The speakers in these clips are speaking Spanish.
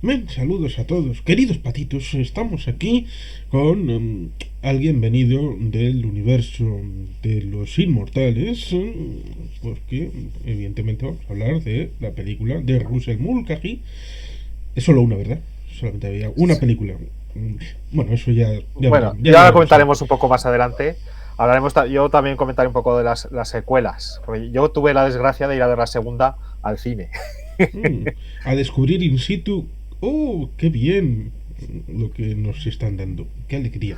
Bien, saludos a todos. Queridos patitos, estamos aquí con alguien venido del universo de los inmortales, porque evidentemente vamos a hablar de la película de Russell Mulcahy. Es solo una, ¿verdad? Solamente había una Sí. película. Bueno, eso ya Bueno, veremos, ya ya lo llegaremos ahí. comentaremos un poco más adelante. Yo también comentaré un poco de las secuelas. Porque yo tuve la desgracia de ir a ver la segunda al cine. Mm, a descubrir in situ. ¡Oh, qué bien! Lo que nos están dando. ¡Qué alegría!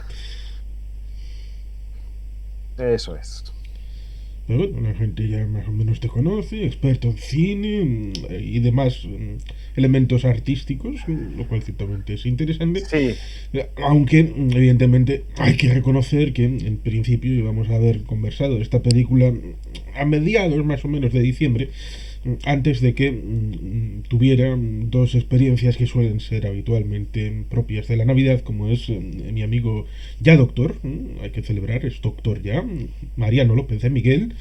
Eso es. Pero bueno, la gente ya más o menos te conoce, experto en cine y demás elementos artísticos, lo cual ciertamente es interesante. Sí, Aunque, evidentemente, hay que reconocer que en principio íbamos a haber conversado de esta película a mediados más o menos de diciembre, antes de que tuviera dos experiencias que suelen ser habitualmente propias de la Navidad, como es mi amigo ya doctor, hay que celebrar, es doctor ya, Mariano López de Miguel,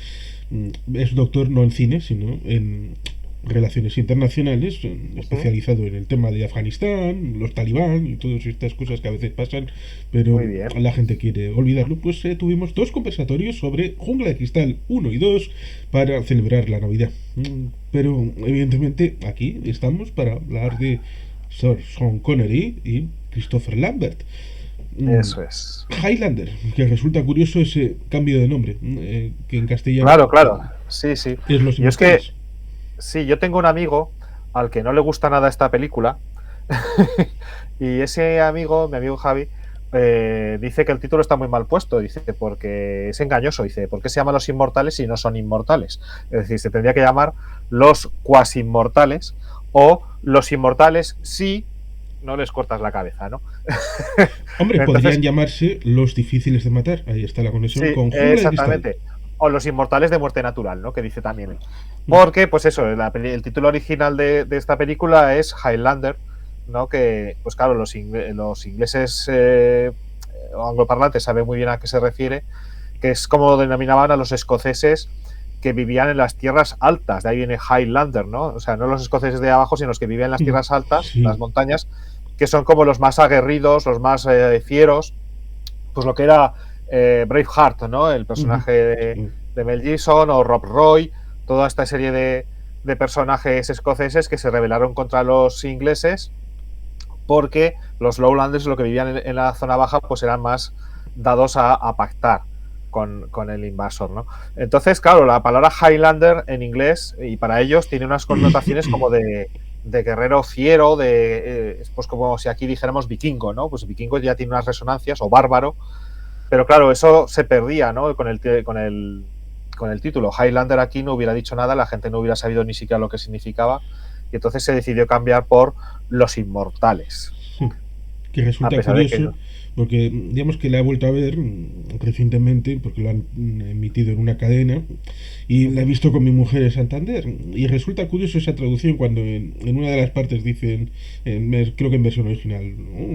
es doctor no en cine, sino en relaciones internacionales, ujú, especializado en el tema de Afganistán, los talibán y todas estas cosas que a veces pasan, pero muy bien. la gente quiere olvidarlo. Pues tuvimos dos conversatorios sobre Jungla de Cristal uno y 2 para celebrar la Navidad. Pero evidentemente aquí estamos para hablar de Sir Sean Connery y Christopher Lambert. Mm, Eso es. Highlander, que resulta curioso ese cambio de nombre, que en castellano Claro, claro. Sí, sí. es Los Yo es que, Inmortales. sí, yo tengo un amigo al que no le gusta nada esta película. Y ese amigo, mi amigo Javi, dice que el título está muy mal puesto. Dice porque es engañoso. Dice, ¿por qué se llama Los Inmortales si no son inmortales? Es decir, se tendría que llamar Los Cuasi Inmortales o Los Inmortales si no les cortas la cabeza, ¿no? Hombre, podrían Entonces, llamarse Los Difíciles de Matar. Ahí está la conexión sí, con Jungla de Cristal. exactamente. O Los Inmortales de Muerte Natural, ¿no? Que dice también él. Porque, pues eso, el título original de esta película es Highlander, ¿no? Que, pues claro, los ingleses angloparlantes saben muy bien a qué se refiere, que es como denominaban a los escoceses que vivían en las tierras altas, de ahí viene Highlander, ¿no? O sea, no los escoceses de abajo, sino los que vivían en las tierras altas, las Sí. montañas, que son como los más aguerridos, los más fieros, pues lo que era Braveheart, ¿no? El personaje de Mel Gibson o Rob Roy, toda esta serie de personajes escoceses que se rebelaron contra los ingleses porque los Lowlanders, lo que vivían en la zona baja, pues eran más dados a pactar con el invasor, ¿no? Entonces, claro, la palabra Highlander en inglés y para ellos tiene unas connotaciones como de guerrero fiero, pues como si aquí dijéramos vikingo, ¿no? Pues vikingo ya tiene unas resonancias, o bárbaro, pero claro, eso se perdía, ¿no? Con el título. Highlander aquí no hubiera dicho nada, la gente no hubiera sabido ni siquiera lo que significaba, y entonces se decidió cambiar por Los Inmortales. Que A resulta pesar de que curioso porque digamos que la he vuelto a ver recientemente porque lo han emitido en una cadena y la he visto con mi mujer en Santander y resulta curioso esa traducción cuando en una de las partes dicen creo que en versión original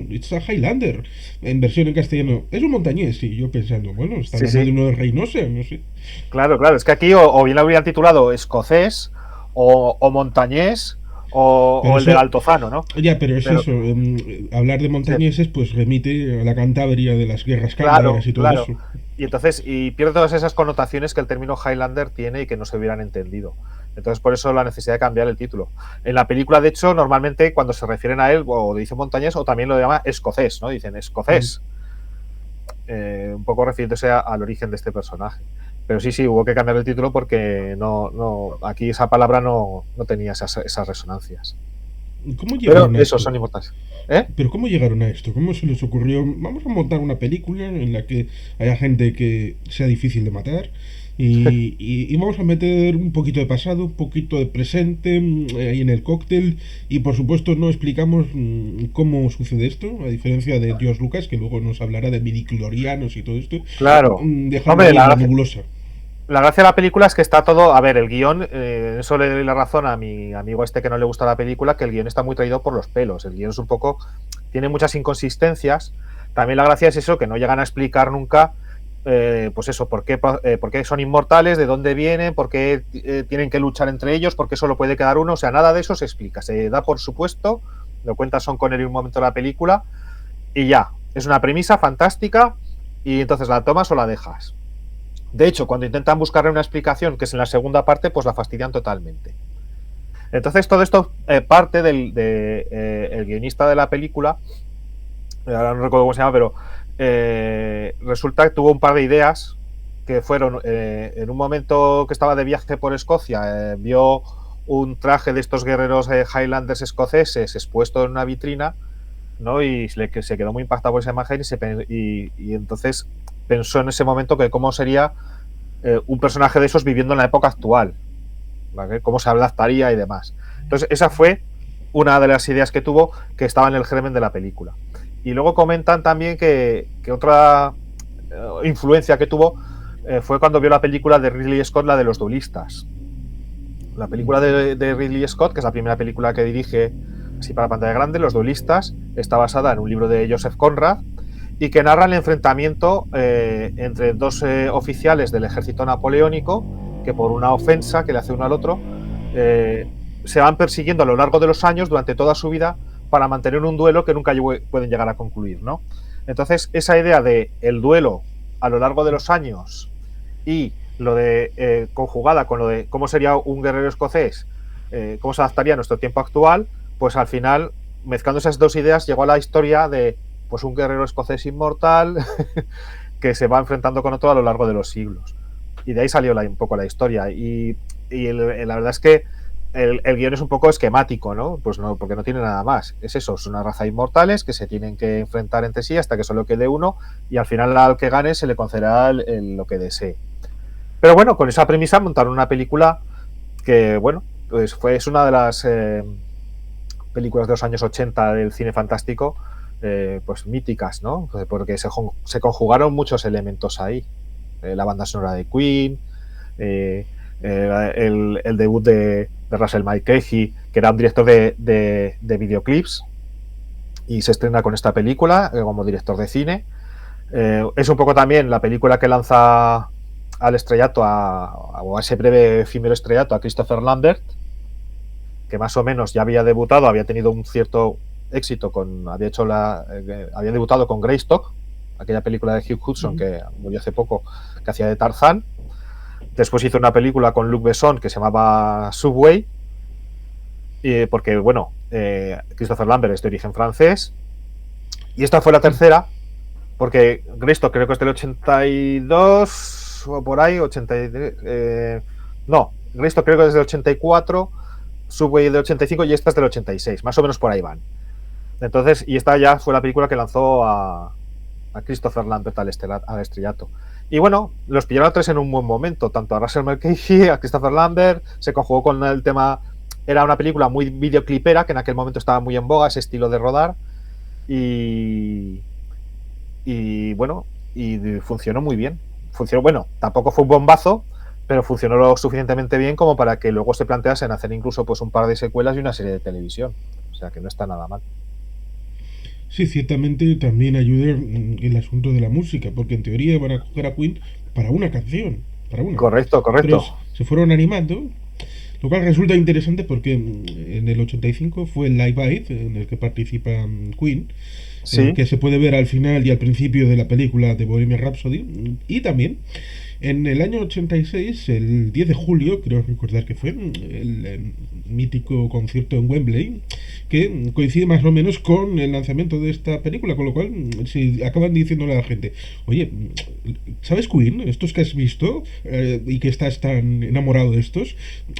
it's a Highlander, en versión en castellano es un montañés y yo pensando bueno está sí, hablando de sí, uno de Reynosa, no sé. claro, claro, es que aquí o bien lo habrían titulado escocés o montañés Pero o el del eso Altozano, ¿no? ya, pero es Pero eso, hablar de sí, montañeses pues remite a la Cantabria de las guerras cántabras claro, y todo claro. eso. Y entonces, y pierde todas esas connotaciones que el término Highlander tiene y que no se hubieran entendido. Entonces, por eso la necesidad de cambiar el título. En la película, de hecho, normalmente cuando se refieren a él, o dicen montañés, o también lo llama escocés, ¿no? Dicen escocés, un poco refiriéndose al origen de este personaje. Pero sí, sí, hubo que cambiar el título porque aquí esa palabra no tenía esas resonancias. ¿Cómo Pero llegaron a eso, esto? son importantes. ¿Eh? Pero ¿cómo llegaron a esto? ¿Cómo se les ocurrió? Vamos a montar una película en la que haya gente que sea difícil de matar y vamos a meter un poquito de pasado, un poquito de presente ahí en el cóctel y por supuesto no explicamos cómo sucede esto, a diferencia de George Lucas que luego nos hablará de midichlorianos y todo esto, Claro. dejando Hombre, ahí en la nebulosa. la gracia de la película es que está todo. A ver, el guión, eso le doy la razón a mi amigo este que no le gusta la película, que el guión está muy traído por los pelos. El guión es un poco. Tiene muchas inconsistencias. También la gracia es eso, que no llegan a explicar nunca, pues eso, por qué son inmortales, de dónde vienen, por qué tienen que luchar entre ellos, por qué solo puede quedar uno. O sea, nada de eso se explica. Se da por supuesto lo cuenta Sean Connery en un momento de la película y ya, es una premisa fantástica y entonces la tomas o la dejas. De hecho, cuando intentan buscarle una explicación, que es en la segunda parte, pues la fastidian totalmente. Entonces todo esto parte el guionista de la película, ahora no recuerdo cómo se llama, pero resulta que tuvo un par de ideas que fueron, en un momento que estaba de viaje por Escocia, vio un traje de estos guerreros Highlanders escoceses expuesto en una vitrina, ¿no? Y se quedó muy impactado por esa imagen y entonces pensó en ese momento que cómo sería un personaje de esos viviendo en la época actual, ¿vale? Cómo se adaptaría y demás. Entonces esa fue una de las ideas que tuvo, que estaba en el germen de la película. Y luego comentan también que otra influencia que tuvo fue cuando vio la película de Ridley Scott, la de los duelistas. La película de Ridley Scott, que es la primera película que dirige así para pantalla grande, Los duelistas, está basada en un libro de Joseph Conrad y que narra el enfrentamiento entre dos oficiales del ejército napoleónico que por una ofensa que le hace uno al otro se van persiguiendo a lo largo de los años durante toda su vida para mantener un duelo que nunca pueden llegar a concluir, ¿no? Entonces esa idea de el duelo a lo largo de los años y lo de conjugada con lo de cómo sería un guerrero escocés, cómo se adaptaría a nuestro tiempo actual, pues al final, mezclando esas dos ideas, llegó a la historia de pues un guerrero escocés inmortal que se va enfrentando con otro a lo largo de los siglos. Y de ahí salió un poco la historia. Y la verdad es que el guión es un poco esquemático, ¿no? Pues no, porque no tiene nada más. Es eso, es una raza de inmortales que se tienen que enfrentar entre sí hasta que solo quede uno y al final al que gane se le concederá lo que desee. Pero bueno, con esa premisa montaron una película que, bueno, pues es una de las películas de los años 80 del cine fantástico, pues míticas, ¿no? Porque se conjugaron muchos elementos ahí. La banda sonora de Queen, el debut de Russell Mulcahy, que era un director de videoclips, y se estrena con esta película como director de cine. Es un poco también la película que lanza al estrellato, o a ese breve efímero estrellato, a Christopher Lambert, que más o menos ya había debutado, había tenido un cierto éxito había debutado con Greystock, aquella película de Hugh Hudson que murió hace poco, que hacía de Tarzán. Después hizo una película con Luc Besson que se llamaba Subway, porque, bueno, Christopher Lambert es de origen francés. Y esta fue la tercera, porque Greystock creo que es del 82 o por ahí, 83. No, Greystock creo que es del 84, Subway del 85 y esta es del 86, más o menos por ahí van. Entonces, y esta ya fue la película que lanzó a Christopher Lambert al estrellato. Y bueno, los pillaron a tres en un buen momento, tanto a Russell Mulcahy, a Christopher Lambert, se conjugó con el tema, era una película muy videoclipera, que en aquel momento estaba muy en boga, ese estilo de rodar, y bueno, y funcionó muy bien. Funcionó, bueno, tampoco fue un bombazo, pero funcionó lo suficientemente bien como para que luego se planteasen hacer incluso pues un par de secuelas y una serie de televisión. O sea que no está nada mal. Sí, ciertamente también ayuda el asunto de la música, porque en teoría van a coger a Queen para una canción, para una. Correcto. Pero se fueron animando, lo cual resulta interesante porque en el 85 fue el Live Aid en el que participa Queen, sí. Que se puede ver al final y al principio de la película de Bohemian Rhapsody, y también en el año 86, el 10 de julio, creo recordar que fue, el mítico concierto en Wembley, que coincide más o menos con el lanzamiento de esta película, con lo cual si acaban diciéndole a la gente, oye, ¿sabes Queen? Estos que has visto y que estás tan enamorado de estos,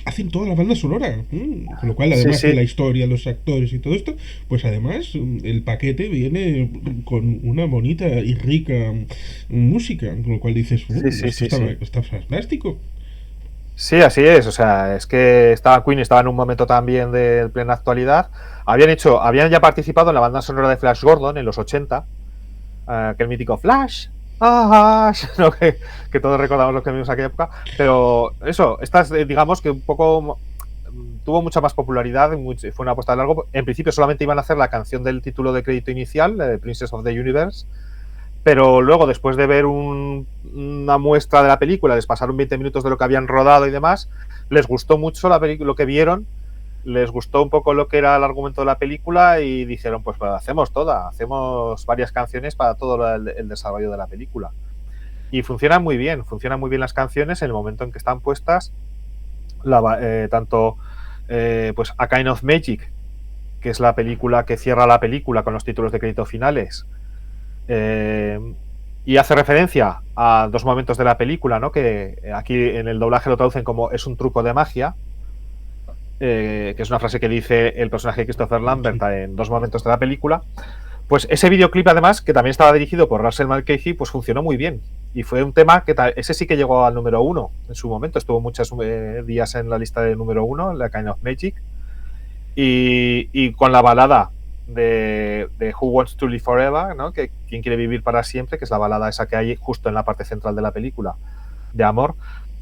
hacen toda la banda sonora, con lo cual además de la historia, los actores y todo esto, pues además el paquete viene con una bonita y rica música, con lo cual dices, está fantástico. Sí, así es. O sea, es que Queen estaba en un momento también de plena actualidad. Habían ya participado en la banda sonora de Flash Gordon en los 80, que el mítico Flash, ¿no? que todos recordamos lo que vimos en aquella época. Pero eso, digamos que un poco tuvo mucha más popularidad, fue una apuesta a largo. En principio solamente iban a hacer la canción del título de crédito inicial, Princess of the Universe. Pero luego, después de ver una muestra de la película, les pasaron 20 minutos de lo que habían rodado y demás, les gustó mucho lo que vieron les gustó un poco lo que era el argumento de la película y dijeron, pues hacemos hacemos varias canciones para todo el desarrollo de la película. Y funcionan muy bien las canciones en el momento en que están puestas, tanto pues A Kind of Magic, que es la película que cierra la película con los títulos de crédito finales, y hace referencia a dos momentos de la película, ¿no? Que aquí en el doblaje lo traducen como es un truco de magia, que es una frase que dice el personaje de Christopher Lambert en dos momentos de la película. Pues ese videoclip, además, que también estaba dirigido por Russell Mulcahy, pues funcionó muy bien. Y fue un tema que ese sí que llegó al número 1 en su momento. Estuvo muchos días en la lista de número 1, la Kind of Magic. Y con la balada de Who Wants to Live Forever, ¿no? Que quien quiere vivir para siempre, que es la balada esa que hay justo en la parte central de la película, de amor,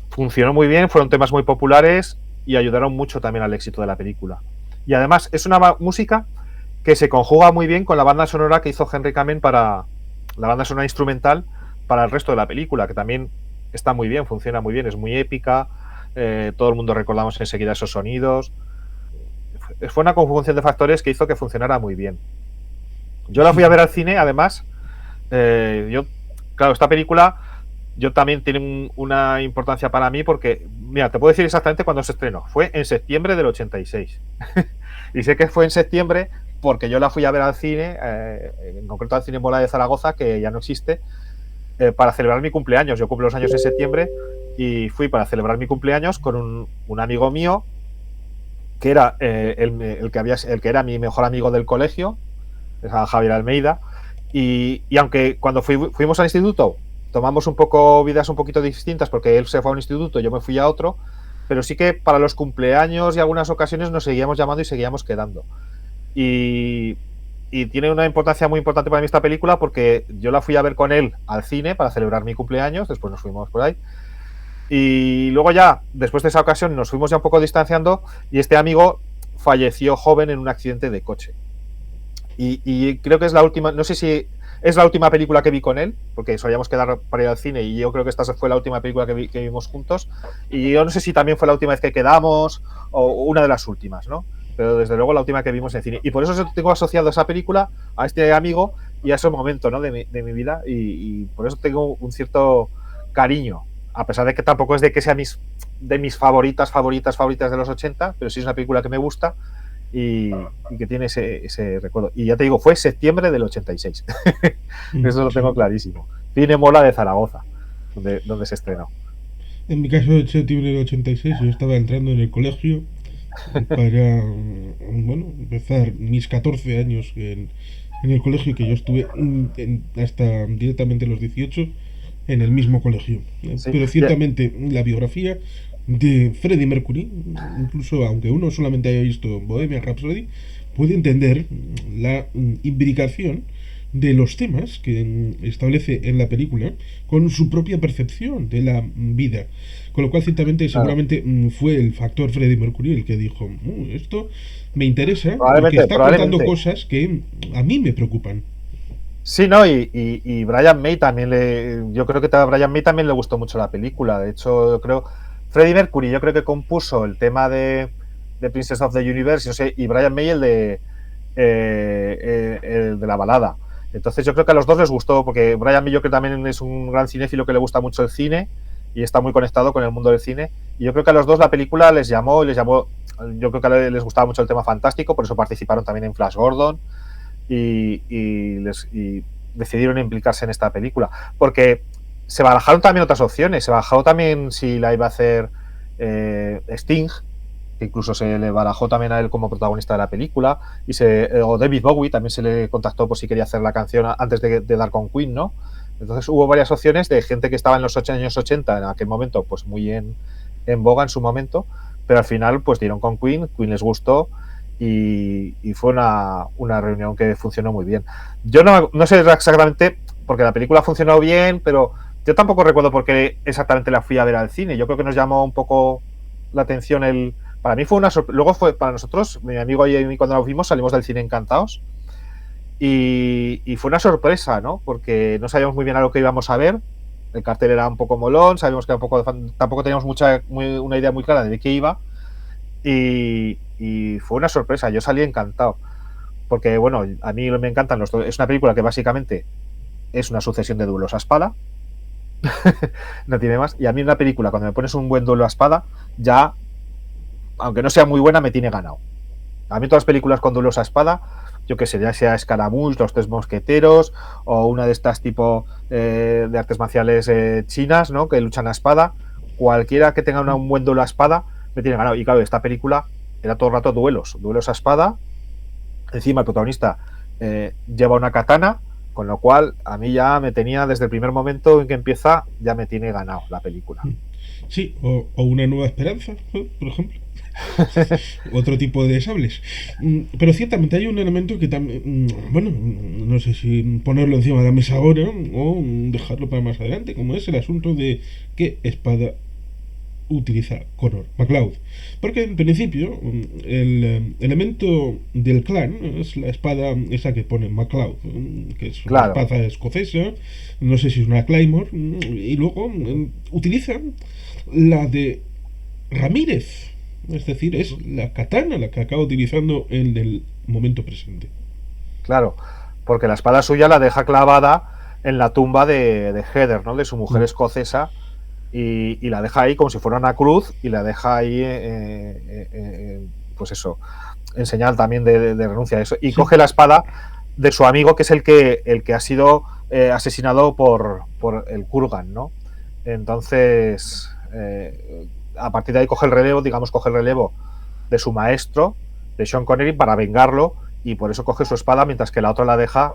funcionó muy bien, fueron temas muy populares y ayudaron mucho también al éxito de la película. Y además es una música que se conjuga muy bien con la banda sonora que hizo Henry Kamen para la banda sonora instrumental para el resto de la película, que también está muy bien, funciona muy bien, es muy épica, todo el mundo recordamos enseguida esos sonidos. Fue una conjunción de factores que hizo que funcionara muy bien. Yo la fui a ver al cine, además, claro, esta película yo también tiene una importancia para mí porque, mira, te puedo decir exactamente cuándo se estrenó. Fue en septiembre del 86. Y sé que fue en septiembre porque yo la fui a ver al cine, en concreto al Cine Mola de Zaragoza, que ya no existe, para celebrar mi cumpleaños. Yo cumplo los años en septiembre y fui para celebrar mi cumpleaños con un amigo mío que era el que era mi mejor amigo del colegio, Javier Almeida, y aunque cuando fuimos al instituto tomamos un poco vidas un poquito distintas porque él se fue a un instituto, yo me fui a otro, pero sí que para los cumpleaños y algunas ocasiones nos seguíamos llamando y seguíamos quedando. Y tiene una importancia muy importante para mí esta película porque yo la fui a ver con él al cine para celebrar mi cumpleaños, después nos fuimos por ahí. Y luego ya, después de esa ocasión, nos fuimos ya un poco distanciando y este amigo falleció joven en un accidente de coche. Y creo que es la última, no sé si es la última película que vi con él, porque solíamos quedar para ir al cine y yo creo que esta fue la última película que vimos juntos. Y yo no sé si también fue la última vez que quedamos o una de las últimas, ¿no? Pero desde luego la última que vimos en cine. Y por eso tengo asociado esa película a este amigo y a ese momento, ¿no? de mi vida y por eso tengo un cierto cariño, a pesar de que tampoco es de que sea de mis favoritas de los 80, pero sí es una película que me gusta y que tiene ese recuerdo. Y ya te digo, fue septiembre del 86. Eso lo tengo clarísimo. Cine Mola de Zaragoza, donde se estrenó. En mi caso, en septiembre del 86, yo estaba entrando en el colegio para, bueno, empezar mis 14 años en el colegio, que yo estuve hasta directamente los 18 en el mismo colegio. Sí. Pero ciertamente la biografía de Freddie Mercury, incluso aunque uno solamente haya visto Bohemian Rhapsody, puede entender la imbricación de los temas que establece en la película con su propia percepción de la vida. Con lo cual, ciertamente, seguramente fue el factor Freddie Mercury el que dijo: esto me interesa porque está contando cosas que a mí me preocupan. Sí, no, y Brian May también yo creo que a Brian May también le gustó mucho la película. De hecho, yo creo Freddie Mercury, yo creo que compuso el tema de Princess of the Universe, no sé, y Brian May el de la balada. Entonces yo creo que a los dos les gustó, porque Brian May yo creo que también es un gran cinéfilo que le gusta mucho el cine y está muy conectado con el mundo del cine. Y yo creo que a los dos la película les llamó, yo creo que les gustaba mucho el tema fantástico, por eso participaron también en Flash Gordon y decidieron implicarse en esta película. Porque se barajaron también otras opciones, se barajó también si la iba a hacer Sting, que incluso se le barajó también a él como protagonista de la película, o David Bowie también se le contactó por si quería hacer la canción antes de dar con Queen, ¿no? Entonces hubo varias opciones de gente que estaba en los años 80 en aquel momento, pues muy en boga en su momento, pero al final pues dieron con Queen les gustó y fue una reunión que funcionó muy bien. Yo no sé exactamente, porque la película funcionó bien, pero yo tampoco recuerdo por qué exactamente la fui a ver al cine. Yo creo que nos llamó un poco la atención para mí fue una sorpresa. Luego fue para nosotros, mi amigo y mí, cuando nos vimos, salimos del cine encantados. Y fue una sorpresa, ¿no? Porque no sabíamos muy bien a lo que íbamos a ver. El cartel era un poco molón, sabíamos que tampoco teníamos una idea muy clara de qué iba. Y fue una sorpresa, yo salí encantado. Porque, bueno, a mí me encantan los... Es una película que básicamente es una sucesión de duelos a espada. No tiene más. Y a mí una película, cuando me pones un buen duelo a espada, ya, aunque no sea muy buena, me tiene ganado. A mí todas las películas con duelos a espada, yo que sé, ya sea Scaramouche, Los Tres Mosqueteros, o una de estas tipo de artes marciales chinas, ¿no? Que luchan a espada, cualquiera que tenga un buen duelo a espada, me tiene ganado. Y claro, esta película era todo el rato duelos a espada. Encima el protagonista lleva una katana, con lo cual a mí ya me tenía, desde el primer momento en que empieza, ya me tiene ganado la película. Sí, o Una Nueva Esperanza, ¿no? Por ejemplo. Otro tipo de sables. Pero ciertamente hay un elemento que también, bueno, no sé si ponerlo encima de la mesa ahora o dejarlo para más adelante, como es el asunto de qué espada utiliza Connor MacLeod. Porque en principio el elemento del clan es la espada esa que pone MacLeod, que es una Claro. espada escocesa, no sé si es una Claymore, y luego utilizan la de Ramírez, es decir, es la katana la que acaba utilizando en el momento presente. Claro, porque la espada suya la deja clavada en la tumba de Heather, ¿no? De su mujer escocesa, y la deja ahí como si fuera una cruz, y la deja ahí, pues eso, en señal también de renuncia a eso. Y Sí. coge la espada de su amigo, que es el que ha sido asesinado por el Kurgan, ¿no? Entonces, a partir de ahí coge el relevo de su maestro, de Sean Connery, para vengarlo, y por eso coge su espada, mientras que la otra la deja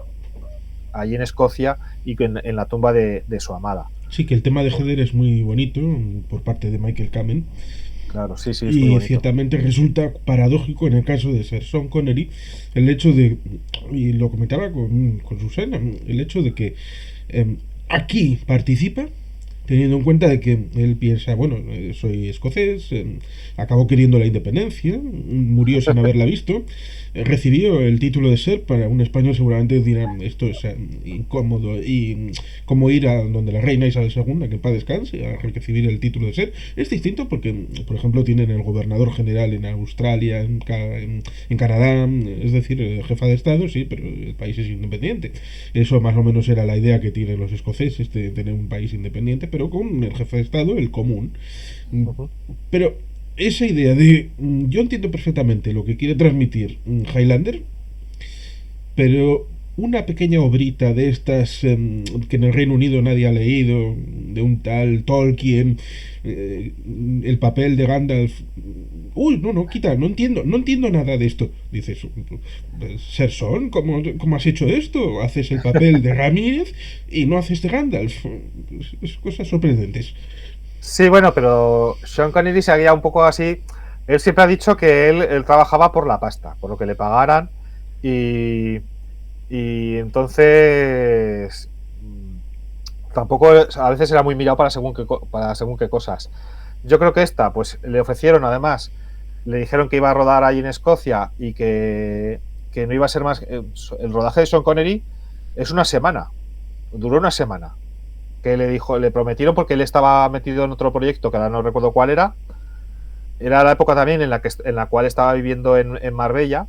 allí en Escocia y en la tumba de su amada. Sí, que el tema de Heather es muy bonito por parte de Michael Kamen. Claro, sí, sí, es muy Y bonito. ciertamente resulta paradójico en el caso de ser Sean Connery el hecho de, y lo comentaba con Susana, el hecho de que aquí participa teniendo en cuenta de que él piensa, bueno, soy escocés, acabó queriendo la independencia, murió sin haberla visto, recibió el título de ser, para un español seguramente dirán, esto es incómodo, y como ir a donde la reina Isabel II, que en paz descanse, a recibir el título de ser. Es distinto porque, por ejemplo, tienen el gobernador general en Australia, en Canadá, es decir, jefa de Estado, sí, pero el país es independiente. Eso más o menos era la idea que tienen los escoceses, de tener un país independiente, pero con el jefe de Estado, el común. Pero esa idea de... Yo entiendo perfectamente lo que quiere transmitir Highlander, pero una pequeña obrita de estas que en el Reino Unido nadie ha leído, de un tal Tolkien, el papel de Gandalf. Uy, no, quita, no entiendo nada de esto. Dices, Serson, ¿cómo has hecho esto? Haces el papel de Ramírez y no haces de Gandalf. Es cosas sorprendentes. Sí, bueno, pero Sean Connery seguía un poco así. Él siempre ha dicho que él trabajaba por la pasta, por lo que le pagaran, y entonces tampoco a veces era muy mirado para según qué cosas. Yo creo que esta, pues le ofrecieron, además, le dijeron que iba a rodar ahí en Escocia y que no iba a ser más. El rodaje de Sean Connery es una semana, duró una semana. Que le prometieron, porque él estaba metido en otro proyecto que ahora no recuerdo cuál era. Era la época también en la cual estaba viviendo en Marbella.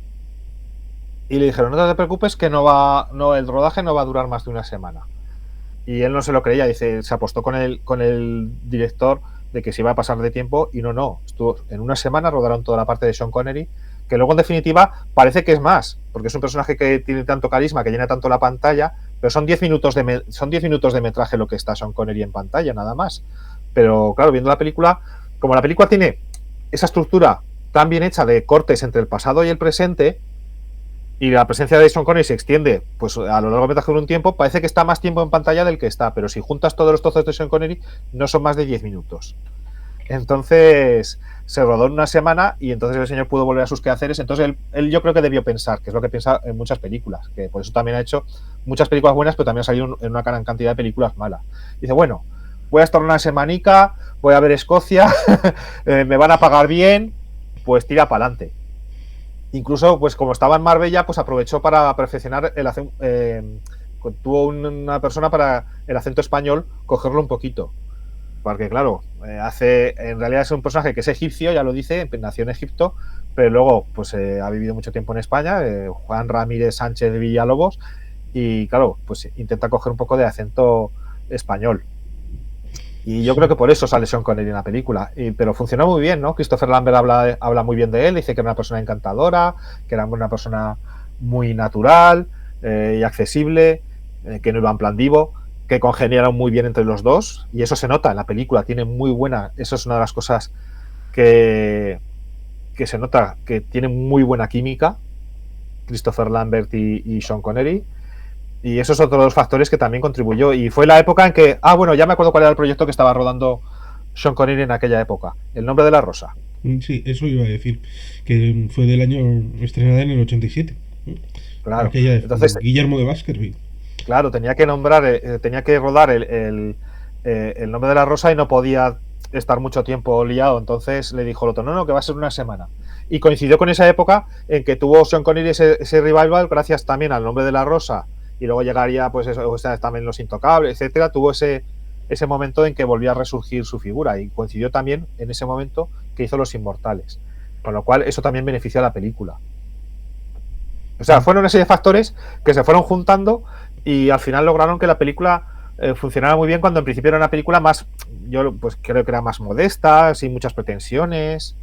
Y le dijeron, no te preocupes, que el rodaje no va a durar más de una semana. Y él no se lo creía, dice, se apostó con el director de que se iba a pasar de tiempo, y no, estuvo en una semana, rodaron toda la parte de Sean Connery, que luego en definitiva parece que es más, porque es un personaje que tiene tanto carisma, que llena tanto la pantalla, pero son 10 minutos de metraje lo que está Sean Connery en pantalla, nada más. Pero claro, viendo la película, como la película tiene esa estructura tan bien hecha de cortes entre el pasado y el presente, y la presencia de Sean Connery se extiende pues a lo largo del metraje de un tiempo, parece que está más tiempo en pantalla del que está, pero si juntas todos los trozos de Sean Connery no son más de 10 minutos. Entonces se rodó en una semana, y entonces el señor pudo volver a sus quehaceres. Entonces él yo creo que debió pensar, que es lo que piensa en muchas películas, que por eso también ha hecho muchas películas buenas, pero también ha salido en una gran cantidad de películas malas. Dice, bueno, voy a estar una semanica, voy a ver Escocia, me van a pagar bien, pues tira para adelante. Incluso, pues como estaba en Marbella, pues aprovechó para perfeccionar el acento. Tuvo una persona para el acento español cogerlo un poquito. Porque claro, en realidad es un personaje que es egipcio, ya lo dice, nació en Egipto, pero luego pues ha vivido mucho tiempo en España, Juan Ramírez Sánchez de Villalobos, y claro, pues intenta coger un poco de acento español. Y yo creo que por eso sale Sean Connery en la película. Pero funcionó muy bien, ¿no? Christopher Lambert habla muy bien de él, dice que era una persona encantadora, que era una persona muy natural y accesible, que no iba en plan divo, que congeniaron muy bien entre los dos, y eso se nota en la película, tiene muy buena, eso es una de las cosas que se nota, que tiene muy buena química, Christopher Lambert y Sean Connery. Y eso es otro de los factores que también contribuyó. Y fue la época en que... bueno, ya me acuerdo cuál era el proyecto que estaba rodando Sean Connery en aquella época. El nombre de la rosa. Sí, eso iba a decir. Que fue del año estrenada en el 87. Claro. Aquella de Entonces, Guillermo de Baskerville. claro, tenía que tenía que rodar el nombre de la rosa y no podía estar mucho tiempo liado. Entonces le dijo el otro, no, que va a ser una semana. Y coincidió con esa época en que tuvo Sean Connery ese revival gracias también al nombre de la rosa. Y luego llegaría, pues, eso, o sea, también Los Intocables, etcétera. Tuvo ese momento en que volvía a resurgir su figura. Y coincidió también en ese momento que hizo Los Inmortales. Con lo cual, eso también benefició a la película. O sea, fueron una serie de factores que se fueron juntando y al final lograron que la película funcionara muy bien, cuando en principio era una película más, yo pues creo que era más modesta, sin muchas pretensiones.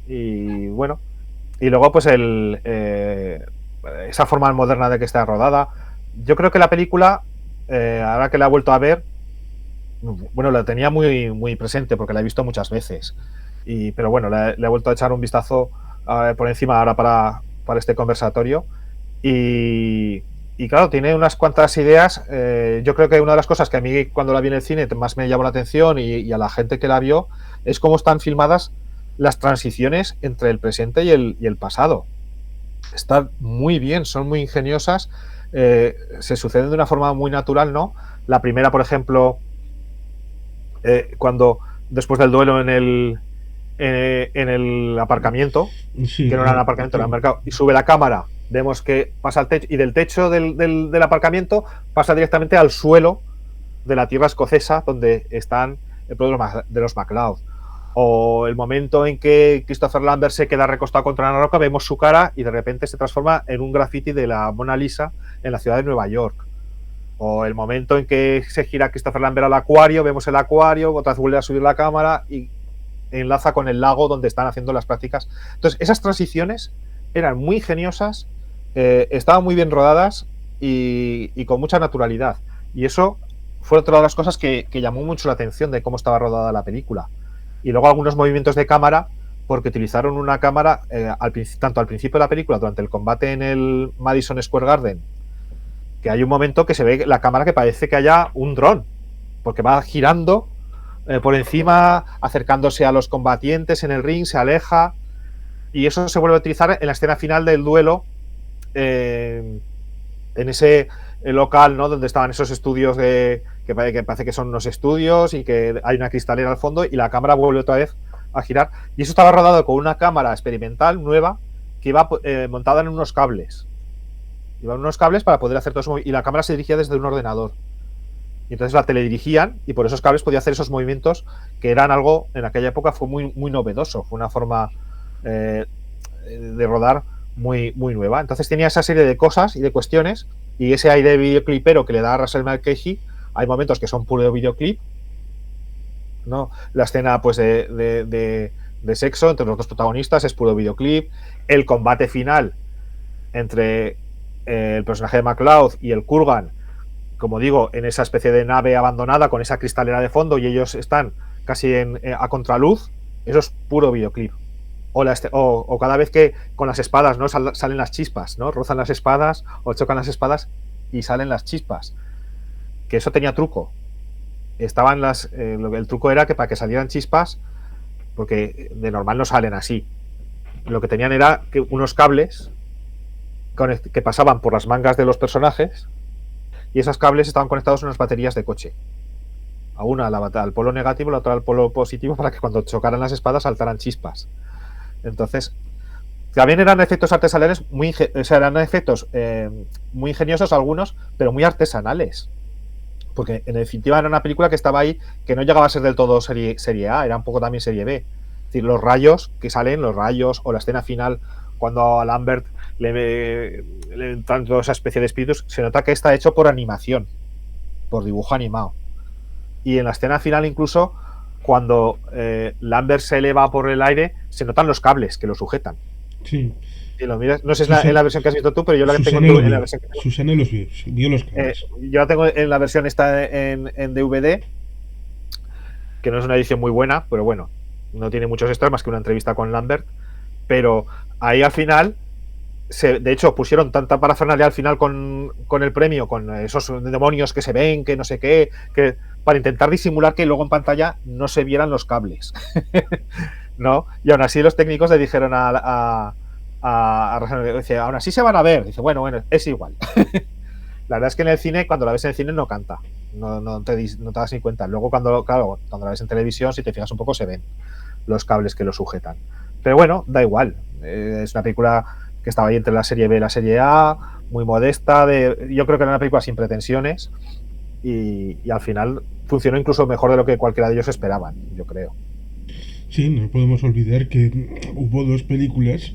Y bueno, y luego pues esa forma moderna de que está rodada. Yo creo que la película, ahora que la he vuelto a ver, bueno, la tenía muy, muy presente porque la he visto muchas veces. Pero bueno, le he vuelto a echar un vistazo por encima ahora para este conversatorio. Y claro, tiene unas cuantas ideas. Yo creo que una de las cosas que a mí cuando la vi en el cine más me llamó la atención y a la gente que la vio es cómo están filmadas las transiciones entre el presente y el pasado. Están muy bien, son muy ingeniosas, se suceden de una forma muy natural, ¿no? La primera, por ejemplo, cuando después del duelo en el aparcamiento, Sí, que no era un aparcamiento, era un mercado, y sube la cámara, vemos que pasa al techo, y del techo del aparcamiento pasa directamente al suelo de la tierra escocesa donde están el pueblo de los MacLeod. O el momento en que Christopher Lambert se queda recostado contra una roca, vemos su cara y de repente se transforma en un graffiti de la Mona Lisa en la ciudad de Nueva York. O el momento en que se gira Christopher Lambert al acuario, vemos el acuario, otra vez vuelve a subir la cámara y enlaza con el lago donde están haciendo las prácticas. Entonces, esas transiciones eran muy ingeniosas, estaban muy bien rodadas y con mucha naturalidad. Y eso fue otra de las cosas que llamó mucho la atención de cómo estaba rodada la película. Y luego algunos movimientos de cámara, porque utilizaron una cámara tanto al principio de la película, durante el combate en el Madison Square Garden, que hay un momento que se ve la cámara que parece que haya un dron, porque va girando por encima, acercándose a los combatientes en el ring, se aleja, y eso se vuelve a utilizar en la escena final del duelo, en ese local, ¿no?, donde estaban esos estudios que parece que son unos estudios y que hay una cristalera al fondo y la cámara vuelve otra vez a girar. Y eso estaba rodado con una cámara experimental nueva que iba montada en unos cables. Iban unos cables para poder hacer todo eso, y la cámara se dirigía desde un ordenador. Y entonces la teledirigían y por esos cables podía hacer esos movimientos que eran algo, en aquella época fue muy, muy novedoso. Fue una forma de rodar muy, muy nueva. Entonces tenía esa serie de cosas y de cuestiones, y ese aire videoclipero que le da a Russell Mulcahy. Hay momentos que son puro videoclip, ¿no? La escena pues de sexo entre los dos protagonistas es puro videoclip. El combate final entre el personaje de MacLeod y el Kurgan, como digo, en esa especie de nave abandonada con esa cristalera de fondo y ellos están casi a contraluz, eso es puro videoclip. O cada vez que con las espadas, ¿no?, salen las chispas, ¿no?, rozan las espadas o chocan las espadas y salen las chispas. Que eso tenía truco. Estaban el truco era que para que salieran chispas, porque de normal no salen así, lo que tenían era que unos cables que pasaban por las mangas de los personajes, y esos cables estaban conectados a unas baterías de coche. A una al polo negativo, la otra al polo positivo, para que cuando chocaran las espadas saltaran chispas. Entonces, también eran efectos artesanales eran efectos muy ingeniosos algunos, pero muy artesanales. Porque en definitiva era una película que estaba ahí, que no llegaba a ser del todo serie A, era un poco también serie B. Es decir, los rayos que salen, los rayos, o la escena final cuando a Lambert le entran toda esa especie de espíritus, se nota que está hecho por animación, por dibujo animado. Y en la escena final incluso, cuando Lambert se eleva por el aire, se notan los cables que lo sujetan. Sí. Si lo miras, no sé si es en la versión que has visto tú, pero yo la que tengo en la versión que tengo, Susana vio los cables. yo la tengo en la versión esta en DVD, que no es una edición muy buena, pero bueno, no tiene muchos extras más que una entrevista con Lambert. Pero ahí al final, de hecho, pusieron tanta parafernalia al final con el premio, con esos demonios que se ven, que no sé qué, que para intentar disimular que luego en pantalla no se vieran los cables. ¿No? Y aún así los técnicos le dijeron a dice, aún así se van a ver. Dice, bueno, es igual. La verdad es que en el cine, cuando la ves en el cine, no canta. No te das ni cuenta. Luego, cuando la ves en televisión, si te fijas un poco, se ven los cables que lo sujetan. Pero bueno, da igual. Es una película que estaba ahí entre la serie B y la serie A, muy modesta. Yo creo que era una película sin pretensiones. Y al final funcionó incluso mejor de lo que cualquiera de ellos esperaban, yo creo. Sí, no podemos olvidar que hubo dos películas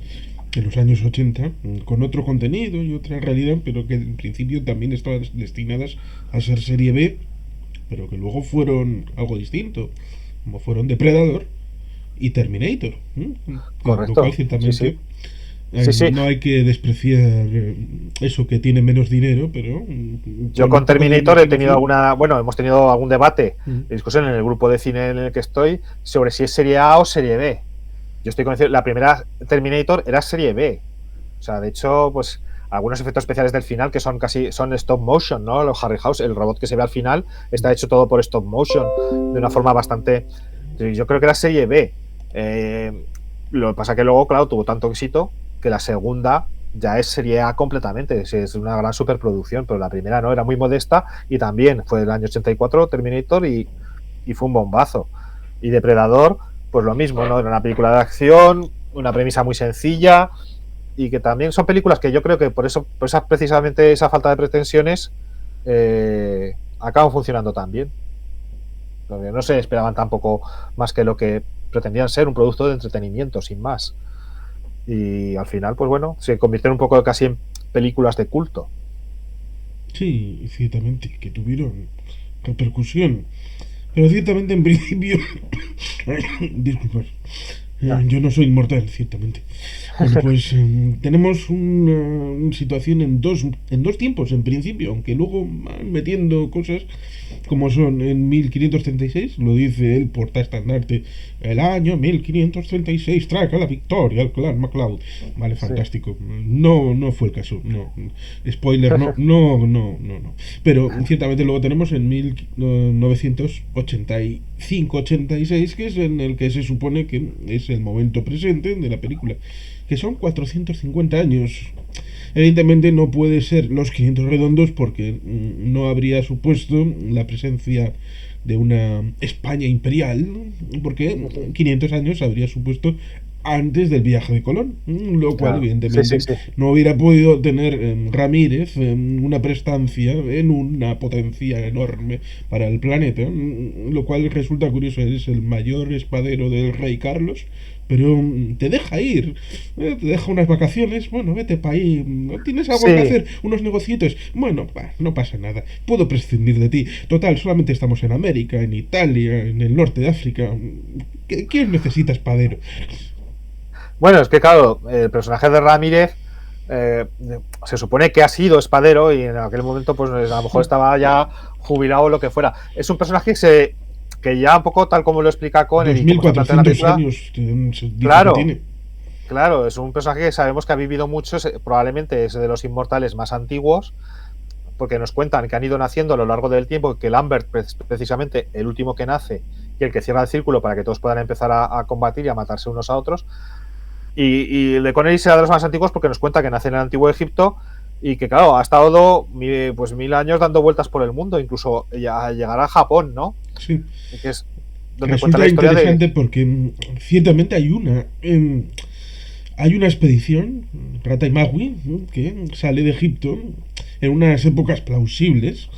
de los años 80 con otro contenido y otra realidad, pero que en principio también estaban destinadas a ser serie B, pero que luego fueron algo distinto, como fueron Depredador y Terminator. Correcto. Lo cual ciertamente sí. Sí. No hay que despreciar eso, que tiene menos dinero, pero yo con Terminator he tenido hemos tenido algún debate, discusión en el grupo de cine en el que estoy sobre si es serie A o serie B. Yo estoy convencido, la primera Terminator era serie B. O sea, de hecho, pues algunos efectos especiales del final que son stop motion, ¿no? Los Harryhouse, el robot que se ve al final está hecho todo por stop motion de una forma bastante... Yo creo que era serie B. Lo que pasa que luego, claro, tuvo tanto éxito que la segunda ya es serie A completamente, es una gran superproducción, pero la primera no, era muy modesta y también fue del año 84 Terminator y fue un bombazo. Y Depredador, pues lo mismo, ¿no? Era una película de acción, una premisa muy sencilla y que también son películas que yo creo que por precisamente esa falta de pretensiones acaban funcionando tan bien. Porque no se esperaban tampoco más que lo que pretendían ser, un producto de entretenimiento, sin más. Y al final, pues bueno, se convirtieron un poco casi en películas de culto. Sí, ciertamente, que tuvieron repercusión. Pero ciertamente, en principio... Disculpas. Yo no soy inmortal, ciertamente. Bueno, pues tenemos una situación en dos tiempos, en principio, aunque luego van metiendo cosas como son en 1536, lo dice el portaestandarte, el año 1536 trae a la victoria al clan MacLeod. Vale, fantástico. No fue el caso, no. Spoiler, no. Pero ciertamente luego tenemos en 1985-86, que es en el que se supone que es el momento presente de la película, que son 450 años. Evidentemente no puede ser los 500 redondos porque no habría supuesto la presencia de una España imperial, porque 500 años habría supuesto antes del viaje de Colón, lo cual evidentemente no hubiera podido tener Ramírez una prestancia en una potencia enorme para el planeta, lo cual resulta curioso. Eres el mayor espadero del rey Carlos, pero te deja ir, te deja unas vacaciones, bueno, vete para ahí, ¿no tienes algo que hacer? Unos negocios, bueno, no pasa nada, puedo prescindir de ti, total, solamente estamos en América, en Italia, en el norte de África, ¿quién necesita espadero? Bueno, es que claro, el personaje de Ramírez se supone que ha sido espadero y en aquel momento pues a lo mejor estaba ya jubilado o lo que fuera. Es un personaje que ya un poco tal como lo explica Connery, 2400 años claro, que tiene. Claro, es un personaje que sabemos que ha vivido mucho, probablemente es de los inmortales más antiguos, porque nos cuentan que han ido naciendo a lo largo del tiempo, que Lambert precisamente el último que nace y el que cierra el círculo para que todos puedan empezar a combatir y a matarse unos a otros. Y el de Connery será de los más antiguos porque nos cuenta que nace en el antiguo Egipto y que, claro, ha estado pues 1000 años dando vueltas por el mundo, incluso llegará a Japón, ¿no? Sí. Que es donde resulta la interesante porque ciertamente hay una expedición, Rata y Magui, que sale de Egipto en unas épocas plausibles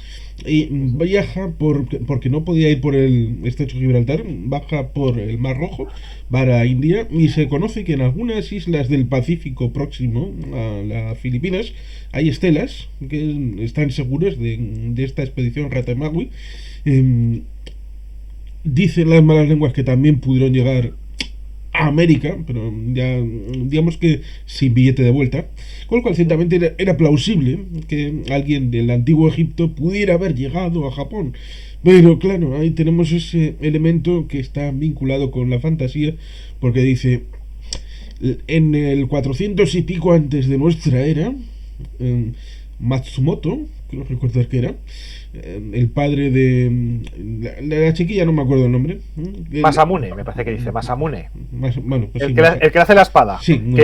y viaja porque no podía ir por el estrecho de Gibraltar, baja por el Mar Rojo para India y se conoce que en algunas islas del Pacífico próximo a las Filipinas hay estelas que están seguras de esta expedición Ratamagui. Eh, Dicen las malas lenguas que también pudieron llegar a América, pero ya digamos que sin billete de vuelta, con lo cual ciertamente era plausible que alguien del antiguo Egipto pudiera haber llegado a Japón. Pero claro, ahí tenemos ese elemento que está vinculado con la fantasía, porque dice, en el 400 y pico antes de nuestra era, eh, Matsumoto, creo recordar que era, el padre de la chiquilla, no me acuerdo el nombre. Masamune, me parece que dice Masamune. Bueno, pues el, sí, que el que hace la espada. Sí, que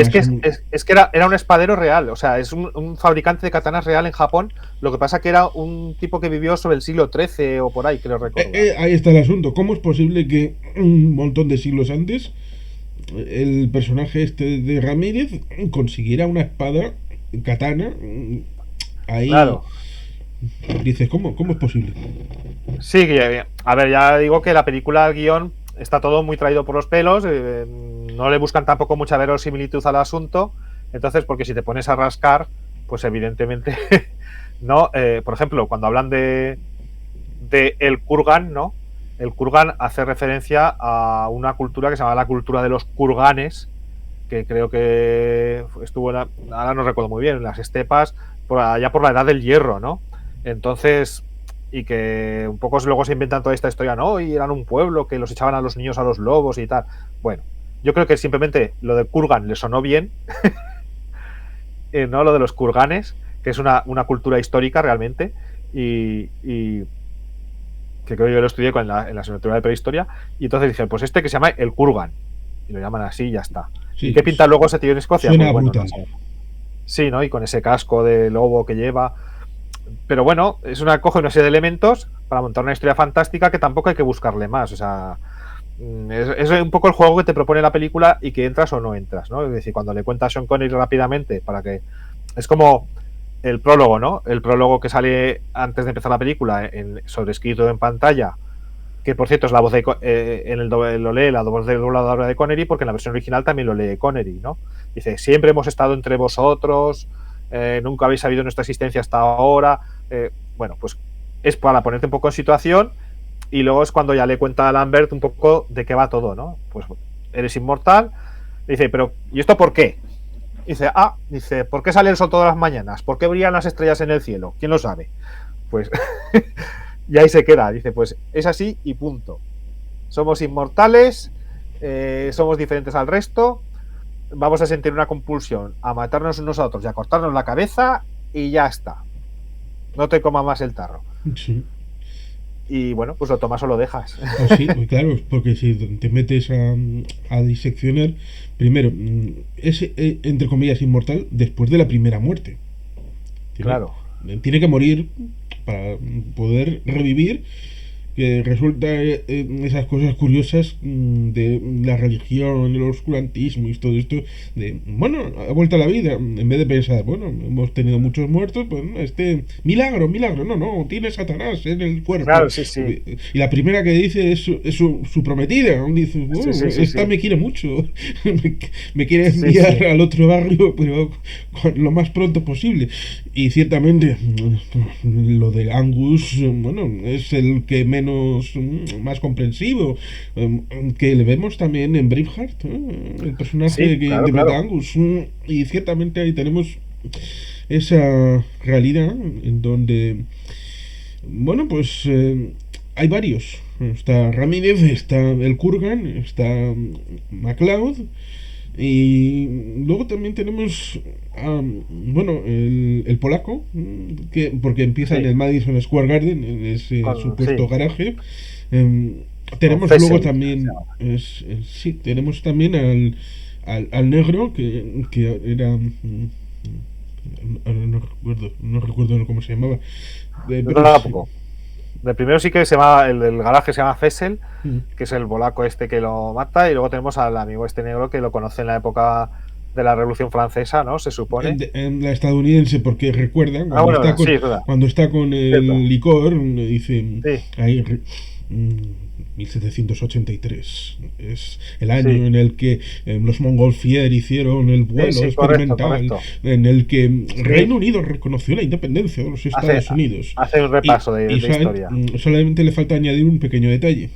es que era un espadero real, o sea, es un fabricante de katanas real en Japón. Lo que pasa que era un tipo que vivió sobre el siglo XIII o por ahí, creo recordar. Ahí está el asunto. ¿Cómo es posible que un montón de siglos antes el personaje este de Ramírez consiguiera una espada katana ahí? Claro. Dices, ¿cómo es posible? Sí, a ver, ya digo que la película, el guión, está todo muy traído por los pelos, no le buscan tampoco mucha verosimilitud al asunto, entonces, porque si te pones a rascar, pues evidentemente, ¿no? Por ejemplo, cuando hablan de el Kurgan, ¿no? El Kurgan hace referencia a una cultura que se llama la cultura de los kurganes, que creo que estuvo, ahora no recuerdo muy bien, en las estepas, allá por la edad del hierro, ¿no? Entonces, y que un poco luego se inventan toda esta historia, ¿no? Y eran un pueblo que los echaban a los niños a los lobos y tal. Bueno, yo creo que simplemente lo de Kurgan le sonó bien, ¿no? Lo de los kurganes, que es una cultura histórica realmente, y que creo que yo lo estudié en la asignatura de prehistoria, y entonces dije, pues este que se llama el Kurgan, y lo llaman así y ya está. Sí, ¿Y qué pinta luego ese tío en Escocia? Suena pues bueno, brutal. no sé. Sí, ¿no? Y con ese casco de lobo que lleva. Pero bueno, coge una serie de elementos para montar una historia fantástica que tampoco hay que buscarle más. O sea, es un poco el juego que te propone la película y que entras o no entras, ¿no? Es decir, cuando le cuentas a Sean Connery rápidamente para que... Es como el prólogo, ¿no? El prólogo que sale antes de empezar la película, sobrescrito en pantalla, que por cierto es la voz de... lo lee la voz del doblador de Connery, porque en la versión original también lo lee Connery, ¿no? Dice, siempre hemos estado entre vosotros, nunca habéis sabido nuestra existencia hasta ahora. Bueno, pues es para ponerte un poco en situación, y luego es cuando ya le cuenta a Lambert un poco de qué va todo, ¿no? Pues eres inmortal. Dice, pero ¿y esto por qué? Dice, ¿por qué sale el sol todas las mañanas? ¿Por qué brillan las estrellas en el cielo? ¿Quién lo sabe? Pues y ahí se queda. Dice, pues es así y punto. Somos inmortales, somos diferentes al resto, vamos a sentir una compulsión a matarnos unos a otros y a cortarnos la cabeza y ya está. No te coma más el tarro. Sí. Y bueno, pues lo tomas o lo dejas. Pues sí, claro, porque si te metes a diseccionar, primero, es entre comillas inmortal después de la primera muerte. Claro. Tiene que morir para poder revivir, que resulta esas cosas curiosas de la religión, el oscurantismo y todo esto, de, bueno, ha vuelto a la vida, en vez de pensar, bueno, hemos tenido muchos muertos, pues milagro, no, tiene Satanás en el cuerpo. Claro, sí. Y la primera que dice es su prometida, dice, esta me quiere mucho, me quiere enviar al otro barrio, pero lo más pronto posible. Y ciertamente lo de Angus, bueno, es el que más comprensivo, que le vemos también en Braveheart, el personaje que interpreta Angus, y ciertamente ahí tenemos esa realidad en donde, bueno, pues hay varios. Está Ramírez, está el Kurgan, está MacLeod, y luego también tenemos bueno, el polaco, porque empieza en el Madison Square Garden, en ese supuesto garaje. Tenemos luego también tenemos también al negro que era no recuerdo cómo se llamaba, pero tampoco. De primero sí que se llama, el del garaje se llama Fessel, que es el polaco este que lo mata, y luego tenemos al amigo este negro que lo conoce en la época de la Revolución Francesa, ¿no? Se supone. En la estadounidense, porque recuerdan Bueno, sí, es verdad. cuando está con Cierto. el licor, dice Sí, ahí 1783 es el año sí, en el que los Montgolfier hicieron el sí, vuelo sí, correcto, experimental, correcto. en el que Sí, Reino Unido reconoció la independencia de los hace, Estados Unidos. hace un repaso Y de historia. solamente le falta añadir un pequeño detalle.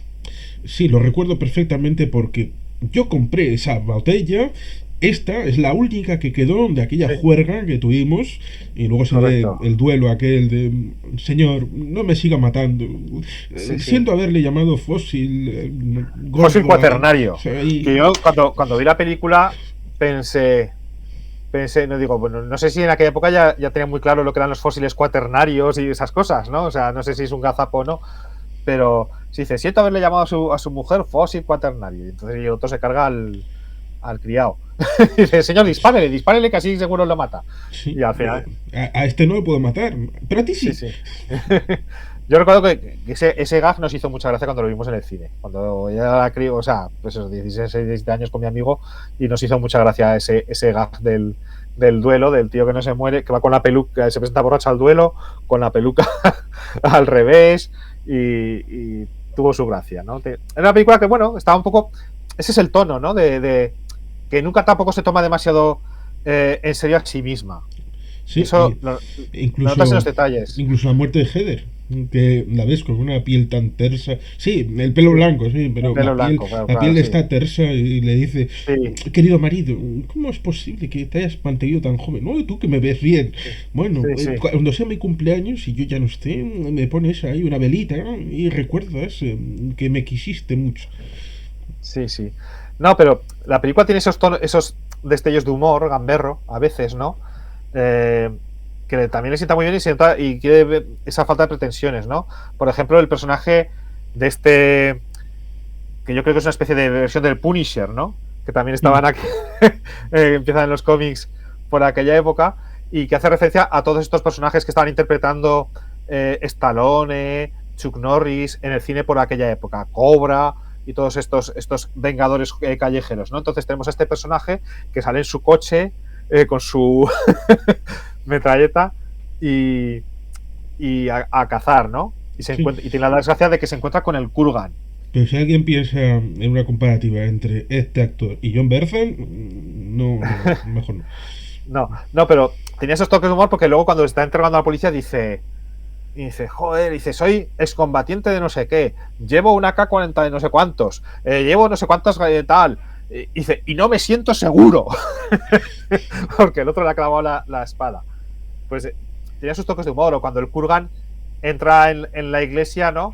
Sí, lo recuerdo perfectamente porque yo compré esa botella. Esta es la única que quedó de aquella Sí, juerga que tuvimos. Y luego se ve correcto. el duelo aquel de: Señor, no me siga matando. Sí, sí. Siento haberle llamado fósil, Fósil gordo. cuaternario. Que Y, yo cuando vi la película pensé, no digo, bueno, no sé si en aquella época ya tenía muy claro lo que eran los fósiles cuaternarios y esas cosas, ¿no? O sea, no sé si es un gazapo o no, pero si dice, siento haberle llamado a su mujer fósil cuaternario. Y entonces el otro se carga al criado. Dice, señor, dispárele, que así seguro lo mata. sí, Y al final, a este no lo puedo matar, pero a ti sí, sí. sí. Yo recuerdo que ese gag nos hizo mucha gracia cuando lo vimos en el cine. Cuando ya era crío, o sea, pues esos 16, 17 años con mi amigo, y nos hizo mucha gracia ese gag del duelo, del tío que no se muere, que va con la peluca, se presenta borracho al duelo, con la peluca al revés, y tuvo su gracia, ¿no? Era una película que, bueno, estaba un poco. Ese es el tono, ¿no? De que nunca tampoco se toma demasiado en serio a sí misma. Y Sí, eso lo notas en los incluso, detalles. incluso la muerte de Heather, que la ves con una piel tan tersa. Sí, el pelo Sí, blanco, sí, el pero pelo blanco, claro, la claro, piel sí. está tersa y le dice: Sí, querido marido, ¿cómo es posible que te hayas mantenido tan joven? No, tú que me ves bien. sí, Bueno, sí, sí, cuando sea mi cumpleaños y yo ya no esté, me pones ahí una velita y recuerdas que me quisiste mucho. sí, sí. No, pero la película tiene esos destellos de humor, gamberro, a veces, ¿no? Eh, que también le sienta muy bien y quiere ver esa falta de pretensiones, ¿no? Por ejemplo, el personaje de este, que yo creo que es una especie de versión del Punisher, ¿no? Que también Mm. estaban aquí, empiezan en los cómics por aquella época, y que hace referencia a todos estos personajes que estaban interpretando Stallone, Chuck Norris en el cine por aquella época, Cobra y todos estos vengadores callejeros, ¿no? Entonces tenemos a este personaje que sale en su coche con su metralleta y, y a cazar, ¿no? Sí, Y tiene la desgracia de que se encuentra con el Kurgan. pero si alguien piensa en una comparativa entre este actor y John Berthel, no, no, mejor no. No, no, pero tenía esos toques de humor porque luego cuando está entregando a la policía dice, joder, dice, soy excombatiente de no sé qué, llevo una K-40 de no sé cuántos, llevo no sé cuántas tal, dice, y no me siento seguro, porque el otro le ha clavado la espada. Pues tenía sus toques de humor, o cuando el Kurgan entra en la iglesia, ¿no?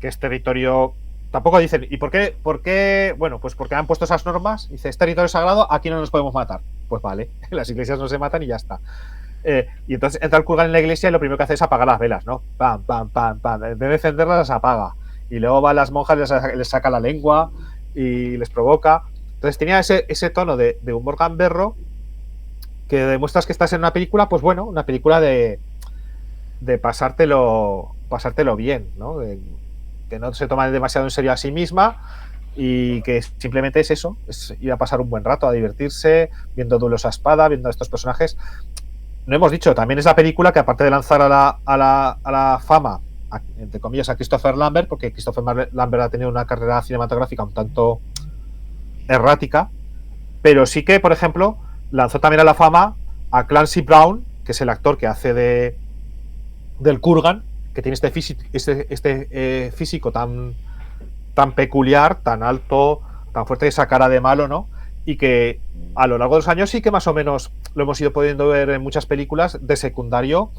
Que es territorio. Tampoco dicen, ¿y por qué? Bueno, pues porque han puesto esas normas. Dice, es territorio sagrado, aquí no nos podemos matar. Pues vale, las iglesias no se matan y ya está. Y entonces entra el Kurgan en la iglesia y lo primero que hace es apagar las velas, ¿no? Pam, pam, pam, pam. En vez de encenderlas, las apaga. Y luego van las monjas, les saca la lengua y les provoca. Entonces tenía ese tono de humor gamberro que demuestras que estás en una película, pues bueno, una película de pasártelo bien, ¿no? Que no se toma demasiado en serio a sí misma y que simplemente es eso, es ir a pasar un buen rato, a divertirse, viendo duelos a espada, viendo a estos personajes. No hemos dicho, también es la película que aparte de lanzar a la fama, entre comillas, a Christopher Lambert, porque Christopher Lambert ha tenido una carrera cinematográfica un tanto errática, pero sí que, por ejemplo, lanzó también a la fama a Clancy Brown, que es el actor que hace del Kurgan, que tiene este físico tan peculiar, tan alto, tan fuerte, esa cara de malo, ¿no? Y que a lo largo de los años sí que más o menos lo hemos ido pudiendo ver en muchas películas de secundario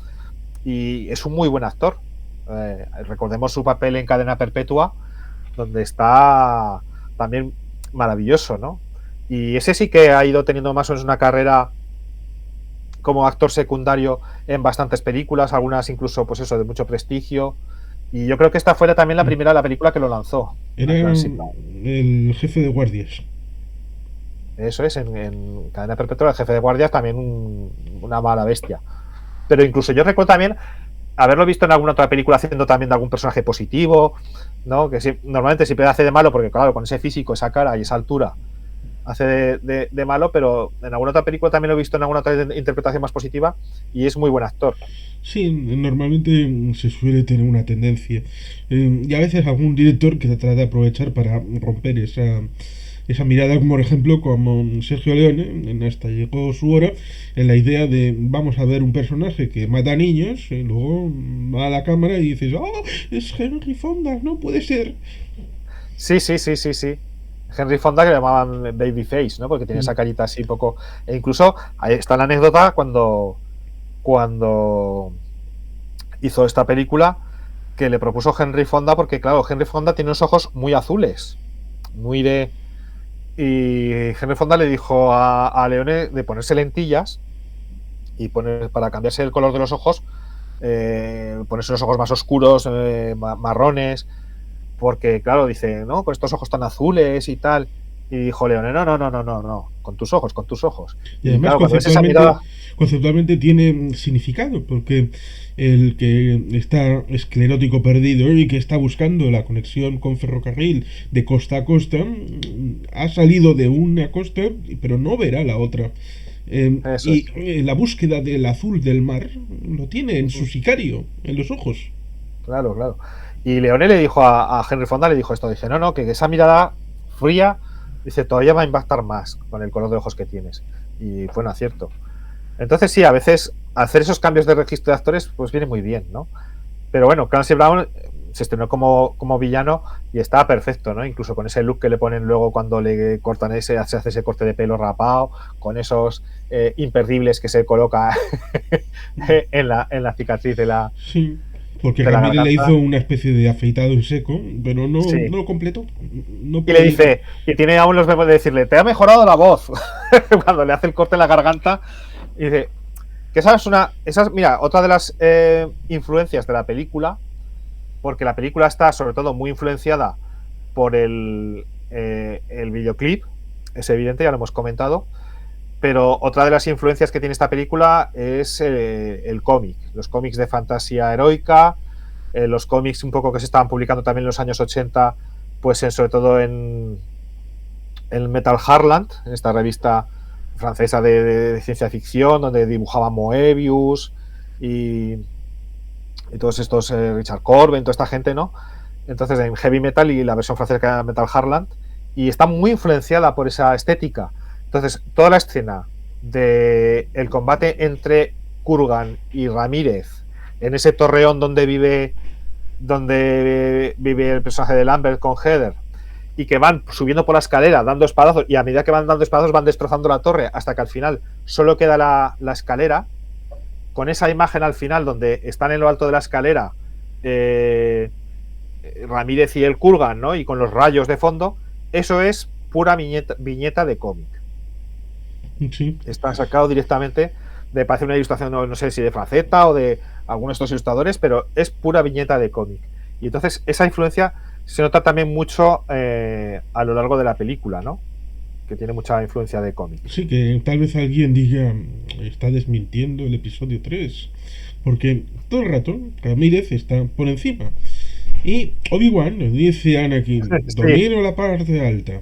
y es un muy buen actor. Recordemos su papel en Cadena Perpetua, donde está también maravilloso, ¿no? Y ese sí que ha ido teniendo más o menos una carrera como actor secundario en bastantes películas, algunas incluso, pues eso, de mucho prestigio. Y yo creo que esta fue también la primera la película que lo lanzó, Era a Clancy Brown. el jefe de guardias. Eso es, en Cadena Perpetua, el jefe de guardias también una mala bestia. Pero incluso yo recuerdo también haberlo visto en alguna otra película haciendo también de algún personaje positivo, ¿no? Que normalmente siempre hace de malo porque, claro, con ese físico, esa cara y esa altura, hace de malo, pero en alguna otra película también lo he visto en alguna otra interpretación más positiva y es muy buen actor. Sí, normalmente se suele tener una tendencia. Y a veces algún director que trata de aprovechar para romper esa mirada, como por ejemplo como Sergio Leone, en Hasta llegó su hora, en la idea de vamos a ver un personaje que mata niños, y luego va a la cámara y dices, ¡oh! Es Henry Fonda, no puede ser. Sí, sí, sí, sí, sí. Henry Fonda, que le llamaban Babyface, ¿no? Porque tiene esa carita así poco. E incluso ahí está la anécdota cuando hizo esta película que le propuso Henry Fonda, porque claro, Henry Fonda tiene unos ojos muy azules, muy de. Y Henry Fonda le dijo a Leone de ponerse lentillas y poner para cambiarse el color de los ojos, ponerse los ojos más oscuros, marrones, porque claro, dice, no, con estos ojos tan azules y tal. Y dijo Leone, no, no, no, no, no, no, con tus ojos, con tus ojos. Y Y además claro, cuando ves esa mirada. conceptualmente tiene significado, porque el que está esclerótico perdido y que está buscando la conexión con ferrocarril de costa a costa, ha salido de una costa, pero no verá la otra. Eso es. La búsqueda del azul del mar lo tiene en su sicario, en los ojos. Claro, claro. Y Leone le dijo a Henry Fonda, le dijo esto, dice, no, no, que esa mirada fría, dice, todavía va a impactar más con el color de ojos que tienes. Y fue un acierto. Entonces sí, a veces hacer esos cambios de registro de actores pues viene muy bien, ¿no? Pero bueno, Clancy Brown se estrenó como villano y estaba perfecto, ¿no? Incluso con ese look que le ponen luego cuando le cortan se hace ese corte de pelo rapado, con esos imperdibles que se coloca en la cicatriz Sí, porque de la Ramírez le garganta. hizo una especie de afeitado en seco, pero no, Sí. no lo completó. No Y le puede. dice, y tiene aún los memes de decirle, te ha mejorado la voz. Cuando le hace el corte en la garganta, y dice, que mira, otra de las influencias de la película, porque la película está sobre todo muy influenciada por el videoclip, es evidente, ya lo hemos comentado, pero otra de las influencias que tiene esta película es el cómic, los cómics de fantasía heroica, los cómics un poco que se estaban publicando también en los años 80, pues sobre todo en Metal Harland, en esta revista francesa de ciencia ficción, donde dibujaba Moebius y todos estos, Richard Corben, toda esta gente, ¿no? Entonces en Heavy Metal y la versión francesa que era Metal Harland, y está muy influenciada por esa estética. Entonces, toda la escena del combate entre Kurgan y Ramírez en ese torreón donde vive el personaje de Lambert con Heather, y que van subiendo por la escalera dando espadazos, y a medida que van dando espadazos van destrozando la torre hasta que al final solo queda la escalera, con esa imagen al final donde están en lo alto de la escalera Ramírez y el Kurgan, ¿no? Y con los rayos de fondo, eso es pura viñeta de cómic. Sí. Está sacado directamente parece una ilustración, no sé si de Fraceta o de algunos de estos ilustradores, pero es pura viñeta de cómic. Y entonces esa influencia se nota también mucho a lo largo de la película, ¿no? Que tiene mucha influencia de cómic. Sí, que tal vez alguien diga, está desmintiendo el episodio 3, porque todo el rato Ramírez está por encima. Y Obi-Wan nos dice a Anakin, Sí. domino la parte alta.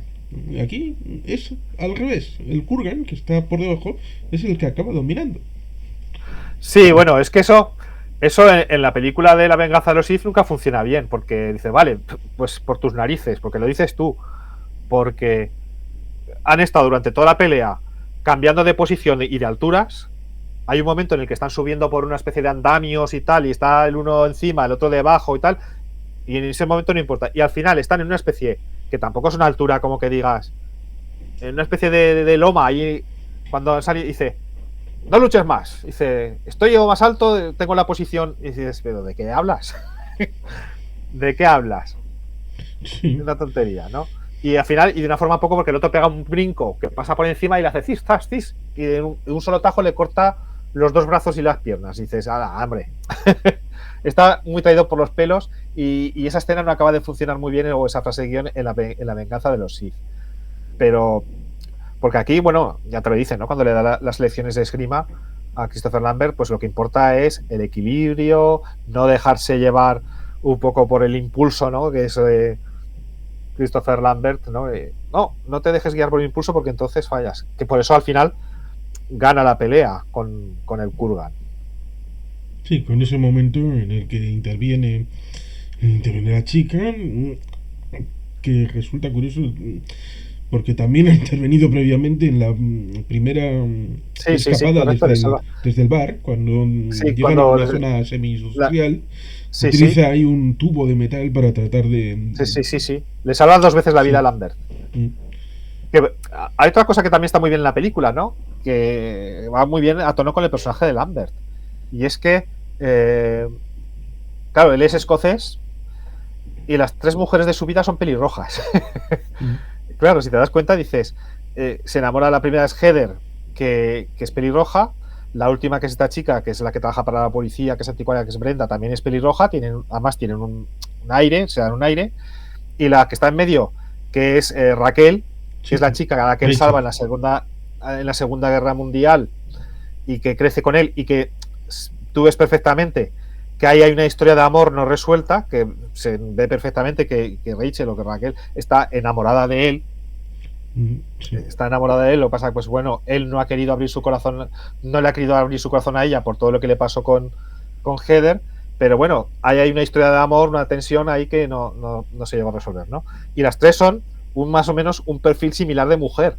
Aquí es al revés. El Kurgan, que está por debajo, es el que acaba dominando. Sí, bueno, es que eso en la película de La venganza de los Sith nunca funciona bien, porque dice, vale, pues por tus narices, porque lo dices tú, porque han estado durante toda la pelea cambiando de posición y de alturas. Hay un momento en el que están subiendo por una especie de andamios y tal, y está el uno encima, el otro debajo y tal, y en ese momento no importa. Y al final están en una especie, que tampoco es una altura como que digas, en una especie de loma, y cuando sale dice, no luches más, dice, estoy yo más alto, tengo la posición, y dices, pero ¿de qué hablas? ¿De qué hablas? Sí. Una tontería, ¿no? Y al final, y de una forma poco, porque el otro pega un brinco que pasa por encima y le hace cis, zas, cis, y de un solo tajo le corta los dos brazos y las piernas. Y dices, ¡ala, hambre! Está muy traído por los pelos, y esa escena no acaba de funcionar muy bien, o esa frase de guión en la venganza de los Sith. Pero, porque aquí, bueno, ya te lo dicen, ¿no? Cuando le da las lecciones de esgrima a Christopher Lambert, pues lo que importa es el equilibrio, no dejarse llevar un poco por el impulso, ¿no? Que es Christopher Lambert, ¿no? No te dejes guiar por el impulso porque entonces fallas. Que por eso al final gana la pelea con el Kurgan. Sí, con ese momento en el que interviene la chica, que resulta curioso porque también ha intervenido previamente en la primera Sí, escapada correcto, desde el bar, cuando sí, llegan a cuando una zona semi-industrial, sí, utiliza ahí un tubo de metal para tratar de... Sí. Le salva 2 veces la vida a Lambert. Que, hay otra cosa que también está muy bien en la película, ¿no? Que va muy bien a tono con el personaje de Lambert. Y es que, claro, él es escocés y las 3 mujeres de su vida son pelirrojas. Claro, si te das cuenta, dices, se enamora, la primera es Heather, que es pelirroja. La última, que es esta chica, que es la que trabaja para la policía, que es anticuaria, que es Brenda, también es pelirroja. Además tienen un aire, se dan un aire. Y la que está en medio, que es Raquel, que es la chica a la que él salva en la segunda Guerra Mundial y que crece con él, y que tú ves perfectamente que ahí hay una historia de amor no resuelta, que se ve perfectamente que Rachel o que Raquel está enamorada de él. Está enamorada de él. Lo que pasa que, pues bueno, él no ha querido abrir su corazón, no le ha querido abrir su corazón a ella por todo lo que le pasó con Heather. Pero bueno, ahí hay una historia de amor, una tensión ahí que no se llegó a resolver, ¿no? Y las 3 son más o menos un perfil similar de mujer,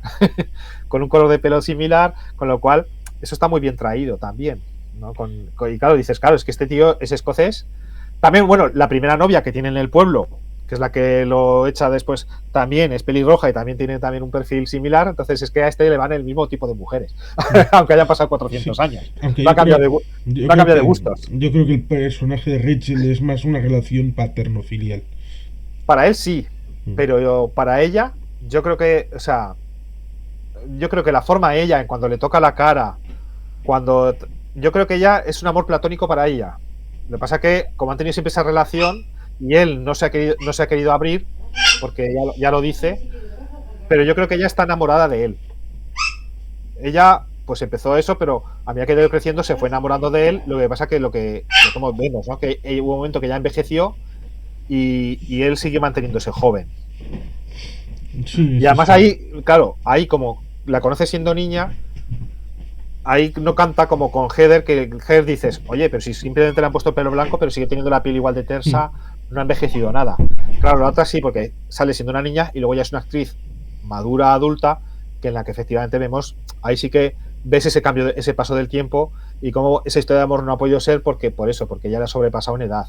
con un color de pelo similar, con lo cual eso está muy bien traído también, ¿no? Y claro, dices, claro, es que este tío es escocés. También, bueno, la primera novia que tiene en el pueblo, que es la que lo echa después, también es pelirroja y también tiene también un perfil similar. Entonces es que a este le van el mismo tipo de mujeres, aunque hayan pasado 400 años. Va a cambiar de gustos. Yo creo que el personaje de Rachel es más una relación paterno-filial. Para él sí, pero para ella, yo creo que, o sea, yo creo que la forma a ella, en cuando le toca la cara, yo creo que ella es un amor platónico para ella. Lo que pasa que, como han tenido siempre esa relación, y él no se ha querido abrir, porque ya lo dice, pero yo creo que ella está enamorada de él. Ella, pues empezó eso, pero a medida que ha ido creciendo se fue enamorando de él. Lo que pasa que lo que vemos, ¿no? Que hubo un momento que ya envejeció y él sigue manteniéndose joven. Sí, y además ahí, claro, ahí como la conoce siendo niña, ahí no canta como con Heather, que Heather dices, oye, pero si simplemente le han puesto el pelo blanco, pero sigue teniendo la piel igual de tersa, no ha envejecido nada. Claro, la otra sí, porque sale siendo una niña y luego ya es una actriz madura, adulta, que en la que efectivamente vemos, ahí sí que ves ese cambio, ese paso del tiempo y cómo esa historia de amor no ha podido ser porque ya la ha sobrepasado en edad.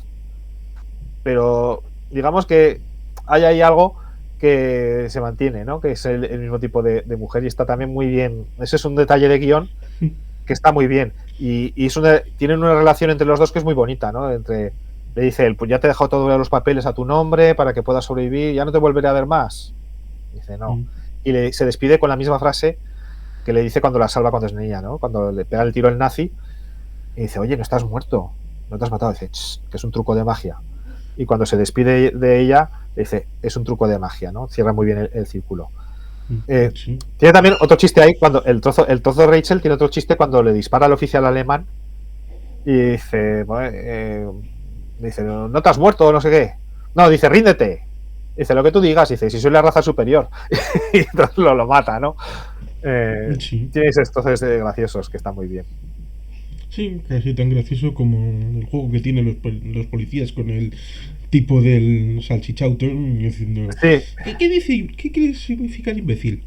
Pero digamos que hay ahí algo que se mantiene, ¿no? Que es el mismo tipo de mujer y está también muy bien. Ese es un detalle de guión que está muy bien. Y tienen una relación entre los dos que es muy bonita, ¿no? Le dice él, pues ya te he dejado todos los papeles a tu nombre para que puedas sobrevivir, ya no te volveré a ver más. Dice, no. Y se despide con la misma frase que le dice cuando la salva cuando es niña, ¿no? Cuando le pega el tiro el nazi y dice, oye, no estás muerto, no te has matado. Dice, que es un truco de magia. Y cuando se despide de ella, dice, es un truco de magia, ¿no? Cierra muy bien el círculo. Tiene también otro chiste ahí, cuando el trozo de Rachel tiene otro chiste cuando le dispara al oficial alemán y dice, no te has muerto, no sé qué. No, dice, ríndete. Dice, lo que tú digas, dice, si soy la raza superior. Y entonces lo mata, ¿no? Tienes estos graciosos que están muy bien. Sí, casi tan gracioso como el juego que tienen los policías con el tipo del salchichauto diciendo, sí. ¿Qué significa el imbécil?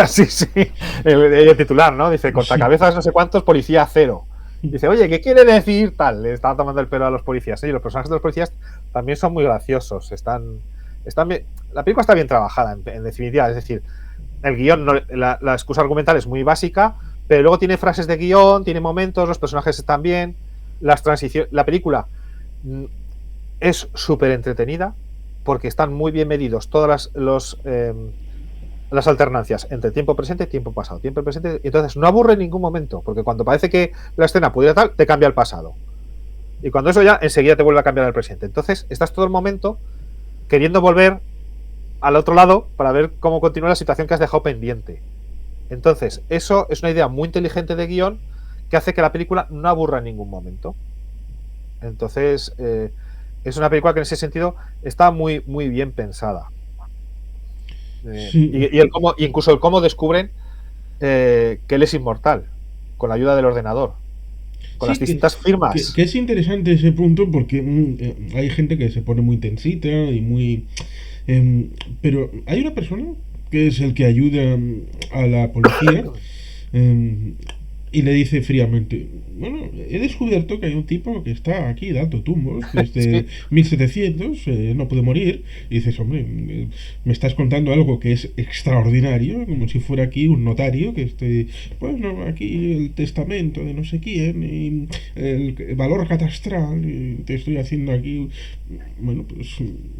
Sí, el titular, ¿no? Dice, cortacabezas no sé cuántos, policía cero. Dice, oye, ¿qué quiere decir tal? Le estaba tomando el pelo a los policías. Sí, los personajes de los policías también son muy graciosos. Están bien, la película está bien trabajada, en definitiva. Es decir, el guión, la excusa argumental es muy básica, pero luego tiene frases de guión, tiene momentos, los personajes están bien, las transiciones. La película es súper entretenida porque están muy bien medidos todas las alternancias entre tiempo presente y tiempo pasado. Tiempo presente, y entonces no aburre en ningún momento, porque cuando parece que la escena pudiera tal, te cambia al pasado. Y cuando eso ya, enseguida te vuelve a cambiar al presente. Entonces, estás todo el momento queriendo volver al otro lado para ver cómo continúa la situación que has dejado pendiente. Entonces, eso es una idea muy inteligente de guión que hace que la película no aburra en ningún momento. Entonces, es una película que en ese sentido está muy, muy bien pensada. Sí. Y incluso el cómo descubren que él es inmortal, con la ayuda del ordenador, con las Sí, distintas que firmas. es interesante ese punto porque hay gente que se pone muy tensita y muy... pero hay una persona que es el que ayuda a la policía em, y le dice fríamente, bueno, he descubierto que hay un tipo que está aquí dando tumbos desde Sí, 1700, no puede morir. Y dices, hombre, me estás contando algo que es extraordinario, como si fuera aquí un notario que esté, bueno, aquí el testamento de no sé quién y el valor catastral, y te estoy haciendo aquí, bueno, pues,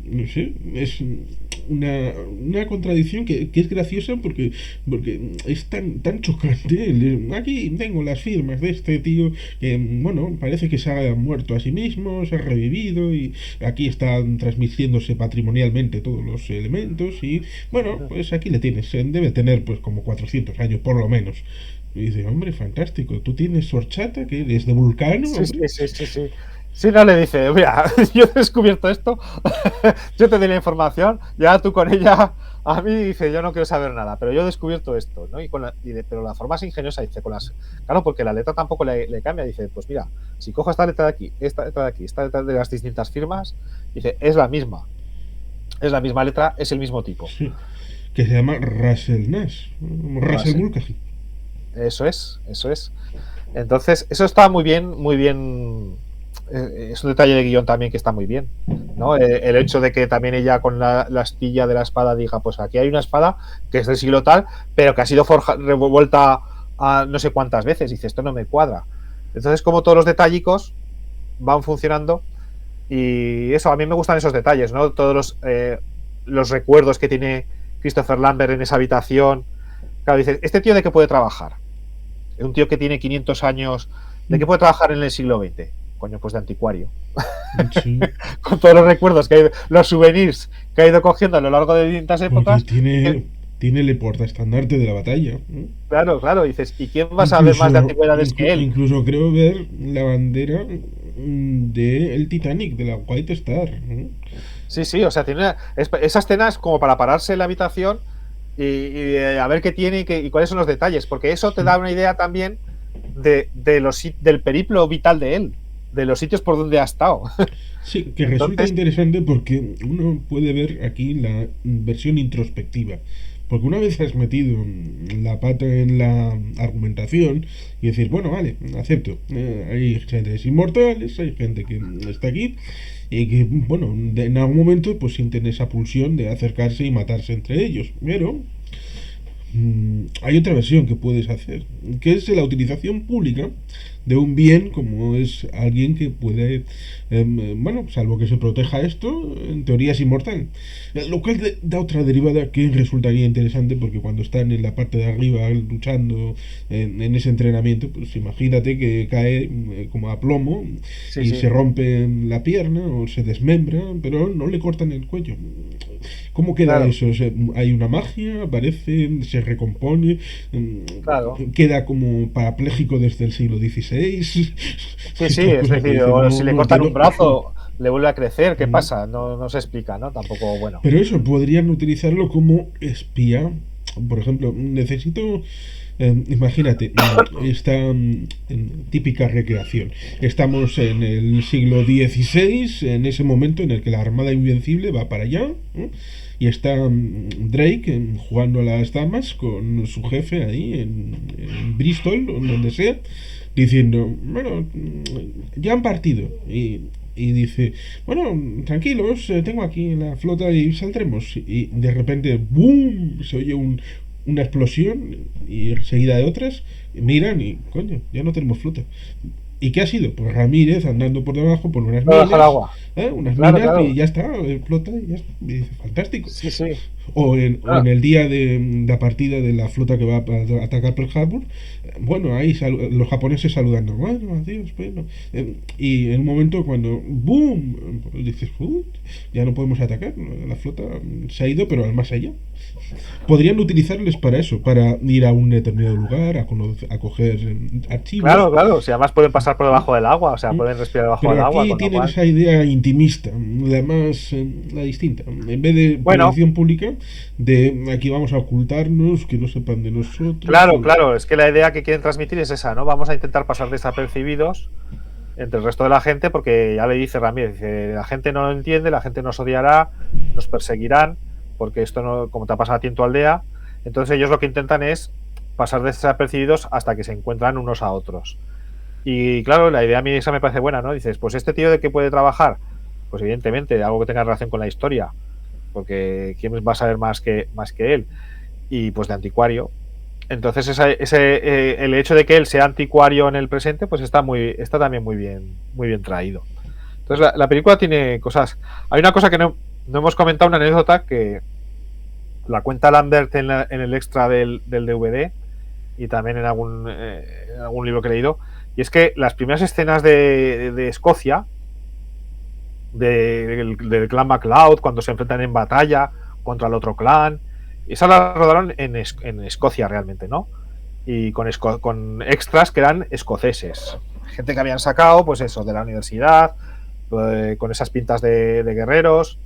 no sé, es una contradicción que es graciosa porque es tan chocante. Aquí tengo las firmas de este tío que, bueno, parece que se ha muerto a sí mismo, se ha revivido y aquí están transmitiéndose patrimonialmente todos los elementos y, bueno, pues aquí le tienes. Debe tener pues como 400 años por lo menos. Y dice, hombre, fantástico, tú tienes horchata, que eres de Vulcano, sí, hombre. sí, sí, sí, sí. Si no le dice, mira, yo he descubierto esto, yo te doy la información, ya tú con ella, a mí dice, yo no quiero saber nada, pero yo he descubierto esto, ¿no? Pero la forma es ingeniosa, dice, claro, porque la letra tampoco le cambia, dice, pues mira, si cojo esta letra de aquí, esta letra de aquí, esta letra de las distintas firmas, dice, es la misma letra, es el mismo tipo. Sí, que se llama Russell Nash, Russell Russell. Mulcahy. Eso es, eso es. Entonces, eso está muy bien, muy bien. Es un detalle de guión también que está muy bien, ¿no? El hecho de que también ella con la astilla de la espada diga, pues aquí hay una espada que es del siglo tal, pero que ha sido revuelta a no sé cuántas veces. Dice, esto no me cuadra. Entonces, como todos los detallicos van funcionando, y eso, a mí me gustan esos detalles, ¿no? Todos los recuerdos que tiene Christopher Lambert en esa habitación. Claro, dice, ¿este tío de qué puede trabajar? Un tío que tiene 500 años, ¿de qué puede trabajar en el siglo XX? Coño, pues de anticuario. Sí, Con todos los recuerdos que hay, los souvenirs que ha ido cogiendo a lo largo de distintas porque épocas. tiene el portaestandarte de la batalla. Claro, claro, dices, ¿y quién va a saber más de Incluso, antigüedades que él? incluso creo ver la bandera del Titanic, de la White Star. Sí, sí, o sea, esa escena es como para pararse en la habitación y a ver qué tiene y cuáles son los detalles, porque eso te Sí. da una idea también del periplo vital de él, de los sitios por donde ha estado. Sí, que resulta Entonces, interesante porque uno puede ver aquí la versión introspectiva. Porque una vez has metido la pata en la argumentación y decir, bueno, vale, acepto. Hay seres inmortales, hay gente que está aquí y que, bueno, en algún momento pues sienten esa pulsión de acercarse y matarse entre ellos. Pero hay otra versión que puedes hacer, que es la utilización pública de un bien como es alguien que puede, bueno, salvo que se proteja esto, en teoría es inmortal. Lo cual da otra derivada que resultaría interesante porque cuando están en la parte de arriba luchando en ese entrenamiento, pues imagínate que cae como a plomo sí, y sí, se rompe la pierna o se desmembra, pero no le cortan el cuello. ¿Cómo queda claro, eso? O sea, ¿hay una magia? ¿Aparece? ¿Se recompone? claro. ¿Queda como parapléjico desde el siglo XVI? Sí, sí, Estas es cosas que decir, dices, o no, si le no cortan un entiendo. brazo, le vuelve a crecer, ¿qué pasa? No, no se explica, ¿no? Tampoco, bueno. Pero eso, podrían utilizarlo como espía. Por ejemplo, necesito... imagínate, esta típica recreación. Estamos en el siglo XVI, en ese momento en el que la Armada Invencible va para allá, y está Drake jugando a las damas con su jefe ahí en Bristol, o donde sea, diciendo, bueno, ya han partido. Y dice, bueno, tranquilos, tengo aquí la flota y saldremos. Y de repente, ¡boom! Se oye una explosión y seguida de otras. Miran y, coño, ya no tenemos flota. ¿Y qué ha sido? Pues Ramírez andando por debajo por unas No dejar minas, agua. unas Claro, minas y claro. ya está, flota y ya está. Y dice, fantástico. Sí, sí. O en Claro. el día de la partida de la flota que va a atacar Pearl Harbor, bueno, ahí los japoneses saludando, bueno, adiós, bueno. Y en un momento cuando, ¡boom! Pues dices, ya no podemos atacar, la flota se ha ido, pero al más allá. Podrían utilizarles para eso, para ir a un determinado lugar, a coger archivos. Claro, claro. Si además pueden pasar por debajo del agua, o sea, pueden respirar debajo Pero del agua, aquí con lo tienen cual. esa idea intimista, la más, la distinta. En vez de Bueno, prevención pública, de aquí vamos a ocultarnos, que no sepan de nosotros. Claro, es que la idea que quieren transmitir es esa, ¿no? Vamos a intentar pasar desapercibidos entre el resto de la gente, porque ya le dice Ramírez, dice, la gente no lo entiende, la gente nos odiará, nos perseguirán, porque esto no, como te ha pasado a ti en tu aldea. Entonces ellos lo que intentan es pasar desapercibidos hasta que se encuentran unos a otros. Y claro, la idea a mí esa me parece buena, ¿no? Dices, pues este tío de qué puede trabajar, pues evidentemente algo que tenga relación con la historia, porque quién va a saber más que él, y pues de anticuario. Entonces el hecho de que él sea anticuario en el presente, pues está también muy bien traído. Entonces la película tiene cosas. Hay una cosa que no hemos comentado, una anécdota que la cuenta Lambert en el extra del DVD y también en algún libro que he leído, y es que las primeras escenas de Escocia, del clan MacLeod, cuando se enfrentan en batalla contra el otro clan, esa la rodaron en Escocia realmente, ¿no? Y con extras que eran escoceses, gente que habían sacado, pues eso, de la universidad, con esas pintas de guerreros.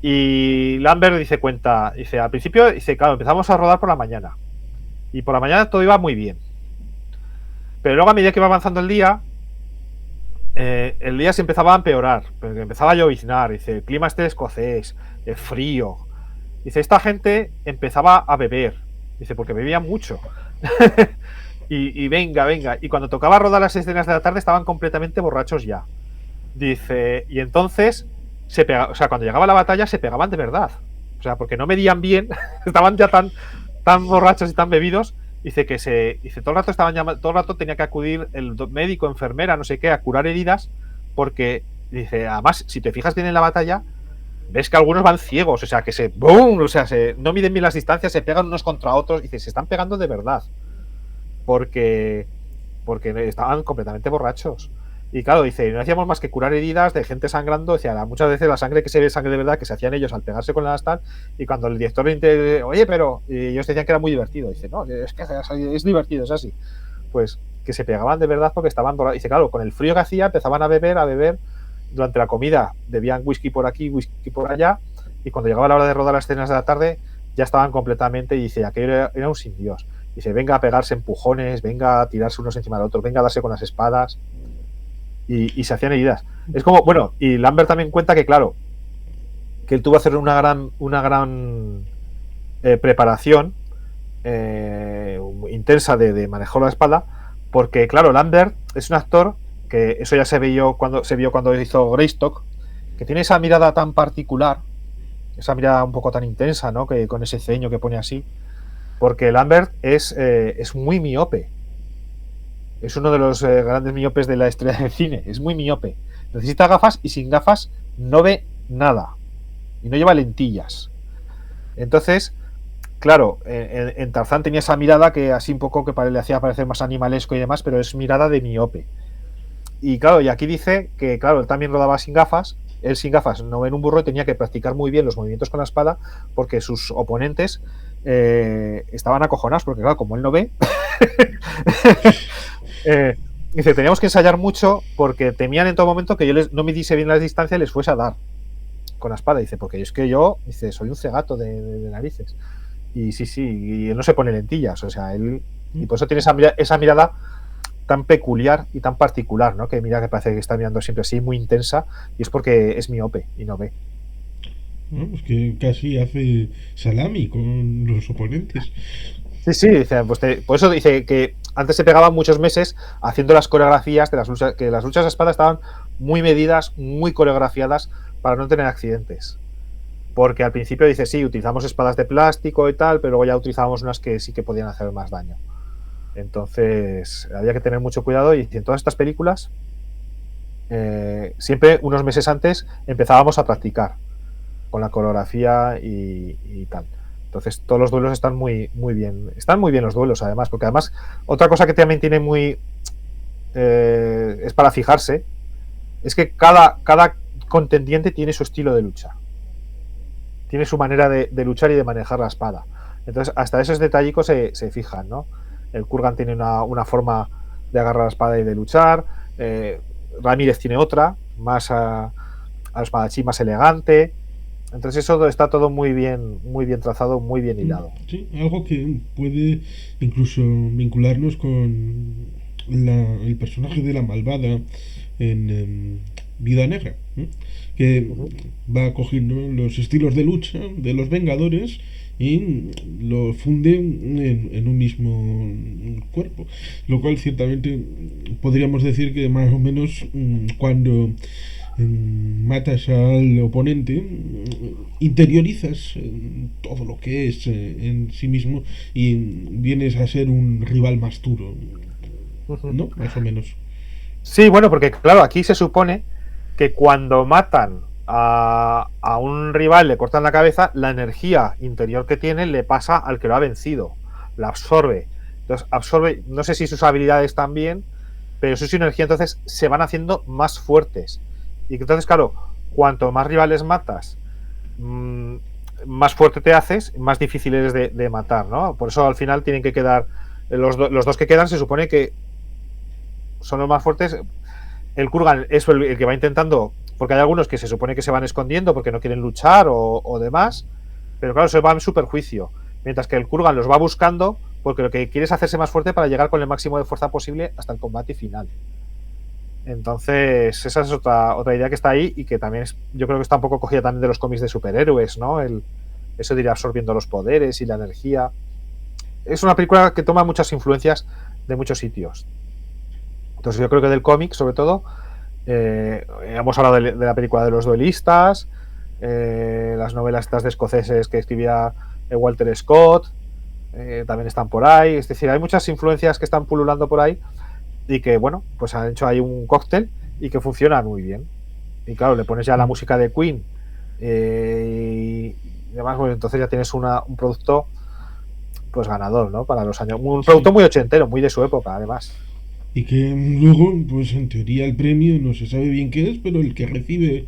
Y Lambert dice, al principio, claro, empezamos a rodar por la mañana, y por la mañana todo iba muy bien, pero luego a medida que iba avanzando el día se empezaba a empeorar, empezaba a lloviznar, dice, el clima escocés, el frío. Dice, esta gente empezaba a beber, dice, porque bebía mucho. y venga. Y cuando tocaba rodar las escenas de la tarde estaban completamente borrachos ya. Dice, y entonces cuando llegaba la batalla se pegaban de verdad. O sea, porque no medían bien, estaban ya tan borrachos y tan bebidos. Dice que todo el rato tenía que acudir el médico, enfermera, no sé qué, a curar heridas, porque dice, además, si te fijas bien en la batalla, ves que algunos van ciegos, o sea, que ¡boom! O sea, no miden bien las distancias, se pegan unos contra otros, dice, se están pegando de verdad, porque estaban completamente borrachos. Y claro, dice, no hacíamos más que curar heridas de gente sangrando. O sea, muchas veces la sangre que se ve, sangre de verdad, que se hacían ellos al pegarse con la astal. Y cuando el director dice, oye, pero y ellos decían que era muy divertido. Dice, no, es que es divertido, es así. Pues que se pegaban de verdad porque estaban borrachos. Dice, claro, con el frío que hacía, empezaban a beber. Durante la comida bebían whisky por aquí, whisky por allá. Y cuando llegaba la hora de rodar las escenas de la tarde, ya estaban completamente. Y dice, aquello era un sin Dios. Dice, venga a pegarse empujones, venga a tirarse unos encima del otro, venga a darse con las espadas. Y se hacían heridas. Es como, bueno, y Lambert también cuenta que, claro, que él tuvo que hacer una gran preparación intensa de manejar la espada, porque, claro, Lambert es un actor que eso ya se vio cuando hizo Greystock, que tiene esa mirada tan particular, esa mirada un poco tan intensa, ¿no? Que con ese ceño que pone así, porque Lambert es muy miope. Es uno de los grandes miopes de la historia del cine. Es muy miope. Necesita gafas y sin gafas no ve nada. Y no lleva lentillas. Entonces, claro, en Tarzán tenía esa mirada que así un poco que le hacía parecer más animalesco y demás, pero es mirada de miope. Y claro, y aquí dice que, claro, él también rodaba sin gafas. Él sin gafas no ve en un burro y tenía que practicar muy bien los movimientos con la espada porque sus oponentes estaban acojonados porque, claro, como él no ve... dice, teníamos que ensayar mucho porque temían en todo momento que yo no midiese bien las distancias y les fuese a dar con la espada. Dice, porque es que yo, dice, soy un cegato de narices. Y sí, y él no se pone lentillas, o sea, él, y por eso tiene esa mirada tan peculiar y tan particular, ¿no? Que mira que parece que está mirando siempre así, muy intensa, y es porque es miope y no ve. Pues que casi hace salami con los oponentes. Sí, dice, pues por eso dice que antes se pegaban muchos meses haciendo las coreografías de las luchas, que las luchas de espada estaban muy medidas, muy coreografiadas para no tener accidentes. Porque al principio dice, sí, utilizamos espadas de plástico y tal, pero luego ya utilizábamos unas que sí que podían hacer más daño. Entonces había que tener mucho cuidado y en todas estas películas siempre unos meses antes empezábamos a practicar con la coreografía y tal. Entonces todos los duelos están muy bien. Están muy bien los duelos, además, porque además otra cosa que también tiene muy es para fijarse, es que cada contendiente tiene su estilo de lucha, tiene su manera de luchar y de manejar la espada. Entonces hasta esos detallicos se fijan, ¿no? El Kurgan tiene una forma de agarrar la espada y de luchar, Ramírez tiene otra, más al espadachín más elegante, Entonces eso está todo muy bien trazado, muy bien hilado. Sí, algo que puede incluso vincularnos con el personaje de la malvada en Vida Negra, ¿eh? Que Ujú. va cogiendo los estilos de lucha de los Vengadores y lo funde en un mismo cuerpo. Lo cual ciertamente podríamos decir que más o menos cuando matas al oponente, interiorizas todo lo que es en sí mismo y vienes a ser un rival más duro, Ujú. ¿no? Más o menos. Sí, bueno, porque claro, aquí se supone que cuando matan a un rival, le cortan la cabeza, la energía interior que tiene le pasa al que lo ha vencido, la absorbe. Entonces, absorbe, no sé si sus habilidades también, pero su energía entonces se van haciendo más fuertes. Y entonces, claro, cuanto más rivales matas, mmm, más fuerte te haces, más difícil eres de matar, ¿no? Por eso al final tienen que quedar, los dos que quedan se supone que son los más fuertes. El Kurgan es el que va intentando, porque hay algunos que se supone que se van escondiendo porque no quieren luchar o demás, pero claro, se va en su perjuicio. Mientras que el Kurgan los va buscando porque lo que quiere es hacerse más fuerte para llegar con el máximo de fuerza posible hasta el combate final. Entonces, esa es otra idea que está ahí y que también yo creo que está un poco cogida también de los cómics de superhéroes, ¿no? Eso de ir absorbiendo los poderes y la energía. Es una película que toma muchas influencias de muchos sitios. Entonces, yo creo que del cómic, sobre todo, hemos hablado de la película de los duelistas, las novelas estas de escoceses que escribía Walter Scott, también están por ahí. Es decir, hay muchas influencias que están pululando por ahí y que, bueno, pues han hecho ahí un cóctel y que funciona muy bien. Y claro, le pones ya la música de Queen y demás, pues entonces ya tienes un producto pues ganador, ¿no? Para los años. Un Sí. producto muy ochentero, muy de su época, además. Y que luego, pues en teoría el premio no se sabe bien qué es, pero el que recibe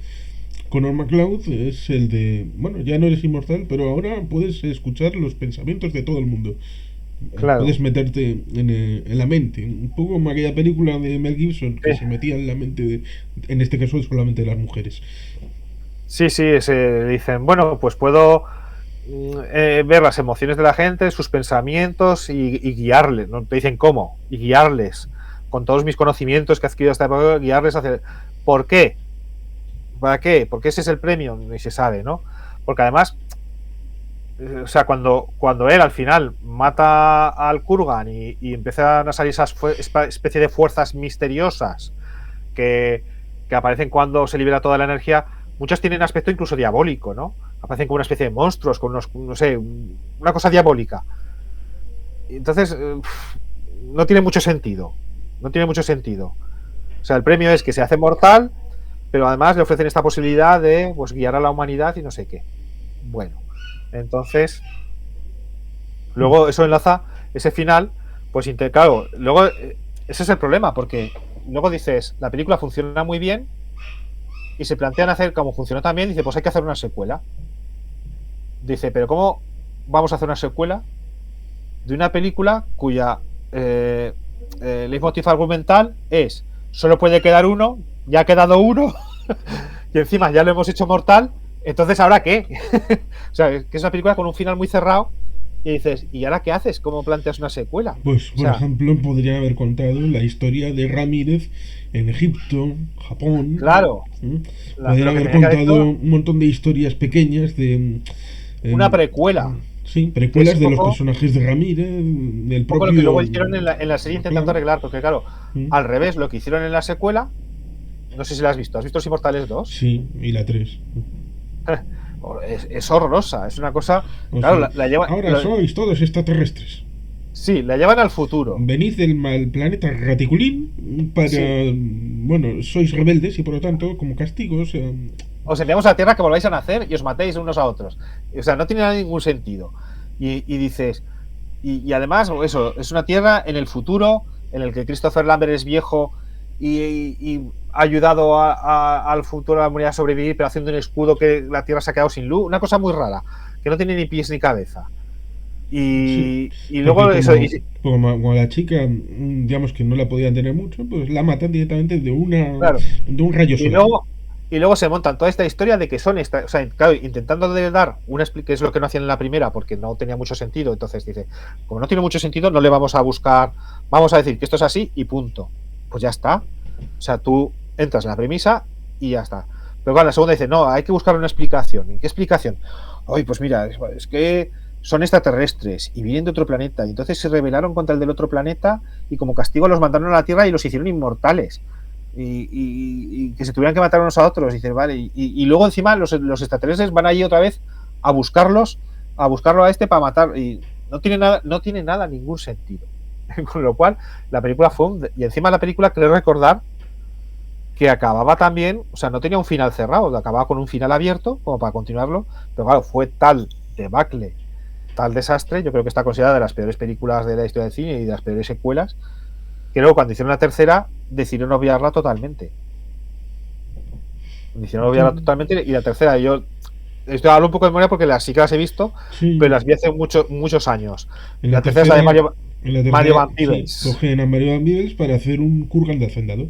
Conor McLeod es el de, bueno, ya no eres inmortal, pero ahora puedes escuchar los pensamientos de todo el mundo. Claro. Puedes meterte en la mente. Un poco como aquella película de Mel Gibson que Sí, se metía en la mente, en este caso solamente de las mujeres. sí, sí, se dicen, bueno, pues puedo ver las emociones de la gente, sus pensamientos y guiarles. No te dicen cómo, y guiarles con todos mis conocimientos que he adquirido hasta época, guiarles hacia. ¿Por qué? ¿Para qué? Porque ese es el premio, ni se sabe, ¿no? Porque además, o sea, cuando él al final mata al Kurgan y empiezan a salir esas especie de fuerzas misteriosas que, que aparecen cuando se libera toda la energía, muchas tienen aspecto incluso diabólico, ¿no? Aparecen como una especie de monstruos, con unos, no sé, una cosa diabólica. Entonces, no tiene mucho sentido. No tiene mucho sentido. O sea, el premio es que se hace mortal, pero además le ofrecen esta posibilidad de pues, guiar a la humanidad y no sé qué. Bueno, entonces, luego eso enlaza ese final, pues claro, luego ese es el problema, porque luego dices, la película funciona muy bien, y se plantean hacer como funcionó también, dice, pues hay que hacer una secuela. Dice, pero ¿cómo vamos a hacer una secuela de una película cuya leitmotiv argumental es solo puede quedar uno, ya ha quedado uno, y encima ya lo hemos hecho mortal, entonces ¿ahora qué? O sea, que es una película con un final muy cerrado y dices, ¿y ahora qué haces? ¿Cómo planteas una secuela? Pues, O por sea, ejemplo, podrían haber contado la historia de Ramírez en Egipto, Japón. claro, Podrían lo que haber tenía que haber contado hecho un montón de historias pequeñas una em, precuela, sí, que es precuelas de los personajes de Ramírez, del poco lo que propio luego hicieron en la serie intentando MacLeod. arreglar, porque claro, Mm, al revés, lo que hicieron en la secuela, no sé si la has visto. ¿Has visto Los Inmortales 2? sí, y la 3. Es horrorosa, es una cosa. O Claro, sea, la llevan. ahora sois todos extraterrestres. Sí, la llevan al futuro. Venid del mal planeta Raticulín para. Sí. Bueno, sois rebeldes y por lo tanto, como castigo, o sea, Os enviamos a la Tierra que volváis a nacer y os matéis unos a otros. O sea, no tiene ningún sentido. Y dices. Y además, eso, es una Tierra en el futuro, en el que Christopher Lambert es viejo y ha ayudado al futuro de la humanidad a sobrevivir, pero haciendo un escudo que la Tierra se ha quedado sin luz. Una cosa muy rara, que no tiene ni pies ni cabeza. sí. Y Porque luego eso. como la chica, digamos que no la podían tener mucho, pues la matan directamente Claro. de un rayo Y solar. luego Y luego se montan toda esta historia de que son o sea, claro, intentando de dar una que es lo que no hacían en la primera porque no tenía mucho sentido. Entonces dice, como no tiene mucho sentido, no le vamos a buscar, vamos a decir que esto es así y punto. Pues ya está. O sea, tú entras en la premisa y ya está. Pero claro, la segunda dice, no, hay que buscar una explicación. ¿Y qué explicación? Ay, pues mira, es que son extraterrestres y vienen de otro planeta. Y entonces se rebelaron contra el del otro planeta y como castigo los mandaron a la Tierra y los hicieron inmortales. Y que se tuvieran que matar unos a otros. Y dices, vale. Y luego encima los extraterrestres van allí otra vez a buscarlos, a buscarlo a este para matar. Y no tiene nada ningún sentido. Con lo cual, la película fue y encima la película, creo recordar que acababa también, o sea, no tenía un final cerrado, acababa con un final abierto, como para continuarlo, pero claro, fue tal debacle, tal desastre, yo creo que está considerada de las peores películas de la historia del cine y de las peores secuelas, que luego cuando hicieron la tercera, decidieron obviarla totalmente. Decidieron obviarla totalmente, y la tercera, yo estoy hablando un poco de memoria porque sí que las he visto, Sí. pero las vi hace muchos años. En la tercera es la de Mario Van Peebles. Sí, cogen a Mario Van Peebles para hacer un Kurgan de Hacendado.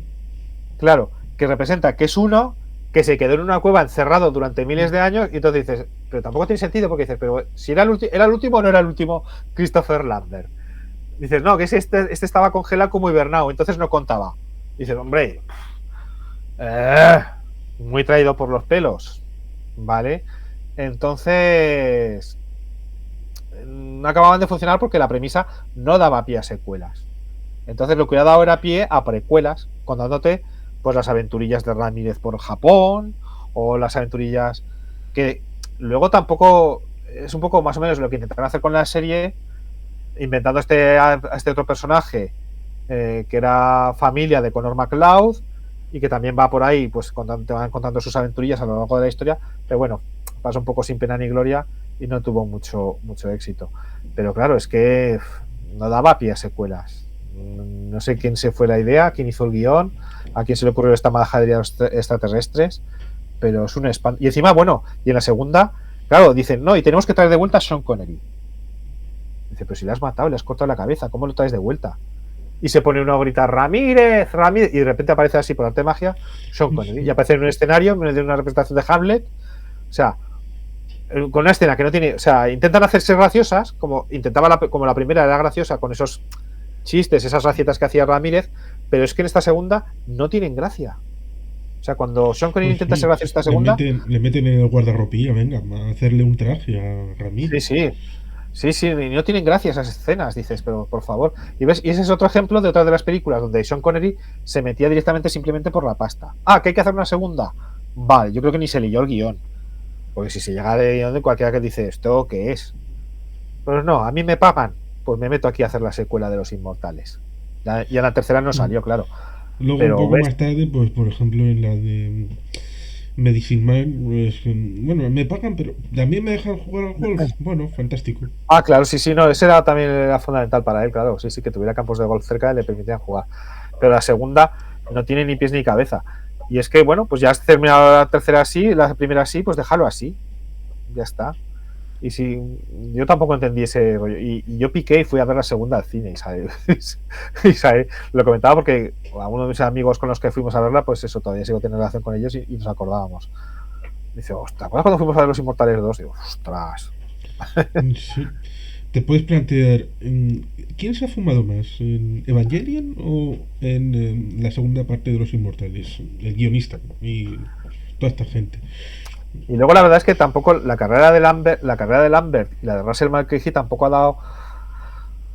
Claro, que representa que es uno que se quedó en una cueva encerrado durante miles de años y entonces dices, pero tampoco tiene sentido porque dices, pero si era el último o no era el último Christopher Lambert. Dices, no, que este estaba congelado como hibernado, entonces no contaba. Dices, hombre, muy traído por los pelos, ¿vale? Entonces no acababan de funcionar porque la premisa no daba pie a secuelas. Entonces lo que ha dado era pie a precuelas, contándote pues las aventurillas de Ramírez por Japón o las aventurillas que luego tampoco es un poco más o menos lo que intentaron hacer con la serie, inventando este otro personaje que era familia de Connor MacLeod y que también va por ahí, pues te van contando sus aventurillas a lo largo de la historia, pero bueno, pasa un poco sin pena ni gloria y no tuvo mucho éxito. Pero claro, es que no daba pie a secuelas. No sé quién se fue la idea, quién hizo el guión, a quién se le ocurrió esta majadería de los extraterrestres, pero es un espanto. Y encima, bueno, y en la segunda, claro, dicen, no, y tenemos que traer de vuelta a Sean Connery. Dice, pero si le has matado, le has cortado la cabeza, ¿cómo lo traes de vuelta? Y se pone uno a gritar, Ramírez, Ramírez, y de repente aparece así por arte de magia Sean Connery, y aparece en un escenario, en una representación de Hamlet, o sea, con una escena que no tiene, o sea, intentan hacerse graciosas, como como la primera era graciosa con esos chistes, esas racietas que hacía Ramírez, pero es que en esta segunda no tienen gracia. O sea, cuando Sean Connery intenta ser gracioso esta segunda, le meten en el guardarropía, venga, a hacerle un traje a Ramírez. Sí, y no tienen gracia esas escenas, dices, pero por favor. Y ves, y ese es otro ejemplo de otra de las películas donde Sean Connery se metía directamente simplemente por la pasta. Ah, que hay que hacer una segunda. Vale, yo creo que ni se leyó el guión. Porque si se llega al guión de cualquiera que dice, ¿esto qué es? Pues no, a mí me pagan, pues me meto aquí a hacer la secuela de Los Inmortales. Y a la tercera no salió, claro. Luego, pero un poco más tarde, pues por ejemplo en la de Medicine Man, pues, bueno, me pagan, pero también me dejan jugar al golf. Bueno, fantástico. Ah, claro, sí, no, ese también era fundamental para él, claro, sí, que tuviera campos de golf cerca y le permitían jugar. Pero la segunda no tiene ni pies ni cabeza. Y es que, bueno, pues ya has terminado la tercera así, la primera así, pues déjalo así. Ya está. Y si yo tampoco entendí ese rollo. Y yo piqué y fui a ver la segunda al cine, ¿sabes? Lo comentaba porque a uno de mis amigos con los que fuimos a verla, pues eso, todavía sigo teniendo relación con ellos y nos acordábamos. Dice, ostras, ¿te acuerdas cuando fuimos a ver Los Inmortales 2? Digo, ostras. Sí. Te puedes plantear, ¿quién se ha fumado más? ¿En Evangelion o en la segunda parte de Los Inmortales? El guionista y toda esta gente. Y luego la verdad es que tampoco la carrera de Lambert y la de Russell Mulcahy tampoco ha dado,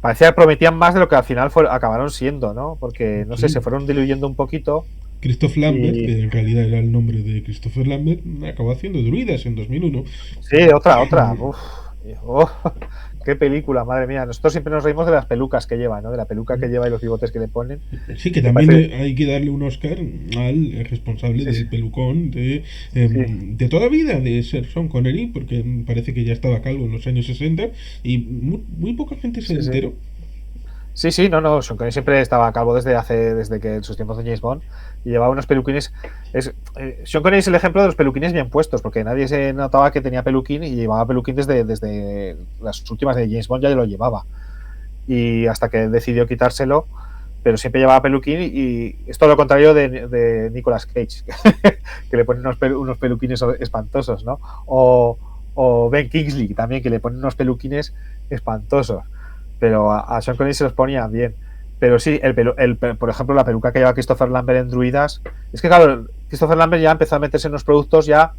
parecía que prometían más de lo que al final acabaron siendo, ¿no? Porque no sé, se fueron diluyendo un poquito. Christoph Lambert, que en realidad era el nombre de Christopher Lambert, acabó haciendo Druidas en 2001. Sí, otra. Uf, qué película, madre mía. Nosotros siempre nos reímos de las pelucas que lleva, ¿no? De la peluca que lleva y los bigotes que le ponen. Sí, que también hay que darle un Oscar al responsable del pelucón de toda vida de ser Sean Connery, porque parece que ya estaba calvo en los años 60 y muy poca gente se enteró. Sí, no, Sean Connery siempre estaba calvo desde que en sus tiempos de James Bond y llevaba unos peluquines. Sean Connery es el ejemplo de los peluquines bien puestos, porque nadie se notaba que tenía peluquín y llevaba peluquín desde las últimas de James Bond, ya lo llevaba. Y hasta que decidió quitárselo, pero siempre llevaba peluquín y es todo lo contrario de Nicolas Cage, que le pone unos peluquines espantosos, ¿no? O Ben Kingsley también, que le pone unos peluquines espantosos, pero a Sean Connery se los ponían bien. Pero sí, por ejemplo, la peluca que lleva Christopher Lambert en Druidas, es que claro, Christopher Lambert ya empezó a meterse en unos productos ya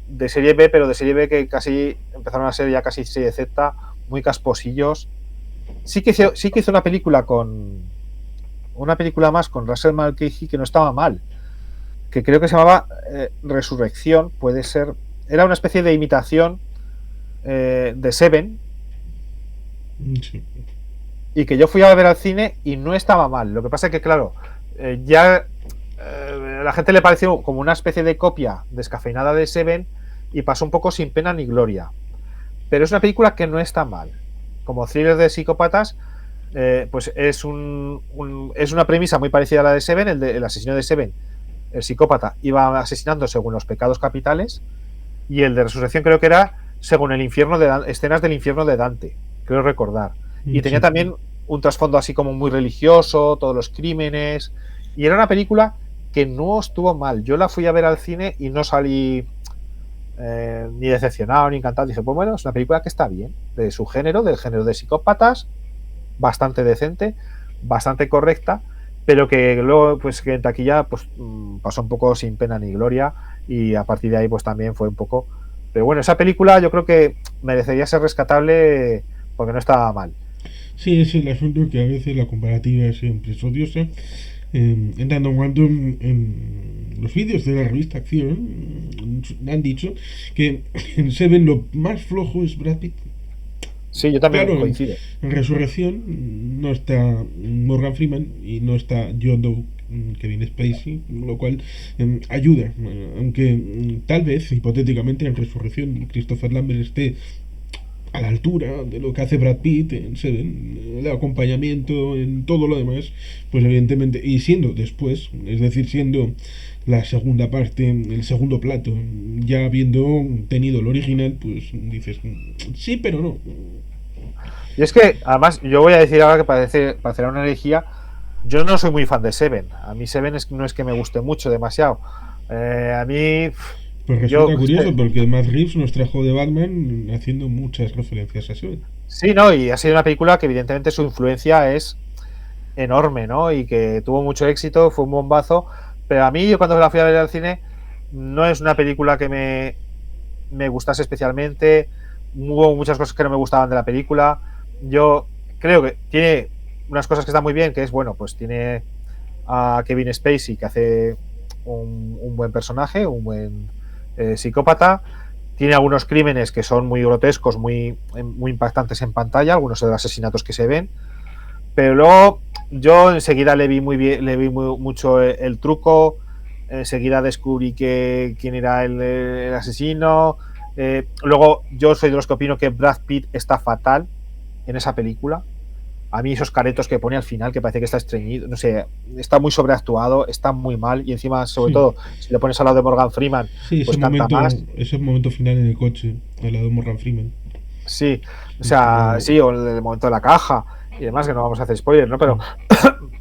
de serie B, pero de serie B que casi empezaron a ser ya casi serie Z, muy casposillos. Sí que hizo una película más con Russell Mulcahy que no estaba mal, que creo que se llamaba Resurrección, puede ser, era una especie de imitación de Seven, Sí. y que yo fui a ver al cine y no estaba mal. Lo que pasa es que, claro, ya a la gente le pareció como una especie de copia descafeinada de Seven y pasó un poco sin pena ni gloria. Pero es una película que no está mal. Como thriller de psicópatas, pues es una premisa muy parecida a la de Seven, el asesino de Seven. El psicópata iba asesinando según los pecados capitales, y el de Resurrección creo que era según el infierno escenas del infierno de Dante, creo recordar. Y tenía también un trasfondo así como muy religioso, todos los crímenes, y era una película que no estuvo mal. Yo la fui a ver al cine y no salí ni decepcionado ni encantado. Dije, pues bueno, es una película que está bien, de su género, del género de psicópatas, bastante decente, bastante correcta, pero que luego pues que en taquilla pues pasó un poco sin pena ni gloria, y a partir de ahí pues también fue un poco. Pero bueno, esa película yo creo que merecería ser rescatable porque no estaba mal. Sí, es el asunto que a veces la comparativa siempre es odiosa. En tanto cuando en los vídeos de la revista Acción han dicho que en Seven lo más flojo es Brad Pitt. Sí, yo también Claro, coincido. en Resurrección no está Morgan Freeman y no está John Doe, Kevin Spacey, lo cual ayuda, aunque tal vez, hipotéticamente, en Resurrección Christopher Lambert esté a la altura de lo que hace Brad Pitt en Seven, el acompañamiento, en todo lo demás, pues evidentemente, y siendo después, es decir, siendo la segunda parte, el segundo plato, ya habiendo tenido el original, pues dices, sí, pero no. Y es que, además, yo voy a decir ahora que parecerá una herejía, yo no soy muy fan de Seven. A mí Seven no es que me guste mucho, demasiado. A mí... Pues resulta curioso porque Matt Reeves nos trajo de Batman haciendo muchas referencias a Seven. Sí, ¿no? Y ha sido una película que evidentemente su influencia es enorme, ¿no? Y que tuvo mucho éxito, fue un bombazo. Pero a mí, yo cuando la fui a ver al cine, no es una película que me gustase especialmente. Hubo muchas cosas que no me gustaban de la película. Yo creo que tiene unas cosas que están muy bien, que es, bueno, pues tiene a Kevin Spacey, que hace un buen personaje, un buen psicópata. Tiene algunos crímenes que son muy grotescos, muy impactantes en pantalla, algunos de los asesinatos que se ven. Pero luego yo enseguida le vi muy bien, mucho el truco. Enseguida descubrí quién era el asesino. Luego yo soy de los que opino que Brad Pitt está fatal en esa película. A mí esos caretos que pone al final, que parece que está estreñido, no sé, está muy sobreactuado, está muy mal, y encima, sobre todo, si le pones al lado de Morgan Freeman, sí, pues canta más. ese momento final en el coche, al lado de Morgan Freeman. Sí, o sea, sí, o el momento de la caja y demás, que no vamos a hacer spoilers, ¿no? Pero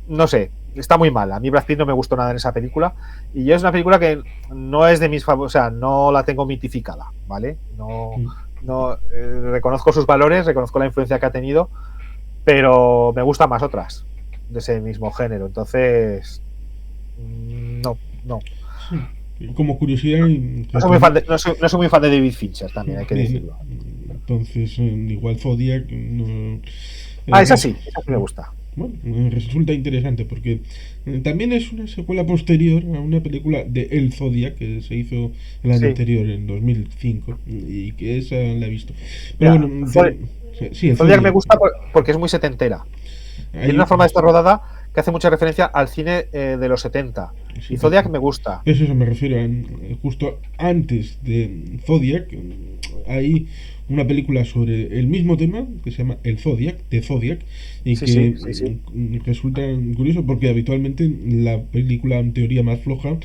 no sé, está muy mal. A mí Brad Pitt no me gustó nada en esa película, y yo es una película que no es de mis favoritos, o sea, no la tengo mitificada, ¿vale? No reconozco sus valores, reconozco la influencia que ha tenido, pero me gustan más otras de ese mismo género. Entonces, no. Sí. Como curiosidad, No soy muy fan de David Fincher, también hay que decirlo. Entonces, igual Zodiac no. Esa sí me gusta. Bueno, resulta interesante porque también es una secuela posterior a una película de El Zodiac que se hizo el año anterior, en 2005, y que esa la he visto. Pero bueno, el Zodiac me gusta porque es muy setentera. Tiene una forma de estar rodada que hace mucha referencia al cine de los 70. Sí, Y Zodiac me gusta. eso me refiero. Justo antes de Zodiac hay una película sobre el mismo tema que se llama El Zodiac, de Zodiac, y Sí, que sí, sí, sí. resulta curioso porque habitualmente la película en teoría más floja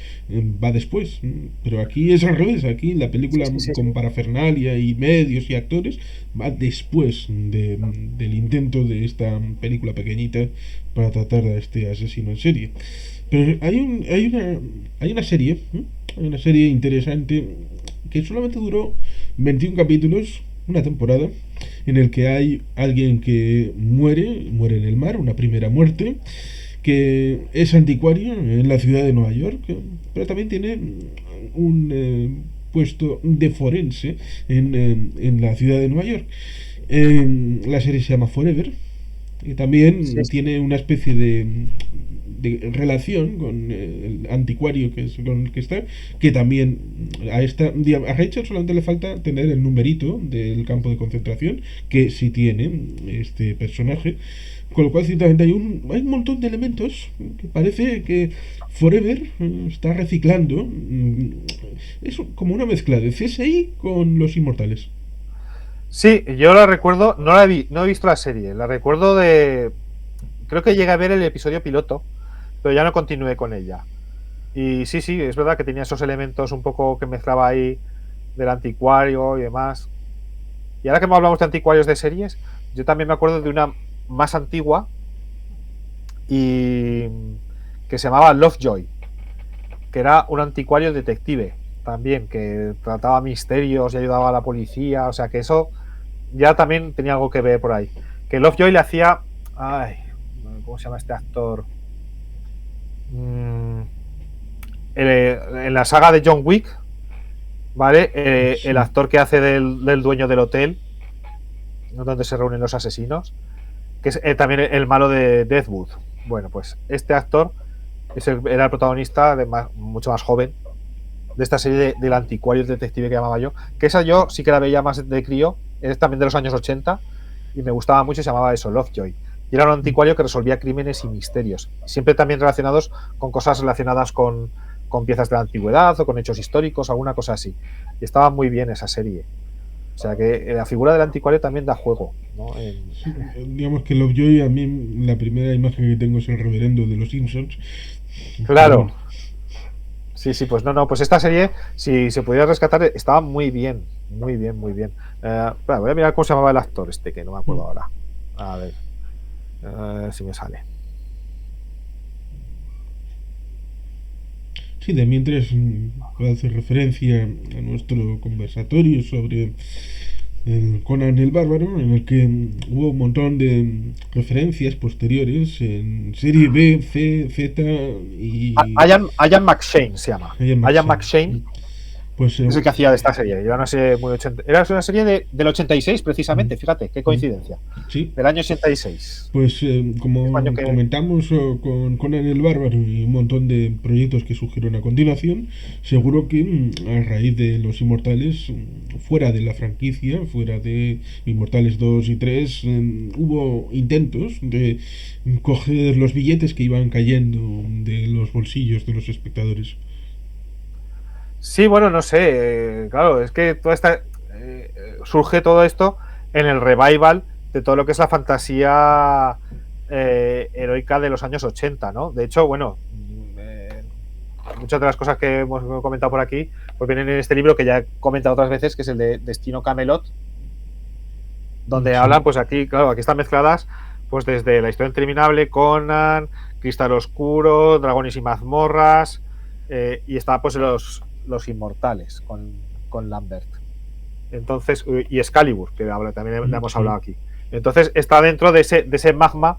va después, pero aquí es al revés. Aquí la Sí, película sí, sí, con sí. parafernalia y medios y actores va después del intento de esta película pequeñita para tratar a este asesino en serie. Pero hay una serie, hay una serie interesante que solamente duró 21 capítulos, una temporada, en el que hay alguien que muere en el mar, una primera muerte, que es anticuario en la ciudad de Nueva York, pero también tiene un puesto de forense en la ciudad de Nueva York. La serie se llama Forever, y Sí, también sí. tiene una especie de relación con el anticuario que es con el que está, que también a Rachel solamente le falta tener el numerito del campo de concentración, que sí tiene este personaje, con lo cual ciertamente hay un montón de elementos que parece que Forever está reciclando. Es como una mezcla de CSI con Los Inmortales. Sí, yo la recuerdo, no he visto la serie, la recuerdo de. Creo que llegué a ver el episodio piloto, pero ya no continué con ella. Y sí, sí, es verdad que tenía esos elementos un poco que mezclaba ahí del anticuario y demás. Y ahora que hablamos de anticuarios de series, yo también me acuerdo de una más antigua y que se llamaba Lovejoy, que era un anticuario detective también, que trataba misterios y ayudaba a la policía, o sea que eso ya también tenía algo que ver por ahí. Que Lovejoy le hacía, ay, ¿cómo se llama este actor? Mm, en la saga de John Wick, ¿vale? El Sí. actor que hace del dueño del hotel, donde se reúnen los asesinos, que es también el malo de Deathwood. Bueno, pues este actor era el protagonista mucho más joven de esta serie del anticuario detective que llamaba yo, que esa yo sí que la veía más de crío, es también de los años 80 y me gustaba mucho y se llamaba eso, Lovejoy. Y era un anticuario que resolvía crímenes y misterios, siempre también relacionados con cosas relacionadas con piezas de la antigüedad o con hechos históricos, alguna cosa así. Y estaba muy bien esa serie. O sea que la figura del anticuario también da juego, ¿no? Sí, digamos que Lovejoy, a mí la primera imagen que tengo es el reverendo de los Simpsons, pero Claro, bueno. sí, sí, pues no, pues esta serie, si se pudiera rescatar, estaba muy bien, muy bien, muy bien. Espera, voy a mirar cómo se llamaba el actor este, que no me acuerdo ahora. A ver, si me sale. Sí, de mientras puedo hacer referencia a nuestro conversatorio sobre el Conan el Bárbaro, en el que hubo un montón de referencias posteriores en serie B, C, Z y Ian McShane se llama. Ian Ian McShane. McShane Pues es el que hacía de esta serie. Era una serie muy 80. Era una serie del 86, precisamente. Fíjate, qué coincidencia. sí, Del año 86. pues Mismo año como que. comentamos con Conan el Bárbaro y un montón de proyectos que surgieron a continuación, seguro que a raíz de Los Inmortales, fuera de la franquicia, fuera de Inmortales 2 y 3, hubo intentos de coger los billetes que iban cayendo de los bolsillos de los espectadores. Sí, bueno, no sé. Claro, es que toda esta. Surge todo esto en el revival de todo lo que es la fantasía heroica de los años 80, ¿no? De hecho, bueno, muchas de las cosas que hemos comentado por aquí pues vienen en este libro que ya he comentado otras veces, que es el de Destino Camelot, donde Sí. hablan, pues aquí, claro, aquí están mezcladas, pues desde la historia interminable, Conan, Cristal Oscuro, Dragones y Mazmorras, y está pues los Inmortales con Lambert. Entonces, y Excalibur, que también le hemos Sí. hablado aquí. Entonces está dentro de ese magma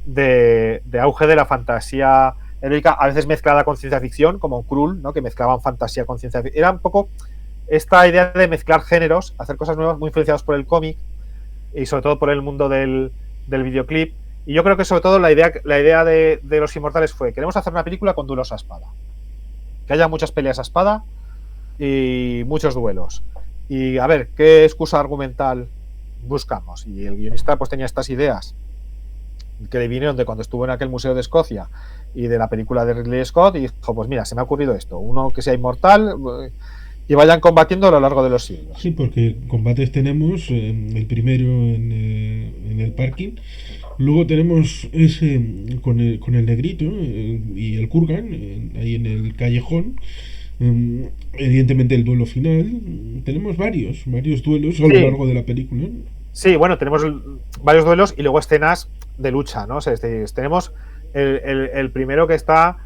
de auge de la fantasía heroica, a veces mezclada con ciencia ficción, como Krull, ¿no? Que mezclaban fantasía con ciencia ficción. Era un poco esta idea de mezclar géneros, hacer cosas nuevas, muy influenciados por el cómic y sobre todo por el mundo del videoclip. Y yo creo que sobre todo la idea de Los Inmortales fue, queremos hacer una película con duelos a espada. Que haya muchas peleas a espada y muchos duelos. Y a ver, ¿qué excusa argumental buscamos? Y el guionista pues tenía estas ideas que le vinieron de cuando estuvo en aquel Museo de Escocia y de la película de Ridley Scott, y dijo, pues mira, se me ha ocurrido esto, uno que sea inmortal y vayan combatiendo a lo largo de los siglos. Sí, porque combates tenemos el primero en el parking. Luego tenemos ese con el negrito y el Kurgan ahí en el callejón. Evidentemente el duelo final. Tenemos varios duelos a lo Sí, largo de la película. sí, bueno, tenemos varios duelos y luego escenas de lucha, ¿no? O sea, tenemos el primero que está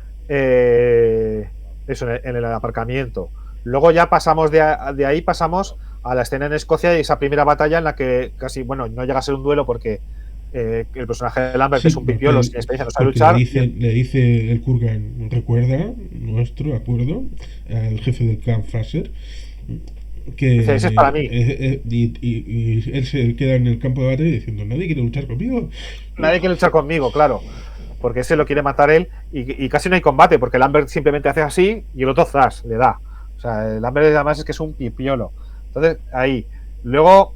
eso, en el aparcamiento. Luego ya pasamos de ahí, pasamos a la escena en Escocia y esa primera batalla en la que casi, bueno, no llega a ser un duelo porque el personaje de Lambert, que Sí, es un pipiolo sin experiencia, no sabe porque luchar. le dice el Kurgan, recuerda nuestro acuerdo al jefe del clan Fraser, que Dice, ese es para mí. y él se queda en el campo de batalla diciendo, nadie quiere luchar conmigo. Nadie quiere luchar conmigo, claro. Porque ese lo quiere matar él y casi no hay combate, porque Lambert simplemente hace así y el otro zas, le da. O sea, el Lambert además es que es un pipiolo. Entonces, ahí. Luego,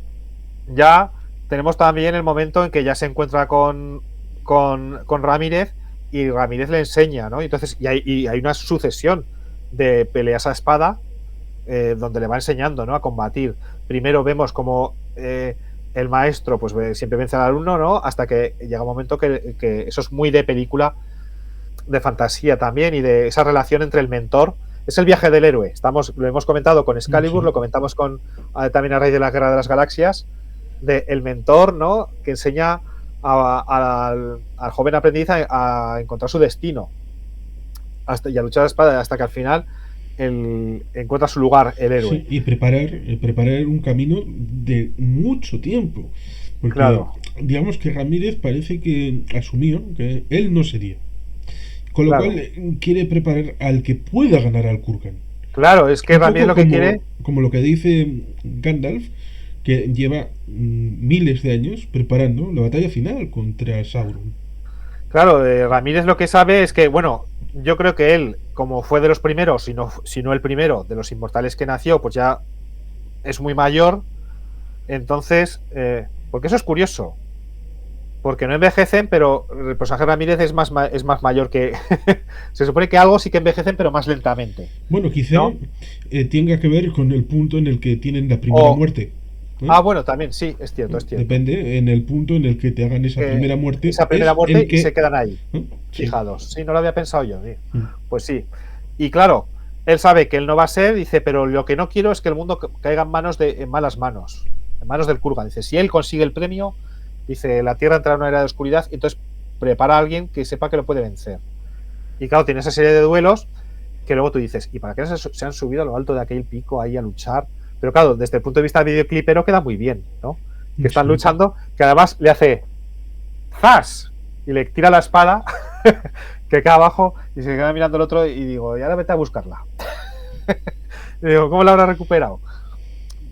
ya tenemos también el momento en que ya se encuentra con Ramírez y Ramírez le enseña, ¿no? Entonces, y hay una sucesión de peleas a espada donde le va enseñando, ¿no? A combatir. Primero vemos como el maestro pues siempre vence al alumno, ¿no? Hasta que llega un momento que eso es muy de película de fantasía también y de esa relación entre el mentor. Es el viaje del héroe. Lo hemos comentado con Excalibur, Sí. lo comentamos con también a raíz de la Guerra de las Galaxias, de el mentor, ¿no? Que enseña al joven aprendiz a encontrar su destino y a luchar a la espada hasta que al final encuentra su lugar, el héroe. Sí, y preparar un camino de mucho tiempo. Porque Claro, digamos que Ramírez parece que asumió que él no sería. Con lo cual claro. quiere preparar al que pueda ganar al Kurgan. Claro, es que Un Ramírez poco lo que quiere. como lo que dice Gandalf, que lleva miles de años preparando la batalla final contra Sauron. Claro, Ramírez lo que sabe es que, bueno, yo creo que él, como fue de los primeros, si no el primero de los inmortales que nació, pues ya es muy mayor. Entonces, porque eso es curioso, porque no envejecen, pero el personaje Ramírez es más mayor que. Se supone que algo sí que envejecen, pero más lentamente, Bueno, quizá ¿no? tenga que ver con el punto en el que tienen la primera O. muerte. ¿Eh? Ah, bueno, también, sí, es cierto, es cierto. Depende en el punto en el que te hagan esa Que primera muerte, esa primera es muerte el y se que... quedan ahí, ¿eh? Sí. fijados. Sí, no lo había pensado yo, tío. Mm. Pues sí. Y claro, él sabe que él no va a ser, dice, pero lo que no quiero es que el mundo caiga en malas manos, en manos del Kurgan. Dice, si él consigue el premio, dice, la Tierra entrará en una era de oscuridad, y entonces prepara a alguien que sepa que lo puede vencer. Y claro, tiene esa serie de duelos que luego tú dices, ¿y para qué se han subido a lo alto de aquel pico ahí a luchar? Pero claro, desde el punto de vista videoclipero queda muy bien, ¿no? Que están Sí. luchando, que además le hace ¡zas! Y le tira la espada que queda abajo y se queda mirando el otro y digo, y ahora vete a buscarla. Y digo, ¿cómo la habrá recuperado?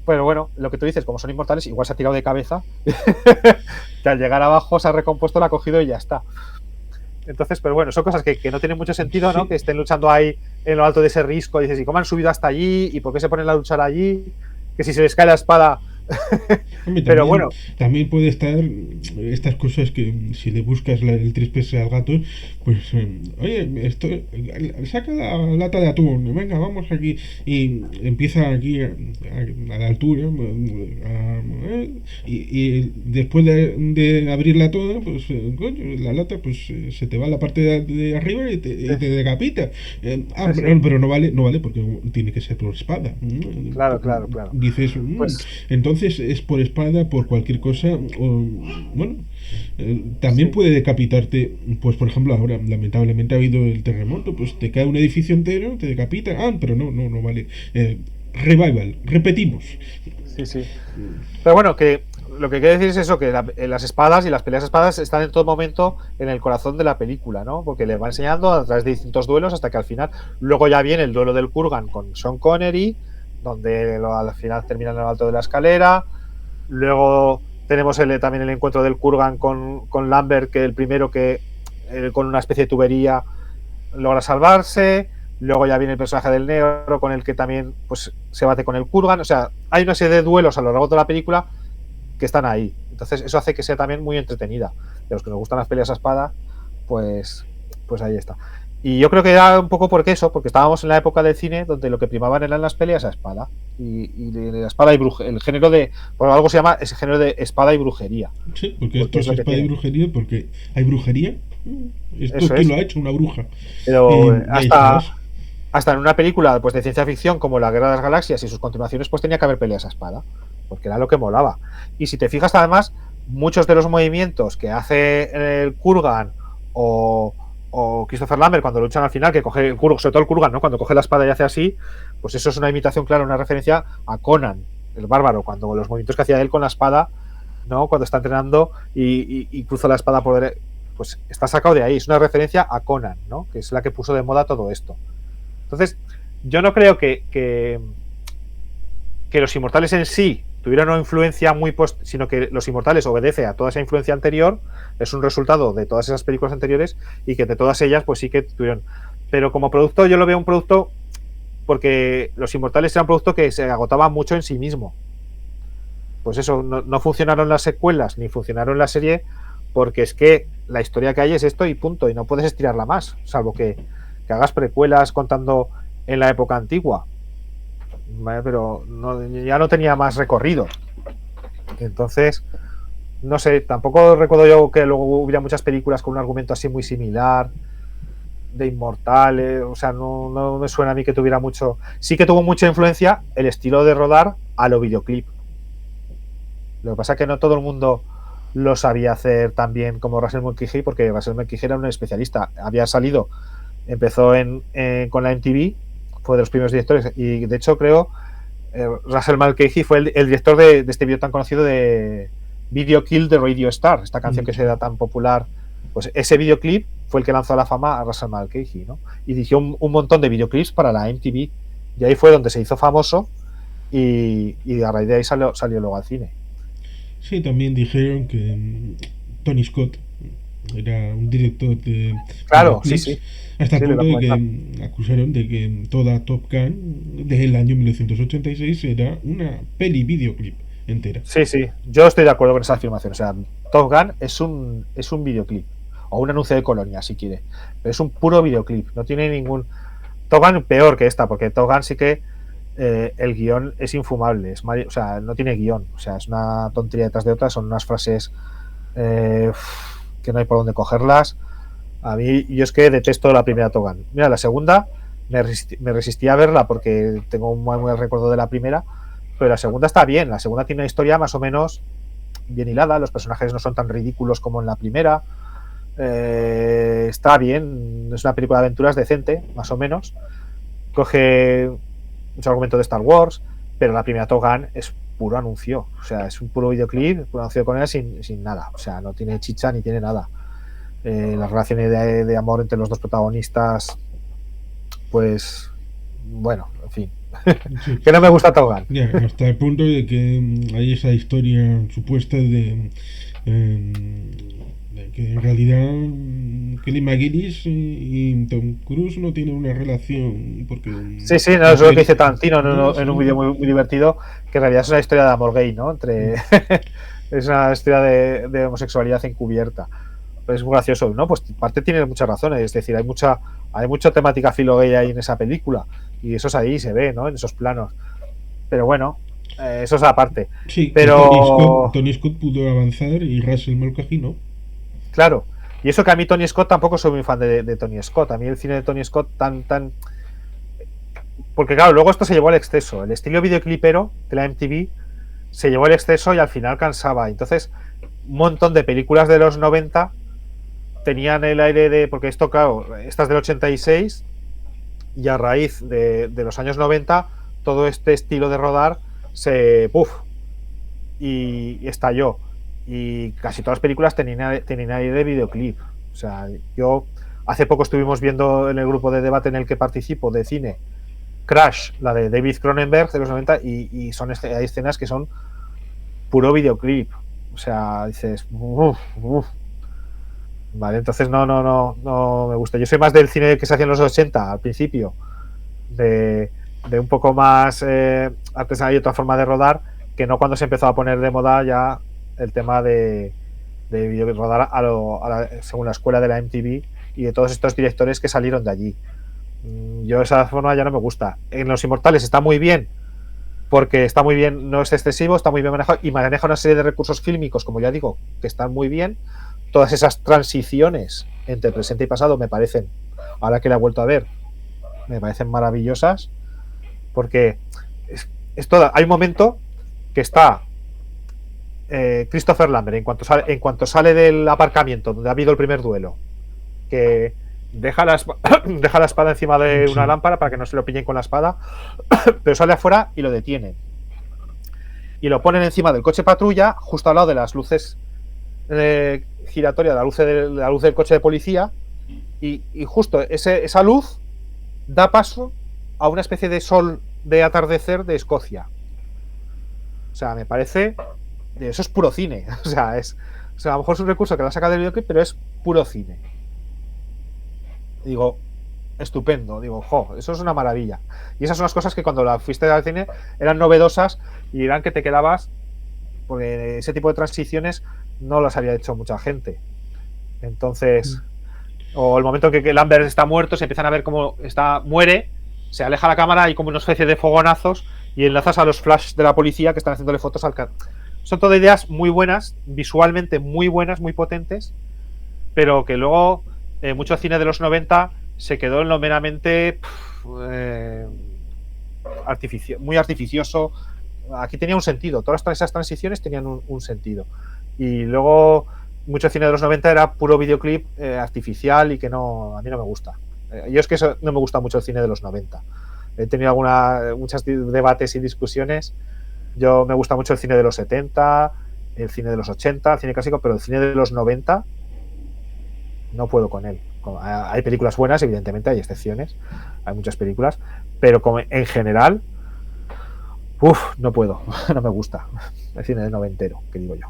Pero bueno, lo que tú dices, como son inmortales, igual se ha tirado de cabeza, que al llegar abajo se ha recompuesto, la ha cogido y ya está. Entonces, pero bueno, son cosas que no tienen mucho sentido, ¿no? Sí. Que estén luchando ahí en lo alto de ese risco. Y dices, ¿y cómo han subido hasta allí? ¿Y por qué se ponen a luchar allí? Que si se les cae la espada. Hombre, Pero bueno, también puede estar estas cosas que si le buscas el trispese al gato, pues, oye, saca la lata de atún, venga, vamos aquí. Y empieza aquí a la altura, y después de abrirla toda, pues, coño, la lata, pues se te va a la parte de arriba sí, y te decapita. sí, sí, Pero no vale porque tiene que ser por espada. claro, claro, claro. Dices, Pues entonces es por espada, por cualquier cosa. Bueno, también sí, puede decapitarte, pues por ejemplo ahora lamentablemente ha habido el terremoto, pues te cae un edificio entero, te decapita, pero no vale. Revival, repetimos. sí, sí. Pero bueno, que lo que quiere decir es eso, que las espadas y las peleas de espadas están en todo momento en el corazón de la película, ¿no? Porque le va enseñando a través de distintos duelos hasta que al final, luego ya viene el duelo del Kurgan con Sean Connery, donde al final termina en lo alto de la escalera. Luego tenemos también el encuentro del Kurgan con Lambert, que el primero que con una especie de tubería logra salvarse. Luego ya viene el personaje del negro con el que también pues se bate con el Kurgan. O sea, hay una serie de duelos a lo largo de la película que están ahí. Entonces eso hace que sea también muy entretenida. De los que nos gustan las peleas a espada, pues ahí está. Y yo creo que era un poco porque estábamos en la época del cine donde lo que primaban eran las peleas a espada. Y de la espada y brujería, el género de, por algo se llama ese género de espada y brujería. Sí, porque esto es espada y brujería, porque hay brujería. Esto Eso ¿quién es. lo ha hecho? Una bruja. Pero Ahí estás. hasta en una película pues de ciencia ficción como La Guerra de las Galaxias y sus continuaciones, pues tenía que haber peleas a espada, porque era lo que molaba. Y si te fijas, además, muchos de los movimientos que hace el Kurgan o Christopher Lambert cuando luchan al final, que coge el Kurgan, sobre todo el Kurgan, ¿no? Cuando coge la espada y hace así, pues eso es una imitación clara, una referencia a Conan, el bárbaro, cuando los movimientos que hacía él con la espada, ¿no? Cuando está entrenando y cruza la espada por pues está sacado de ahí, es una referencia a Conan, ¿no? Que es la que puso de moda todo esto. Entonces, yo no creo que los Inmortales en sí tuvieran una influencia muy sino que los Inmortales obedece a toda esa influencia anterior, es un resultado de todas esas películas anteriores y que de todas ellas pues sí que tuvieron. Pero como producto yo lo veo un producto porque los Inmortales era un producto que se agotaba mucho en sí mismo. Pues eso, no funcionaron las secuelas ni funcionaron la serie porque es que la historia que hay es esto y punto, y no puedes estirarla más, salvo que hagas precuelas contando en la época antigua, ¿vale? Pero ya no tenía más recorrido. Entonces, no sé, tampoco recuerdo yo que luego hubiera muchas películas con un argumento así muy similar de Inmortales, o sea, no me suena a mí que tuviera mucho. Sí que tuvo mucha influencia el estilo de rodar a lo videoclip. Lo que pasa es que no todo el mundo lo sabía hacer tan bien como Russell Mulcahy, porque Russell Mulcahy era un especialista. Había salido, empezó con la MTV, fue de los primeros directores, y de hecho creo Russell Mulcahy fue el director de este video tan conocido de Video Kill de Radio Star, esta canción que se da tan popular. Pues ese videoclip fue el que lanzó a la fama a Russell Mulcahy, ¿no? Y dirigió un montón de videoclips para la MTV, y ahí fue donde se hizo famoso, y a raíz de ahí salió luego al cine. Sí, también dijeron que Tony Scott era un director de Claro, videoclips, sí. hasta el Sí, punto de que acusaron de que toda Top Gun del año 1986 era una peli videoclip entera. Sí, yo estoy de acuerdo con esa afirmación. O sea, Top Gun es un videoclip, o un anuncio de Colonia, si quiere, pero es un puro videoclip, no tiene ningún. Top Gun peor que esta, porque Top Gun sí que el guión es infumable, o sea, no tiene guión, o sea, es una tontería detrás de otra, son unas frases que no hay por dónde cogerlas. A mí, yo es que detesto la primera Top Gun. Mira, la segunda me resistí a verla porque tengo un muy buen recuerdo de la primera, pero la segunda está bien, la segunda tiene una historia más o menos bien hilada, los personajes no son tan ridículos como en la primera, está bien, es una película de aventuras decente, más o menos, coge mucho argumento de Star Wars, pero la primera Top Gun es puro anuncio, o sea, es un puro videoclip, puro anuncio con él sin nada, o sea, no tiene chicha ni tiene nada. Las relaciones de amor entre los dos protagonistas, pues bueno, en fin. Sí. Que no me gusta Top Gun. Ya, hasta el punto de que hay esa historia supuesta de que en realidad Kelly McGillis y Tom Cruise no tienen una relación porque sí, no, es lo que dice Tarantino en un vídeo muy divertido, que en realidad es una historia de amor gay, ¿no? Es una historia de homosexualidad encubierta. Es muy gracioso, ¿no? Pues parte tiene muchas razones, es decir, hay mucha temática filo gay ahí en esa película, y eso es ahí, se ve, ¿no? En esos planos. Pero bueno, eso es aparte. Sí, pero Tony Scott pudo avanzar y Russell Mulcahy no. Claro, y eso que a mí Tony Scott tampoco soy muy fan de Tony Scott. A mí el cine de Tony Scott tan porque claro, luego esto se llevó al exceso. El estilo videoclipero de la MTV se llevó al exceso y al final cansaba. Entonces, un montón de películas de los 90 tenían el aire de... Porque esto, claro, esta es del 86 y a raíz de los años 90 todo este estilo de rodar y estalló. Y casi todas las películas tenían aire de videoclip. O sea, yo hace poco estuvimos viendo en el grupo de debate en el que participo de cine Crash, la de David Cronenberg de los 90, y hay escenas que son puro videoclip. O sea, dices, vale, entonces no me gusta. Yo soy más del cine que se hacía en los 80 al principio, de un poco más artesanal y otra forma de rodar, que no cuando se empezó a poner de moda ya el tema de rodar según la escuela de la MTV y de todos estos directores que salieron de allí. Yo esa forma ya no me gusta. En Los Inmortales está muy bien, porque está muy bien, no es excesivo, está muy bien manejado y maneja una serie de recursos fílmicos, como ya digo, que están muy bien. Todas esas transiciones entre presente y pasado me parecen, ahora que la he vuelto a ver, me parecen maravillosas, porque hay un momento que está Christopher Lambert, en cuanto sale del aparcamiento donde ha habido el primer duelo, que deja la espada encima de una lámpara para que no se lo pillen con la espada, pero sale afuera y lo detienen. Y lo ponen encima del coche patrulla, justo al lado de las luces giratorias, la luz del coche de policía, y justo esa luz da paso a una especie de sol de atardecer de Escocia. O sea, me parece... Eso es puro cine. O sea, a lo mejor es un recurso que la saca del videoclip, pero es puro cine. Digo, estupendo. Digo, eso es una maravilla. Y esas son las cosas que cuando la fuiste al cine eran novedosas y eran que te quedabas, porque ese tipo de transiciones no las había hecho mucha gente. Entonces, o el momento en que Lambert está muerto, se empiezan a ver cómo muere, se aleja la cámara y como una especie de fogonazos y enlazas a los flash de la policía que están haciéndole fotos al carro. Son todas ideas muy buenas, visualmente muy buenas, muy potentes, pero que luego mucho cine de los 90 se quedó en lo meramente muy artificioso. Aquí tenía un sentido, todas esas transiciones tenían un sentido. Y luego mucho cine de los 90 era puro videoclip artificial y que a mí no me gusta. Yo es que eso, no me gusta mucho el cine de los 90. He tenido muchos debates y discusiones. Yo me gusta mucho el cine de los 70, el cine de los 80, el cine clásico, pero el cine de los 90 no puedo con él. Hay películas buenas, evidentemente, hay excepciones, hay muchas películas, pero en general, no puedo, no me gusta el cine de noventero, que digo yo.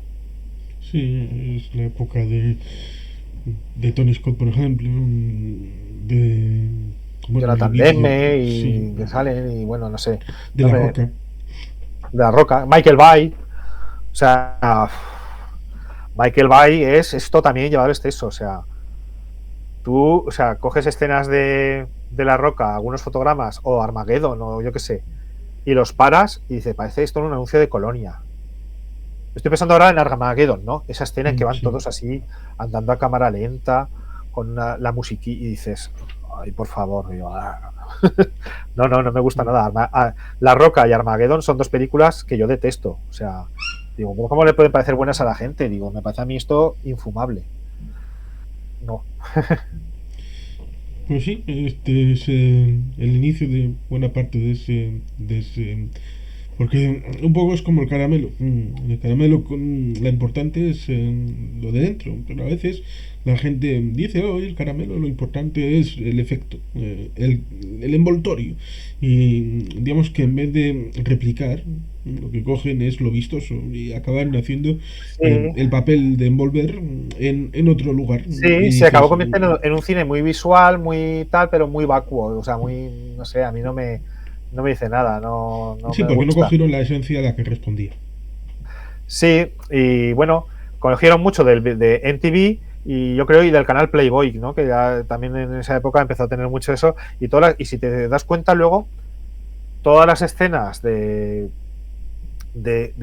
Sí, es la época de Tony Scott, por ejemplo, de Jonathan Demme y que salen, y bueno, no sé. De La Roca. De La Roca, Michael Bay. O sea, Michael Bay es esto también llevado al exceso. O sea, tú, coges escenas de La Roca, algunos fotogramas, o Armageddon, o yo qué sé, y los paras y dices, parece esto un anuncio de Colonia. Estoy pensando ahora en Armageddon, ¿no? Esa escena en que van todos así, andando a cámara lenta, con la musiquilla, y dices, ay, por favor, digo, no me gusta nada. La Roca y Armageddon son dos películas que yo detesto. O sea, digo, ¿cómo le pueden parecer buenas a la gente? Digo, me parece a mí esto infumable. No. Pues sí, este es el inicio de buena parte de ese porque un poco es como el caramelo. El caramelo, la importante es lo de dentro, pero a veces la gente dice, el caramelo lo importante es el efecto, el envoltorio. Y digamos que en vez de replicar, lo que cogen es lo vistoso y acaban haciendo el papel de envolver en otro lugar. Sí, se acabó convirtiendo en un cine muy visual, muy tal, pero muy vacuo. O sea, muy, no sé, a mí no me dice nada. Sí, porque no cogieron la esencia a la que respondía. Sí, y bueno, cogieron mucho de MTV y yo creo y del canal Playboy, ¿no? Que ya también en esa época empezó a tener mucho eso. Y si te das cuenta luego, todas las escenas de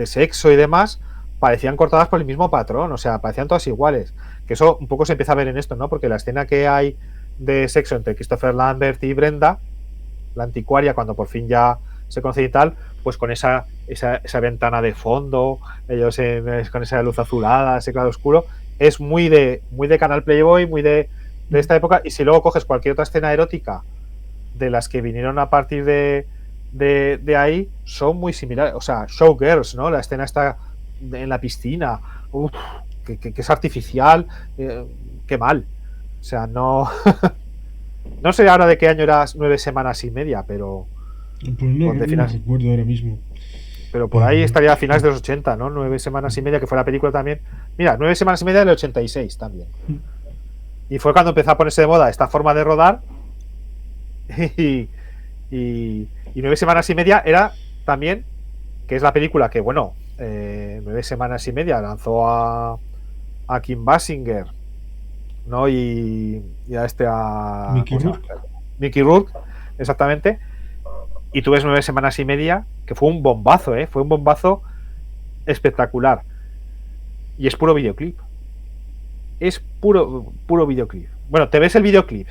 sexo y demás parecían cortadas por el mismo patrón, o sea, parecían todas iguales. Que eso un poco se empieza a ver en esto, ¿no? Porque la escena que hay de sexo entre Christopher Lambert y Brenda, la anticuaria, cuando por fin ya se conoce y tal, pues con esa ventana de fondo, ellos con esa luz azulada, ese claro oscuro, es muy de canal Playboy, muy de esta época. Y si luego coges cualquier otra escena erótica de las que vinieron a partir de ahí, son muy similares. O sea, Showgirls, ¿no? La escena está en la piscina, que es artificial, qué mal. O sea, no no sé ahora de qué año era 9 semanas y media, pero pues no recuerdo ahora mismo. Pero por ahí estaría a finales de los 80, ¿no? 9 semanas y media, que fue la película también. Mira, 9 semanas y media del 86 también. Y fue cuando empezó a ponerse de moda esta forma de rodar. Y 9 semanas y media era también, que es la película que, bueno, 9 semanas y media lanzó a Kim Basinger, ¿no? Y a Mickey Rourke. Mickey Rourke, exactamente. Y tú ves 9 semanas y media, que fue un bombazo, fue un bombazo espectacular. Y es puro videoclip. Es puro videoclip. Bueno, te ves el videoclip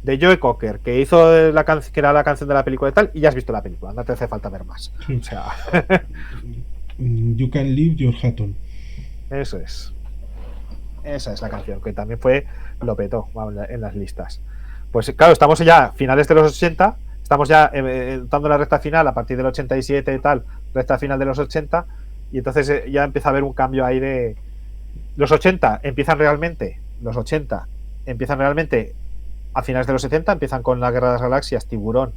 de Joe Cocker, que hizo que era la canción de la película y tal, y ya has visto la película, no te hace falta ver más. Sí. O sea, You Can Leave Your Hat On. eso es. Esa es la canción, que también lo petó en las listas. Pues claro, estamos ya a finales de los 80, estamos ya dando la recta final a partir del 87 y tal, recta final de los 80, y entonces ya empieza a haber un cambio ahí de... Los 80 empiezan realmente a finales de los 70, empiezan con la Guerra de las Galaxias, Tiburón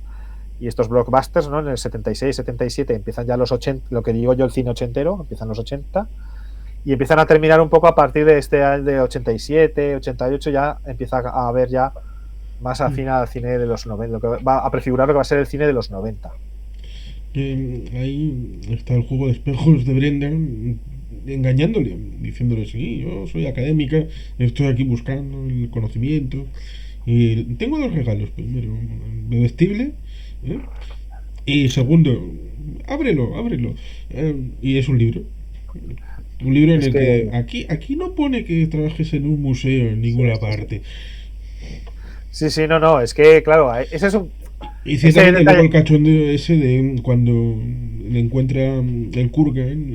y estos blockbusters, ¿no? En el 76, 77 empiezan ya los 80, lo que digo yo, el cine ochentero, empiezan los 80 y empiezan a terminar un poco a partir de este año de 87, 88, ya empieza a haber ya más afín al cine de los 90, lo que va a prefigurar lo que va a ser el cine de los 90. Ahí está el juego de espejos de Brendan engañándole, diciéndole, sí, yo soy académica, estoy aquí buscando el conocimiento y tengo dos regalos. Primero, bebestible, y segundo, ábrelo, y es un libro. Un libro en el que aquí no pone que trabajes en un museo en ninguna parte. Sí, no, es que claro, ese es un... Y ciertamente luego el cachondeo ese de cuando le encuentra el Kurgan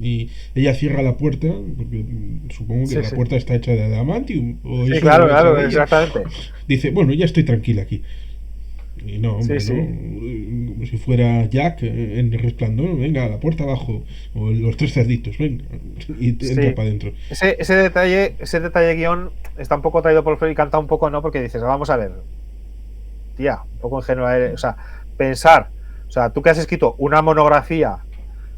y ella cierra la puerta, porque supongo que la puerta está hecha de adamantium. Sí, claro, exactamente. Dice, bueno, ya estoy tranquila aquí. Y no, hombre, no. Como si fuera Jack en El Resplandor, venga, a la puerta abajo. O los tres cerditos, venga. Y entra para adentro. Ese detalle guión está un poco traído por y canta un poco, ¿no? Porque dices, vamos a ver, tía, un poco ingenua eres. O sea, pensar, o sea, tú que has escrito una monografía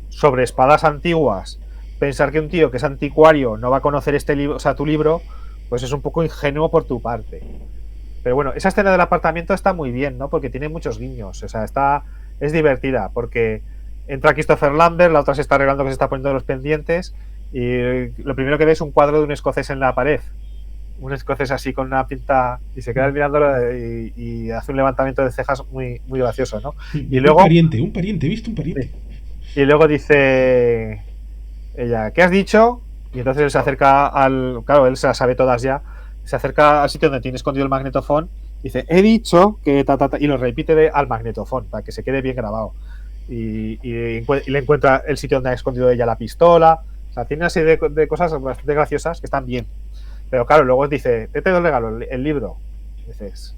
sobre espadas antiguas, pensar que un tío que es anticuario no va a conocer este libro, o sea, tu libro, pues es un poco ingenuo por tu parte. Pero bueno, esa escena del apartamento está muy bien, ¿no? Porque tiene muchos guiños. O sea, es divertida porque entra Christopher Lambert, la otra se está arreglando que se está poniendo los pendientes y lo primero que ve es un cuadro de un escocés en la pared. Un escocés así con una pinta y se queda mirándolo y hace un levantamiento de cejas muy, muy gracioso, ¿no? Y luego, un pariente, ¿viste? Un pariente. Sí. Y luego dice ella, ¿qué has dicho? Y entonces él se acerca claro, él se las sabe todas ya. Se acerca al sitio donde tiene escondido el magnetofón, dice, he dicho que y lo repite al magnetofón para que se quede bien grabado. Y le encuentra el sitio donde ha escondido ella la pistola. O sea, tiene una serie de cosas bastante graciosas que están bien. Pero claro, luego dice, te doy el regalo, el libro. Y dices,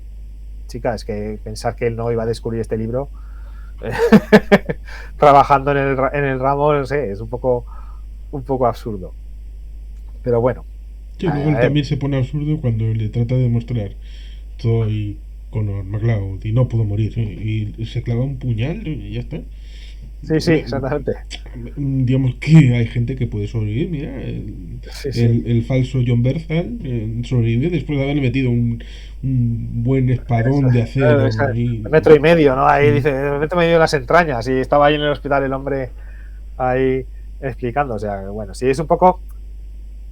chica, es que pensar que él no iba a descubrir este libro trabajando en el ramo, no sé, es un poco absurdo. Pero bueno. Sí, luego él también se pone absurdo cuando le trata de demostrar soy Connor MacLeod y no puedo morir, y se clava un puñal y ya está. Sí, exactamente. Digamos que hay gente que puede sobrevivir. Mira, el falso John Bernthal sobrevive después de haberle metido un buen espadón de acero. Un metro y medio, ¿no? Ahí dice, un metro y medio en las entrañas, y estaba ahí en el hospital el hombre ahí explicando. O sea, bueno, sí es un poco...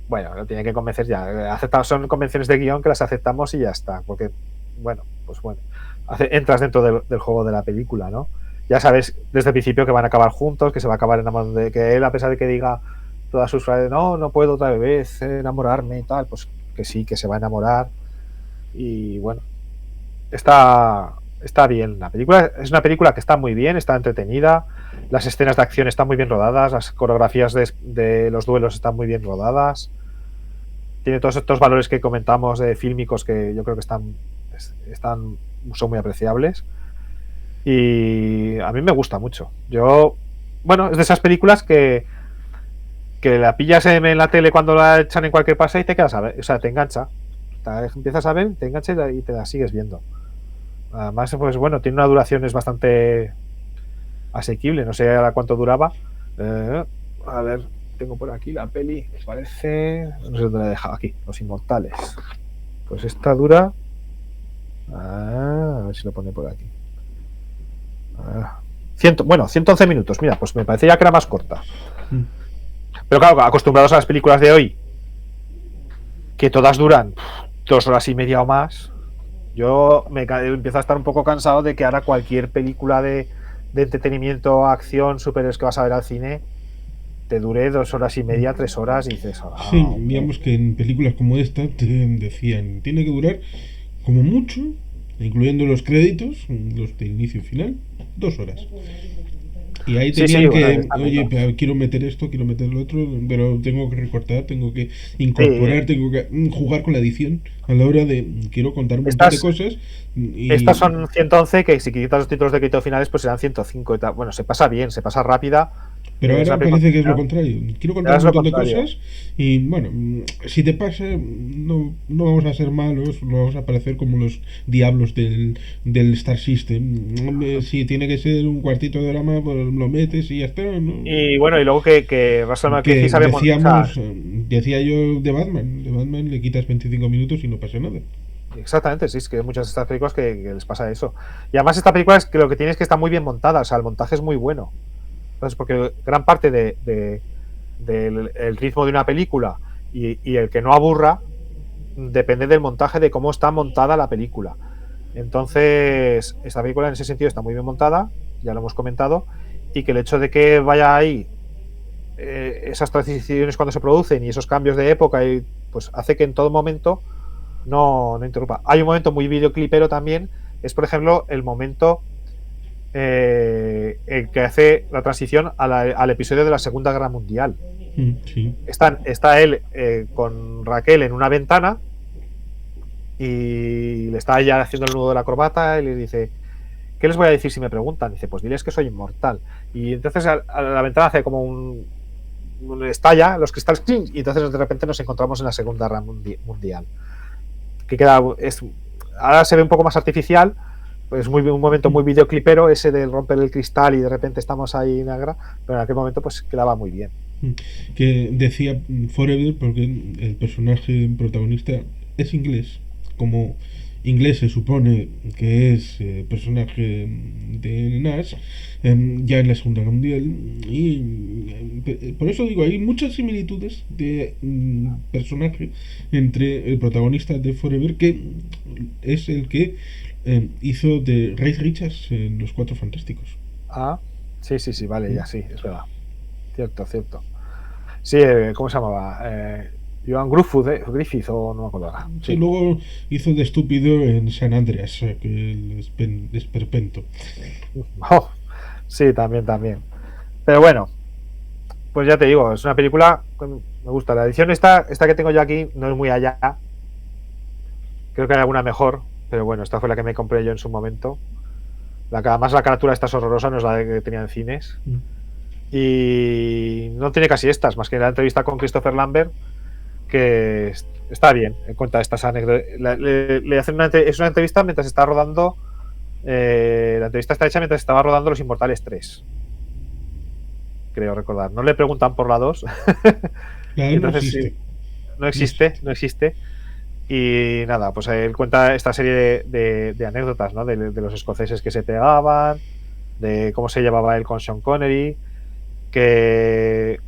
Bueno, lo tiene que convencer ya. Son convenciones de guión que las aceptamos y ya está. Porque, bueno, pues bueno. Entras dentro del juego de la película, ¿no? Ya sabes desde el principio que van a acabar juntos, que se va a acabar enamorando de que él, a pesar de que diga todas sus frases, no puedo otra vez enamorarme y tal, pues que sí, que se va a enamorar. Y bueno, está bien. La película es una película que está muy bien, está entretenida. Las escenas de acción están muy bien rodadas, las coreografías de los duelos están muy bien rodadas. Tiene todos estos valores que comentamos de fílmicos que yo creo que son muy apreciables. Y a mí me gusta mucho. Es de esas películas que la pillas en la tele cuando la echan en cualquier pase y te quedas a ver, o sea, te engancha. Empiezas a ver, te engancha y te la sigues viendo. Además, pues bueno, tiene una duración es bastante asequible, no sé a cuánto duraba. A ver, tengo por aquí la peli, me parece, no sé dónde la he dejado, aquí, Los Inmortales. Pues esta dura, a ver si lo pone por aquí. 111 minutos, mira, pues me parecía que era más corta. Mm. Pero claro, acostumbrados a las películas de hoy, que todas duran 2 horas y media o más, yo empiezo a estar un poco cansado de que ahora cualquier película de entretenimiento, acción, superhéroes que vas a ver al cine, te dure 2 horas y media, 3 horas, y dices, Sí, digamos que en películas como esta te decían, tiene que durar como mucho, incluyendo los créditos, los de inicio y final, 2 horas. Y ahí sí, tenían bueno, que, oye, quiero meter esto, quiero meter lo otro, pero tengo que recortar, tengo que incorporar, sí. tengo que jugar con la edición a la hora de, quiero contar un montón de cosas. Estas Y, son 111, que si quitas los títulos de crédito finales, pues serán 105 y tal. Bueno, se pasa bien, se pasa rápida. pero Es una ahora película. parece que es lo contrario. Quiero contar Ahora un es lo montón de contrario. cosas y bueno, si te pasa, no vamos a ser malos, no vamos a parecer como los diablos del Star System. Si tiene que ser un cuartito de drama, pues lo metes y ya está, ¿no? Y bueno, y luego que Russell McKenzie Que sabe montar. decía yo de Batman le quitas 25 minutos y no pasa nada. Exactamente, sí, es que hay muchas de estas películas que les pasa eso. Y además esta película es que lo que tiene es que está muy bien montada, o sea, el montaje es muy bueno. Entonces, porque gran parte del el ritmo de una película y el que no aburra depende del montaje, de cómo está montada la película. Entonces, esta película en ese sentido está muy bien montada, ya lo hemos comentado, y que el hecho de que vaya ahí esas transiciones cuando se producen y esos cambios de época, pues hace que en todo momento no interrumpa. Hay un momento muy videoclipero también, es por ejemplo el momento el que hace la transición al episodio de la Segunda Guerra Mundial. Sí. Está él con Raquel en una ventana y le está ya haciendo el nudo de la corbata y le dice, ¿qué les voy a decir si me preguntan? Dice, pues diles que soy inmortal. Y entonces a la ventana hace como un estalla los cristales y entonces de repente nos encontramos en la Segunda Guerra Mundial. Que ahora se ve un poco más artificial, pues un momento muy videoclipero ese de romper el cristal y de repente estamos ahí en la guerra, pero en aquel momento pues quedaba muy bien. Que decía Forever porque el personaje protagonista es inglés. Como inglés se supone que es personaje de Nash, ya en la Segunda Guerra Mundial. Y por eso digo, hay muchas similitudes de personaje entre el protagonista de Forever, que es el que hizo de Ray Richards en Los Cuatro Fantásticos. Ah, sí, vale, ya sí, es verdad. Cierto. Sí, ¿cómo se llamaba? Joan Griffith o no me acuerdo ahora. Sí, luego hizo de estúpido en San Andreas, que el esperpento. Oh, sí, también. Pero bueno, pues ya te digo, es una película que me gusta. La edición esta que tengo yo aquí no es muy allá. Creo que hay alguna mejor, pero bueno, esta fue la que me compré yo en su momento. Además la carátula esta es horrorosa, no es la que tenía en cines. Y no tiene casi estas, más que la entrevista con Christopher Lambert, que está bien, cuenta estas anécdotas. Le hacen es una entrevista mientras está rodando. La entrevista está hecha mientras estaba rodando Los Inmortales 3. Creo recordar. No le preguntan por la 2. Claro, no existe. Sí, no existe. Y nada, pues él cuenta esta serie de anécdotas, ¿no? De los escoceses que se pegaban, de cómo se llevaba él con Sean Connery, que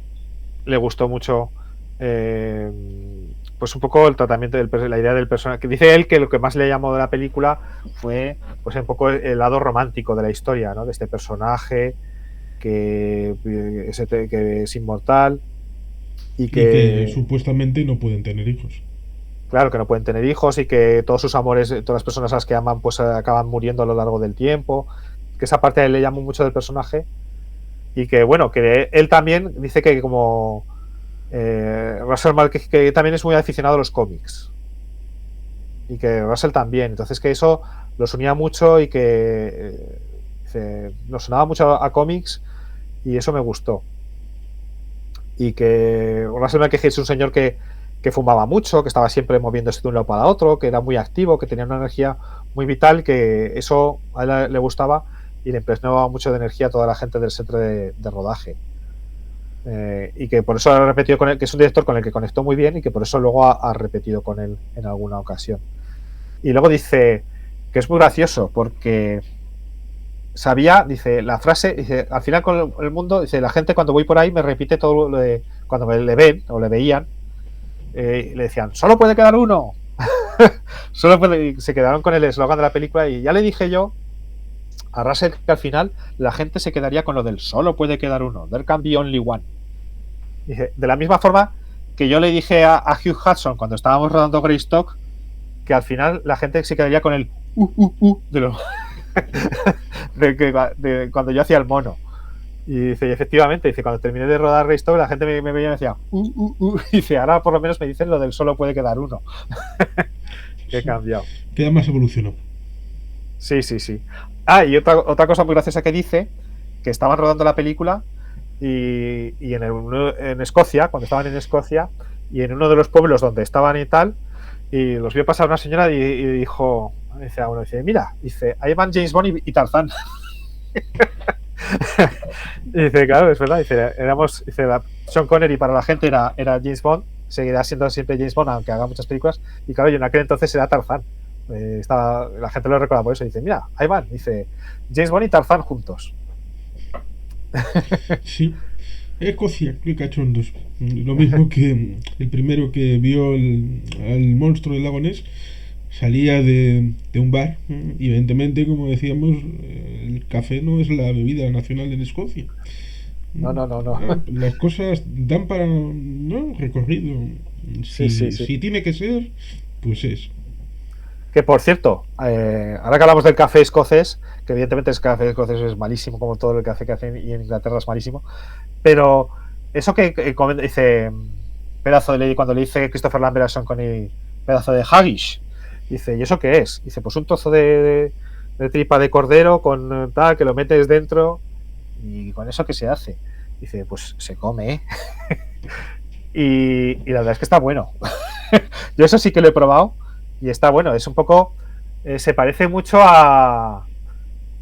le gustó mucho pues un poco el tratamiento la idea del personaje, que dice él que lo que más le llamó de la película fue pues un poco el lado romántico de la historia, ¿no? De este personaje que es inmortal y que supuestamente no pueden tener hijos. Claro, que no pueden tener hijos y que todos sus amores, todas las personas a las que aman, pues acaban muriendo a lo largo del tiempo. Que esa parte a él le llamó mucho del personaje. Y que, bueno, que él también dice que como Russell Malk, que también es muy aficionado a los cómics. Y que Russell también. Entonces que eso los unía mucho y que nos sonaba mucho a cómics y eso me gustó. Y que Russell Malk es un señor que fumaba mucho, que estaba siempre moviéndose de un lado para otro, que era muy activo, que tenía una energía muy vital, que eso a él le gustaba y le impresionaba mucho de energía a toda la gente del centro de rodaje. Y que por eso ha repetido con él, que es un director con el que conectó muy bien y que por eso luego ha repetido con él en alguna ocasión. Y luego dice que es muy gracioso porque sabía, dice, la frase, dice, al final con el mundo, dice, la gente cuando voy por ahí me repite todo lo de, cuando me le ven o le veían, le decían, solo puede quedar uno. Y se quedaron con el eslogan de la película y ya le dije yo a Russell que al final la gente se quedaría con lo del solo puede quedar uno, there can be only one. Dice, de la misma forma que yo le dije a Hugh Hudson cuando estábamos rodando Greystock que al final la gente se quedaría con el de, lo, de cuando yo hacía el mono. Y dice, y efectivamente, dice, cuando terminé de rodar Greystock la gente me veía y me decía y dice, ahora por lo menos me dicen lo del solo puede quedar uno. Que he cambiado. Queda más evolucionó. Sí. Y otra cosa muy graciosa que dice, que estaban rodando la película y en Escocia, cuando estaban en Escocia, y en uno de los pueblos donde estaban y tal, y los vio pasar una señora y dijo, dice a uno, dice, mira, dice, ahí van James Bond y Tarzán. Y dice, claro, es verdad, dice, Sean Connery para la gente era James Bond, seguirá siendo siempre James Bond, aunque haga muchas películas, y claro, yo en aquel entonces era Tarzán. La gente lo recuerda por eso, dice, mira, ahí van, dice, James Bond y Tarzán juntos. Sí, Escocia, qué cachondos. Lo mismo que el primero que vio al monstruo del lago Ness salía de un bar. Y evidentemente, como decíamos, el café no es la bebida nacional en Escocia. No. Las cosas dan para recorrido. Si tiene que ser, pues es. Que por cierto, ahora que hablamos del café escocés, que evidentemente el café escocés es malísimo, como todo el café que hacen, y en Inglaterra es malísimo, pero eso que dice pedazo de ley, cuando le dice Christopher Lambert a Sean Connery, pedazo de haggis, dice, ¿y eso qué es? Dice, pues un trozo de tripa de cordero con tal, que lo metes dentro, y con eso ¿qué se hace? Dice, pues se come, ¿eh? y la verdad es que está bueno. Yo eso sí que lo he probado y está bueno, es un poco, se parece mucho a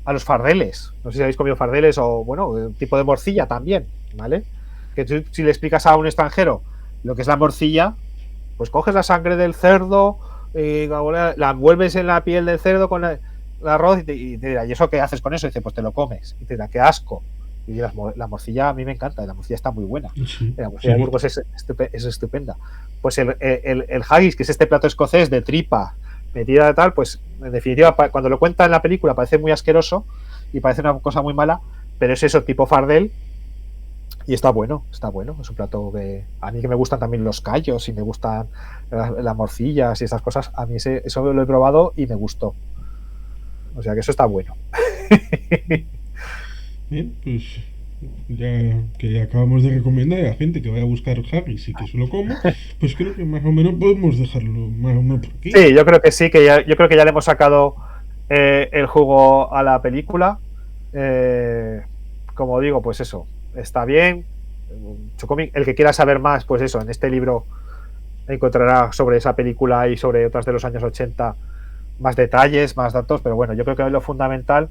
los fardeles. No sé si habéis comido fardeles o, bueno, un tipo de morcilla también, ¿vale? Que tú, si le explicas a un extranjero lo que es la morcilla, pues coges la sangre del cerdo, la envuelves en la piel del cerdo con el arroz y te dirá, ¿y eso qué haces con eso? Y dice, pues te lo comes. Y te dirá, qué asco. Y la morcilla a mí me encanta, la morcilla está muy buena. Sí, la morcilla de Burgos es estupenda. Pues el haggis, que es este plato escocés de tripa metida de tal, pues en definitiva, cuando lo cuenta en la película parece muy asqueroso y parece una cosa muy mala, pero es eso, tipo fardel, y está bueno. Es un plato que a mí, que me gustan también los callos y me gustan las morcillas y esas cosas, a mí eso lo he probado y me gustó. O sea que eso está bueno. Bien, pues ya que acabamos de recomendar a la gente que vaya a buscar haggis y que se lo coma, pues creo que más o menos podemos dejarlo más o menos por aquí. Sí, yo creo que sí, yo creo que ya le hemos sacado el jugo a la película. Como digo, pues eso, está bien. El que quiera saber más, pues eso, en este libro encontrará sobre esa película y sobre otras de los años 80 más detalles, más datos, pero bueno, yo creo que lo fundamental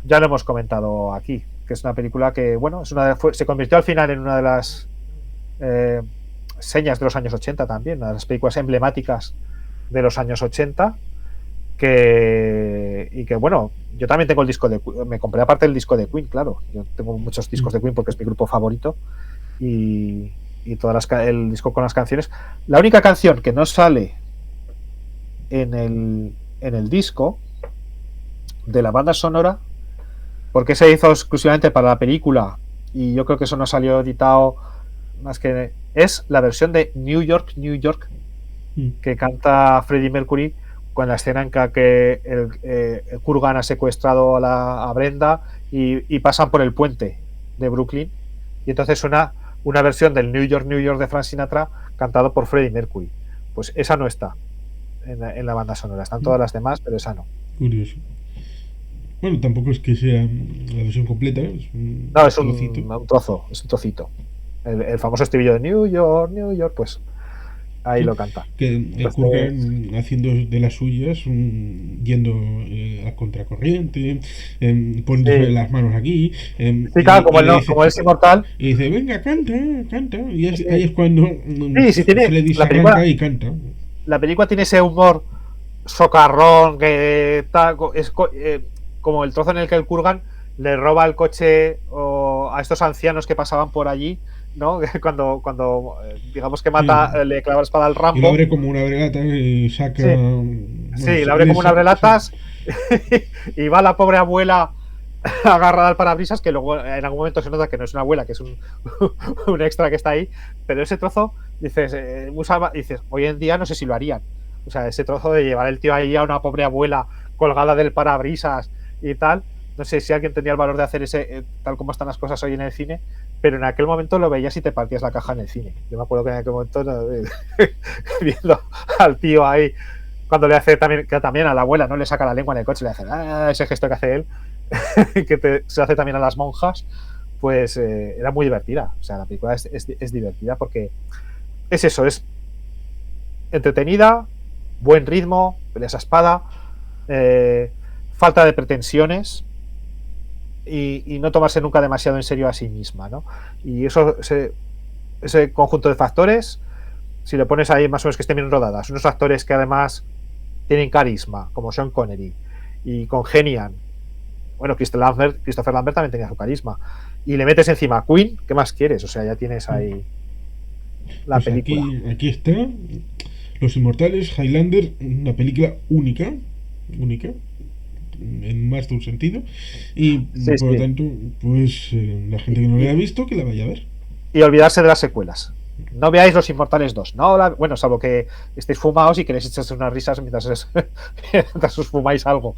ya lo hemos comentado aquí, que es una película que, bueno, se convirtió al final en una de las señas de los años 80 también, una de las películas emblemáticas de los años 80, y que, bueno, yo también tengo el disco me compré aparte el disco de Queen, claro, yo tengo muchos discos de Queen porque es mi grupo favorito, y el disco con las canciones. La única canción que no sale en el disco de la banda sonora, porque se hizo exclusivamente para la película y yo creo que eso no salió editado más que, es la versión de New York, que canta Freddie Mercury con la escena en que el Kurgan ha secuestrado a Brenda y pasan por el puente de Brooklyn, y entonces suena una versión del New York de Frank Sinatra cantado por Freddie Mercury. Pues esa no está en la banda sonora, están todas las demás, pero esa no. Curioso. Bueno, tampoco es que sea la versión completa, es un trozo, es un trocito. El famoso estribillo de New York, pues ahí sí, lo canta. Que el Kurgan haciendo de las suyas, yendo a contracorriente, poniéndose las manos aquí. Sí, claro, como es inmortal. Y dice, venga, canta. Y ahí es cuando se le dice canta y canta. La película tiene ese humor socarrón que está, como el trozo en el que el Kurgan le roba el coche a estos ancianos que pasaban por allí, ¿no? Cuando digamos que mata, Sí. le clava la espada al Y lo Rambo. abre como un abrelata y saca. Sí, Bueno, sí, le abre como un abrelatas y va la pobre abuela agarrada al parabrisas, que luego en algún momento se nota que no es una abuela, que es un extra que está ahí, pero ese trozo, dices, dices, hoy en día no sé si lo harían. O sea, ese trozo de llevar el tío ahí a una pobre abuela colgada del parabrisas y tal, no sé si alguien tenía el valor de hacer ese, tal como están las cosas hoy en el cine, pero en aquel momento lo veías y te partías la caja en el cine. Yo me acuerdo que en aquel momento, viendo al tío ahí, cuando le hace también, que también a la abuela no le saca la lengua en el coche, le hace ese gesto que hace él, que se hace también a las monjas, pues era muy divertida. O sea, la película es divertida porque es eso, es entretenida, buen ritmo, peleas a espada, falta de pretensiones y no tomarse nunca demasiado en serio a sí misma, ¿no? Y eso, ese conjunto de factores, si lo pones ahí más o menos que estén bien rodadas, unos actores que además tienen carisma, como Sean Connery, y congenian. Bueno, Christopher Lambert también tenía su carisma. Y le metes encima a Queen, ¿qué más quieres? O sea, ya tienes ahí la Pues película. aquí está. Los Inmortales, Highlander, una película única. Única. En más de un sentido. Y Sí, por lo sí. tanto, pues la gente que no la haya visto, que la vaya a ver. Y olvidarse de las secuelas. No veáis Los Inmortales 2. No, bueno, salvo que estéis fumados y queréis echarse unas risas mientras os fumáis algo.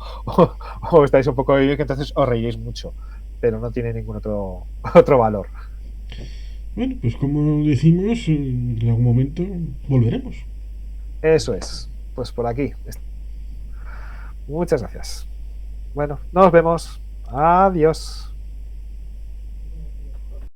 O estáis un poco que entonces os reiréis mucho. Pero no tiene ningún otro valor. Bueno, pues como decimos, en algún momento volveremos. Eso es. Pues por aquí. Muchas gracias. Bueno, nos vemos. Adiós.